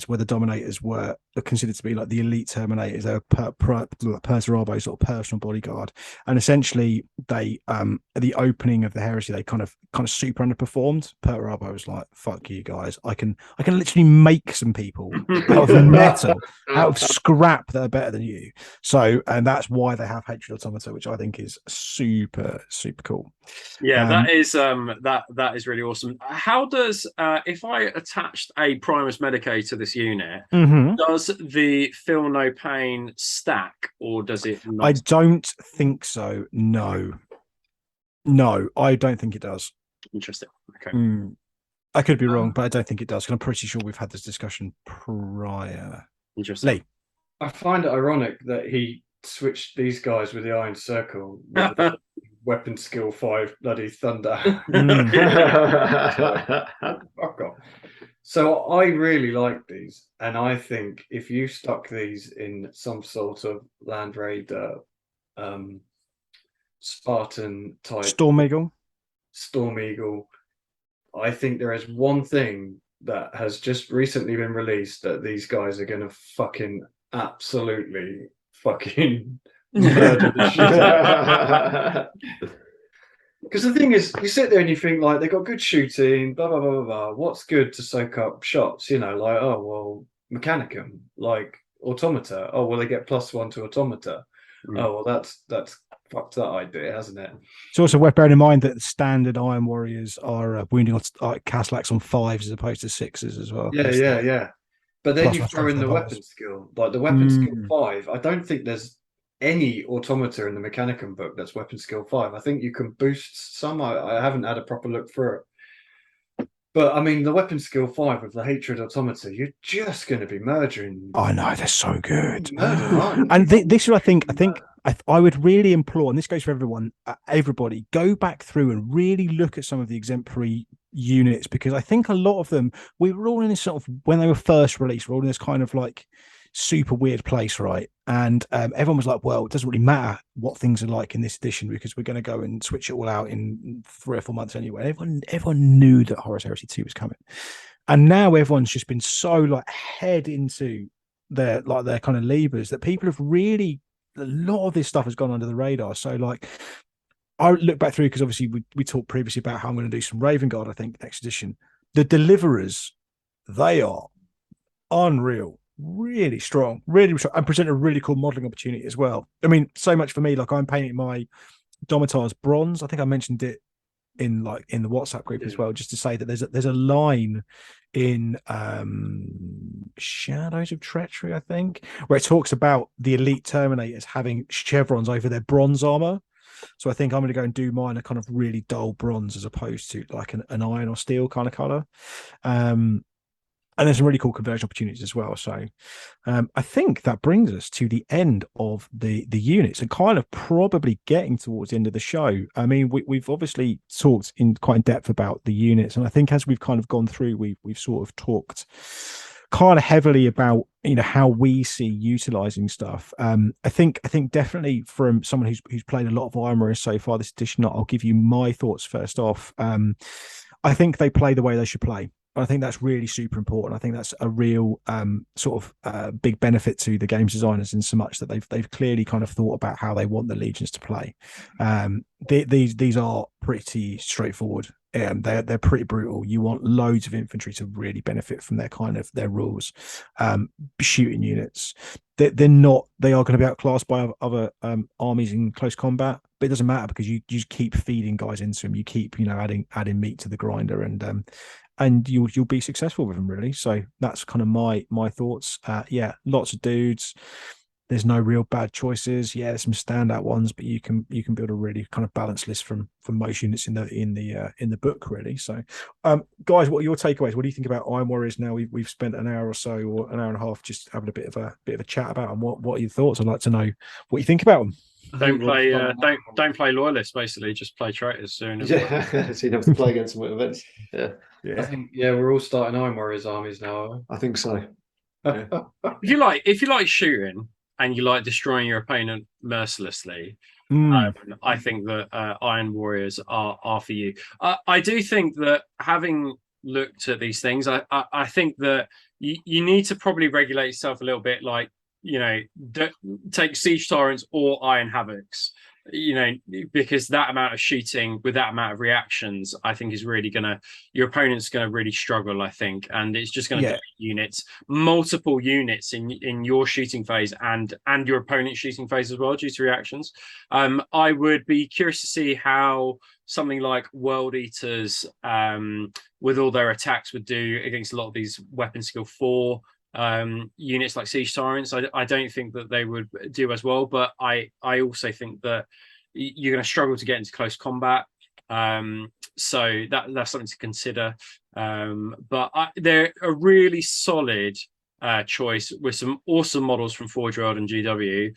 where the Dominators were considered to be like the elite Terminators. They were Perturabo's sort of personal bodyguard, and essentially they at the opening of the Heresy they kind of super underperformed. Perturabo was like, "Fuck you guys! I can literally make some people out of metal, out of scrap that are better than you." So, and that's why they have Hatred Automata, which I think is super cool. Yeah, that is really awesome. How does if I attached a Primus Medicae to this unit, does the Feel No Pain stack, or does it not? I don't think so. No, I don't think it does. Interesting. Okay. I could be wrong, but I don't think it does, because I'm pretty sure we've had this discussion prior. Interesting. Lee. I find it ironic that he switched these guys with the Iron Circle with the weapon skill 5 bloody Thunder. Fuck off. So I really like these, and I think if you stuck these in some sort of Land Raider Spartan type Storm Eagle, I think there is one thing that has just recently been released that these guys are going to fucking absolutely fucking murder the shit out. Because the thing is, you sit there and you think, like, they got good shooting, blah blah blah blah blah. What's good to soak up shots? You know, like, oh well, Mechanicum, like Automata. Oh well, they get +1 to Automata. Oh well, that's fucked that idea, hasn't it? It's also worth bearing in mind that the standard Iron Warriors are wounding Castellax on 5s as opposed to 6s as well. Yeah. But then you Plus throw in the weapon skill, like the weapon skill 5. I don't think there's any automata in the Mechanicum book that's weapon skill 5. I think you can boost some. I haven't had a proper look through it. But I mean, the weapon skill 5 of the Hatred Automata, you're just going to be murdering. I know, they're so good. And this is what I think I would really implore, and this goes for everybody, go back through and really look at some of the exemplary units, because I think a lot of them, we were all in this sort of, when they were first released, we're all in this kind of like super weird place, right? And everyone was like, well, it doesn't really matter what things are like in this edition because we're going to go and switch it all out in 3 or 4 months anyway. Everyone knew that Horus Heresy 2 was coming, and now everyone's just been so like head into their kind of levers that people have really, a lot of this stuff has gone under the radar. So like, I look back through, because obviously we talked previously about how I'm going to do some Raven Guard, I think, next edition. The Deliverers, they are unreal, really strong, and present a really cool modeling opportunity as well. I mean, so much for me, like I'm painting my Domitars bronze. I think I mentioned it in the WhatsApp group as well, just to say that there's a line in Shadows of Treachery, I think, where it talks about the elite Terminators having chevrons over their bronze armor. So I think I'm going to go and do mine a kind of really dull bronze as opposed to like an iron or steel kind of color. And there's some really cool conversion opportunities as well. So I think that brings us to the end of the units and kind of probably getting towards the end of the show. I mean, we've obviously talked in quite in depth about the units. And I think as we've kind of gone through, we've sort of talked kind of heavily about how we see utilizing stuff. I think definitely from someone who's played a lot of Iron Warriors so far this edition, I'll give you my thoughts first off. I think they play the way they should play. I think that's really super important. I think that's a real sort of big benefit to the games designers in so much that they've clearly kind of thought about how they want the legions to play. These are pretty straightforward. They're pretty brutal. You want loads of infantry to really benefit from their rules. Shooting units. They are going to be outclassed by other armies in close combat, but it doesn't matter because you just keep feeding guys into them. You keep adding meat to the grinder, and you'll be successful with them, really. So that's kind of my thoughts. Lots of dudes. There's no real bad choices. Yeah, there's some standout ones, but you can build a really kind of balanced list from most units in the book, really. So, guys, what are your takeaways? What do you think about Iron Warriors now? We've spent an hour or so, or an hour and a half, just having a bit of a chat about them. What are your thoughts? I'd like to know what you think about them. Don't play loyalists. Basically, just play traitors soon. Yeah, so you have to play against them at events. Yeah. I think we're all starting Iron Warriors armies now. I think so. Yeah. If you like shooting and you like destroying your opponent mercilessly, I think that Iron Warriors are for you. I do think that, having looked at these things, I think that you need to probably regulate yourself a little bit. Like, don't take Siege Tyrants or Iron Havocs, because that amount of shooting with that amount of reactions, I think is really your opponent's gonna really struggle, I think, and it's just gonna multiple units in your shooting phase and your opponent's shooting phase as well due to reactions. I would be curious to see how something like World Eaters, with all their attacks, would do against a lot of these weapon skill 4 units like Siege Tyrants. I don't think that they would do as well, but I also think that you're going to struggle to get into close combat, so that's something to consider. But they're a really solid choice with some awesome models from Forge World and GW,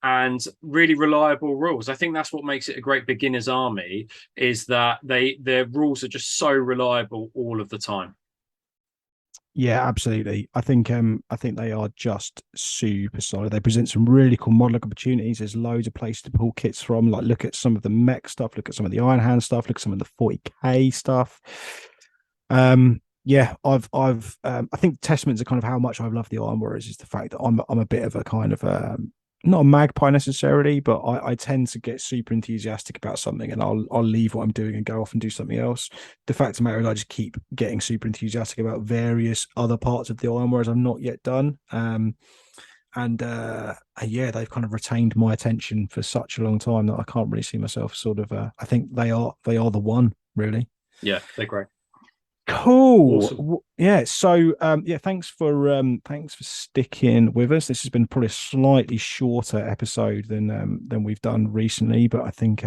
and really reliable rules. I think that's what makes it a great beginner's army, is that their rules are just so reliable all of the time. Yeah, absolutely. I think they are just super solid. They present some really cool modeling opportunities. There's loads of places to pull kits from. Like, look at some of the mech stuff, look at some of the Iron Hand stuff, look at some of the 40k stuff. I think testaments are kind of how much I've loved the Iron Warriors is the fact that I'm a bit of a kind of not a magpie necessarily, but I tend to get super enthusiastic about something and I'll leave what I'm doing and go off and do something else. The fact of the matter is I just keep getting super enthusiastic about various other parts of the Iron Warriors I've not yet done. They've kind of retained my attention for such a long time that I can't really see myself sort of I think they are the one, really. Yeah, they're great. Cool. Awesome. Yeah. So thanks for sticking with us. This has been probably a slightly shorter episode than we've done recently, but I think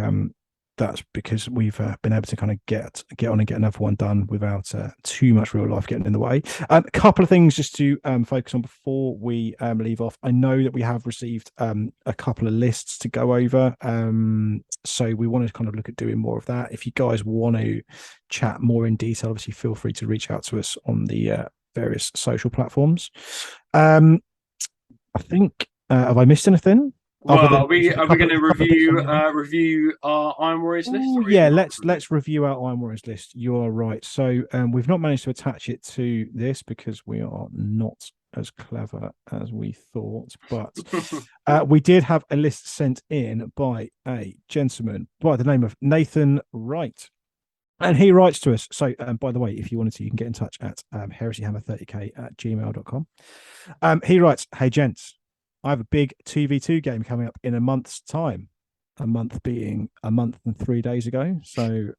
that's because we've been able to kind of get on and get another one done without too much real life getting in the way. A couple of things just to focus on before we leave off. I know that we have received a couple of lists to go over, so we want to kind of look at doing more of that. If you guys want to chat more in detail, obviously feel free to reach out to us on the various social platforms. I think have I missed anything? Well, are we going to review our Iron Warriors list? Ooh, yeah, let's review our Iron Warriors list. You are right. So we've not managed to attach it to this because we are not as clever as we thought, but we did have a list sent in by a gentleman by the name of Nathan Wright. And he writes to us. So, by the way, if you wanted to, you can get in touch at heresyhammer30k@gmail.com. He writes, "Hey, gents, I have a big 2v2 game coming up in a month's time. A month being a month and 3 days ago. So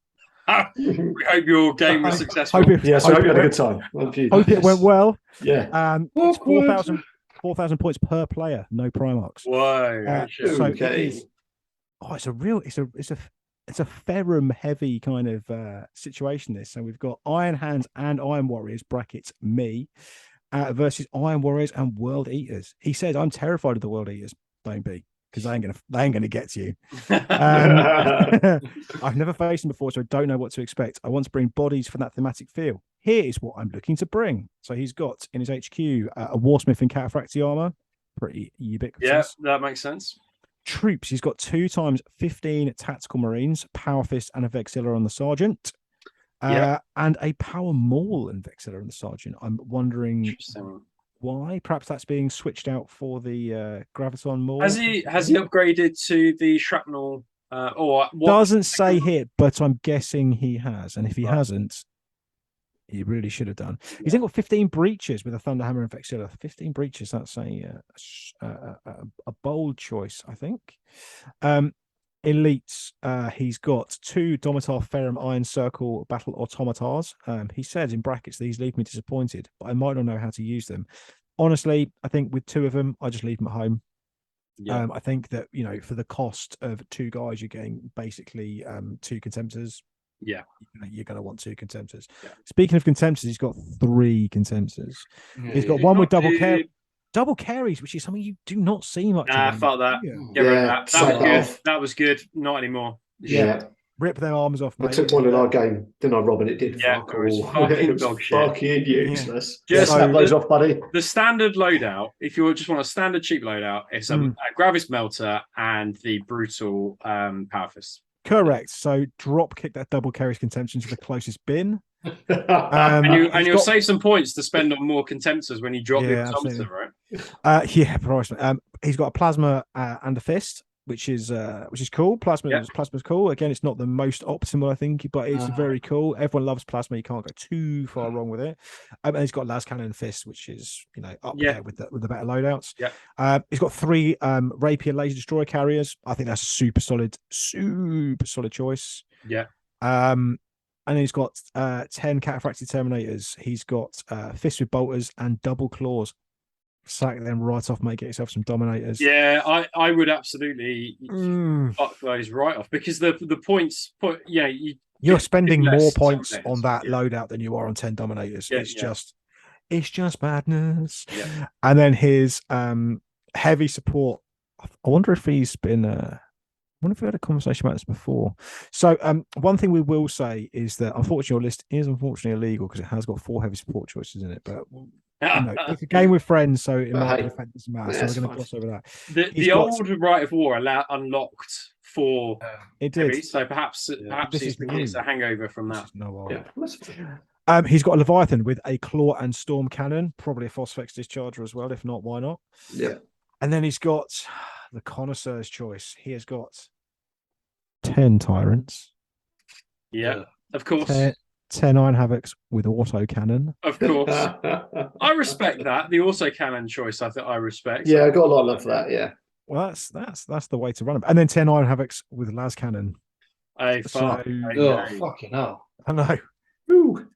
we hope your game was successful. I hope you had a good time. Hope it went well. Yeah. It's 4,000 points per player, no Primarchs. Whoa. So okay. it's a Ferrum heavy kind of situation. This. So we've got Iron Hands and Iron Warriors brackets me. Versus Iron Warriors and World Eaters. He says, "I'm terrified of the World Eaters. Don't be, because they ain't gonna get to you." I've never faced them before, so I don't know what to expect. I want to bring bodies from that thematic feel. here is what I'm looking to bring. So he's got in his HQ a Warsmith in Cataphractii armor, pretty ubiquitous. Yeah, that makes sense. Troops, he's got 2 times 15 tactical marines, power fist, and a vexilla on the sergeant. And a power maul and vexilla on the sergeant. I'm wondering why. Perhaps that's being switched out for the graviton maul. Has he upgraded to the shrapnel? Or what? Doesn't say here, but I'm guessing he has. And if he hasn't, he really should have done. He's then got 15 breaches with a Thunderhammer and Vexilla. 15 breaches. That's a bold choice, I think. Elites. He's got 2 Domitar Ferrum Iron Circle Battle Automatars. He says in brackets, these leave me disappointed, but I might not know how to use them. Honestly, I think with 2 of them, I just leave them at home. Yeah. I think that, for the cost of 2 guys, you're getting basically 2 Contemptors. Yeah, you're going to want 2 Contemptors. Yeah. Speaking of Contemptors, he's got 3 Contemptors. He's got one with double carries, which is something you do not see much. I felt that. That was good. That was good. Not anymore. Yeah. Rip their arms off. I took one in our game, didn't I, Robin? It did fuck all. Fucking dog shit. Fucking useless. Just have those off, buddy. The standard loadout, if you just want a standard cheap loadout, it's a Gravis Melter and the brutal Power Fist. Correct. So drop kick that double carries contention to the closest bin. And you'll save some points to spend on more Contemptors when you drop your Thompson, right? He's got a plasma and a fist, which is cool. Plasma's cool. Again, it's not the most optimal, I think, but it's very cool. Everyone loves plasma. You can't go too far wrong with it. And he's got las cannon and fist, which is up there with the better loadouts. Yeah. He's got 3 rapier laser destroyer carriers. I think that's a super solid choice. Yeah. And he's got 10 Cataphractii Terminators. He's got fists with bolters and double claws. Sack them right off, mate. Get yourself some Dominators. Yeah, I would absolutely fuck those right off, because the points you're spending more points on that loadout than you are on 10 Dominators. It's just madness. Yeah. And then his heavy support. I wonder if he's been I wonder if we had a conversation about this before. So one thing we will say is that unfortunately your list is unfortunately illegal because it has got 4 heavy support choices in it, but it's a game with friends, so it might affect this matter. So we're going to gloss over that. The old Rite of War unlocked 4 it did. Heavy, so perhaps it's a hangover from that. He's got a Leviathan with a Claw and Storm Cannon, probably a Phosphex Discharger as well. If not, why not? Yeah. And then he's got the Connoisseur's Choice. He has got 10 Tyrants. Yeah, of course. 10 Iron Havocs with auto cannon. Of course. I respect that. The auto cannon choice, I respect. Yeah, I got a lot of love for that, yeah. Well, that's the way to run them. And then 10 Iron Havocs with las cannon. Fucking hell. I know. Ooh.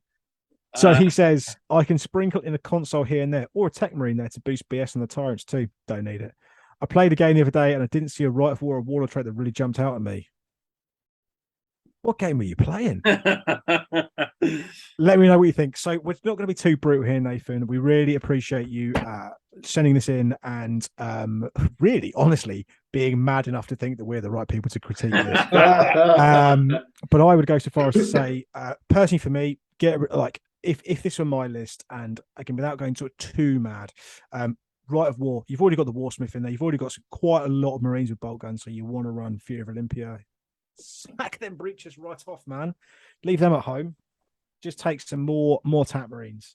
So he says, I can sprinkle in a console here and there, or a Tech Marine there to boost BS on the Tyrants too. Don't need it. I played a game the other day and I didn't see a Rite of War or Warlord trait that really jumped out at me. What game were you playing? Let me know what you think. So we're not going to be too brutal here, Nathan. We really appreciate you sending this in and really, honestly, being mad enough to think that we're the right people to critique this. But I would go so far as to say, personally for me, if this were my list, and again, without going too mad, Rite of War, you've already got the Warsmith in there. You've already got quite a lot of Marines with bolt guns, so you want to run Fury of Olympia. Smack them breaches right off, man. Leave them at home. Just take some more Tap Marines.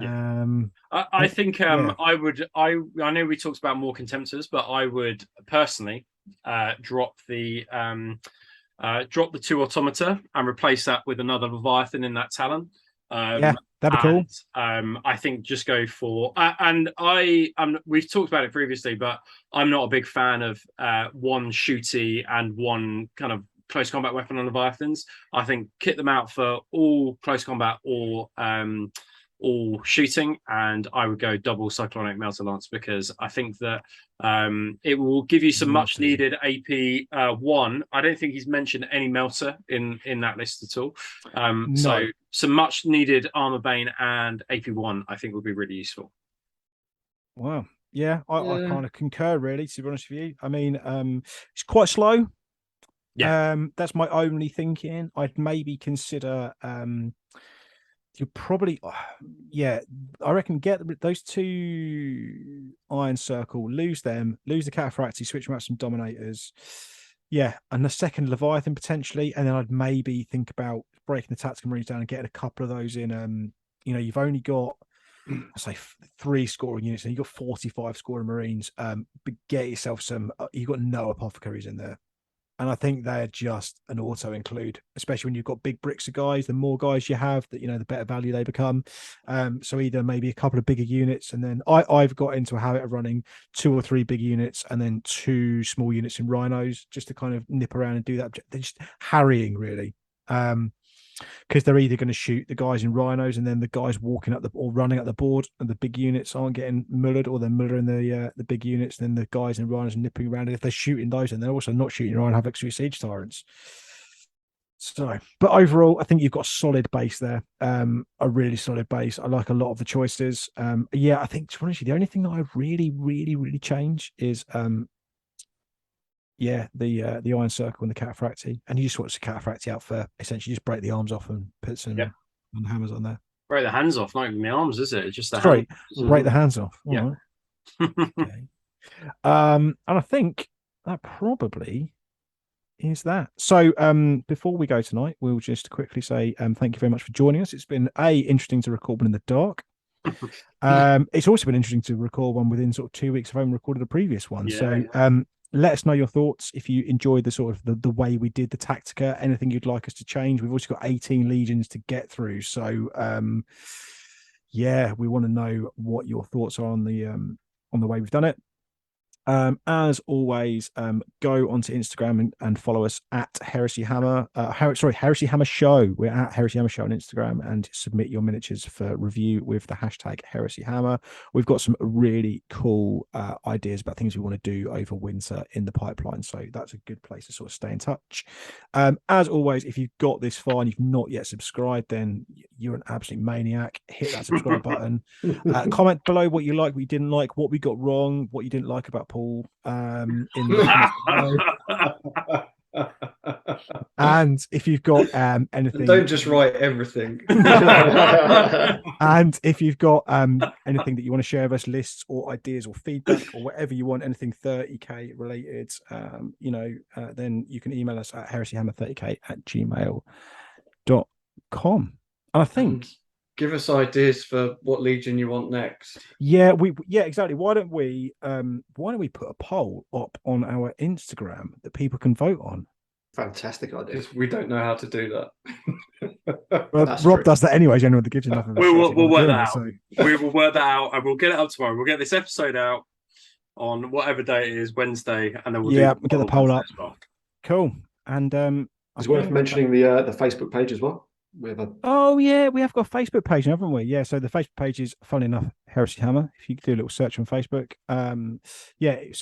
Yeah. I think I know we talked about more Contemptors, but I would personally drop the 2 Automata and replace that with another Leviathan in that Talon. That'd be cool. I think just go for we've talked about it previously, but I'm not a big fan of one shooty and one kind of close combat weapon on Leviathans. I think kit them out for all close combat or all shooting, and I would go double Cyclonic Melter Lance, because I think that it will give you some much needed AP1. I don't think he's mentioned any Melter in that list at all. No. So some much needed Armor Bane and AP1 I think would be really useful. Wow. Yeah, I kind of concur, really, to be honest with you. I mean, it's quite slow. Yeah. That's my only thinking. I'd maybe consider you're probably, yeah, I reckon get those 2 Iron Circle, lose them, lose the Cataphracti, switch them out some Dominators. Yeah, and the second Leviathan potentially, and then I'd maybe think about breaking the Tactical Marines down and getting a couple of those in. You've only got, I say, 3 scoring units, and you've got 45 scoring Marines. But get yourself some. You've got no Apothecaries in there. And I think they're just an auto include, especially when you've got big bricks of guys. The more guys you have, that the better value they become. So either maybe a couple of bigger units, and then I've got into a habit of running 2 or 3 big units and then 2 small units in rhinos, just to kind of nip around and do that. They're just harrying, really. Because they're either going to shoot the guys in rhinos, and then the guys walking up or running up the board, and the big units aren't getting mullered, or they're mullering the big units, and then the guys in rhinos are nipping around. And if they're shooting those, and they're also not shooting Rhino Havoc Siege Tyrants. So, but overall, I think you've got a solid base there. A really solid base. I like a lot of the choices. Yeah, I think, to be honest with you, the only thing that I really, really, really change is the Iron Circle and the Cataphracti, and you just switch the Cataphracti out for essentially just break the arms off and put some hammers on there. Break the hands off, not even the arms, is it? It's just the Sorry, hands. break the hands off. All Yeah. right. Okay. And I think that probably is that. So before we go tonight, we'll just quickly say thank you very much for joining us. It's been interesting to record one in the dark. It's also been interesting to record one within sort of 2 weeks of having recorded a previous one. So let us know your thoughts if you enjoyed the sort of the way we did the Tactica. Anything you'd like us to change. We've also got 18 legions to get through, so we want to know what your thoughts are on the way we've done it. As always, go onto Instagram and follow us at Heresy Hammer. Heresy Hammer Show. We're at Heresy Hammer Show on Instagram, and submit your miniatures for review with the hashtag Heresy Hammer. We've got some really cool ideas about things we want to do over winter in the pipeline, so that's a good place to sort of stay in touch. As always, if you've got this far and you've not yet subscribed, then you're an absolute maniac. Hit that subscribe button. Comment below what you like, what you didn't like, what we got wrong, what you didn't like about Paul. And if you've got anything, don't just write everything. And if you've got anything that you want to share with us, lists or ideas or feedback or whatever you want, anything 30k related, then you can email us at heresyhammer30k@gmail.com. And I think give us ideas for what legion you want next. Yeah, exactly. Why don't we put a poll up on our Instagram that people can vote on? Fantastic idea. Because we don't know how to do that. Well, Rob does that anyway. Generally, the gives enough of we'll work that out. So. We will work that out, and we'll get it up tomorrow. We'll get this episode out on whatever day it is, Wednesday, and then we'll get the poll up. Well. Cool. And it's worth mentioning the Facebook page as well. We have we have got a Facebook page, haven't we? Yeah, so the Facebook page is, funnily enough, Heresy Hammer. If you do a little search on Facebook, some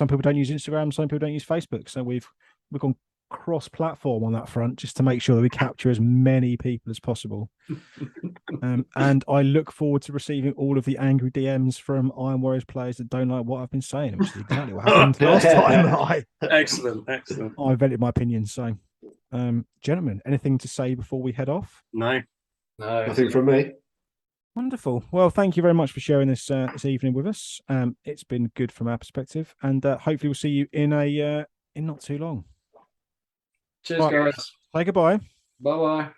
people don't use Instagram, some people don't use Facebook, so we've gone cross-platform on that front just to make sure that we capture as many people as possible. And I look forward to receiving all of the angry DMs from Iron Warriors players that don't like what I've been saying, which is exactly what happened last time. Excellent. I vented my opinion. So, gentlemen, anything to say before we head off? No, nothing from me. Wonderful. Well, thank you very much for sharing this this evening with us. It's been good from our perspective, and hopefully we'll see you in not too long. Cheers, guys. Say goodbye. Bye-bye.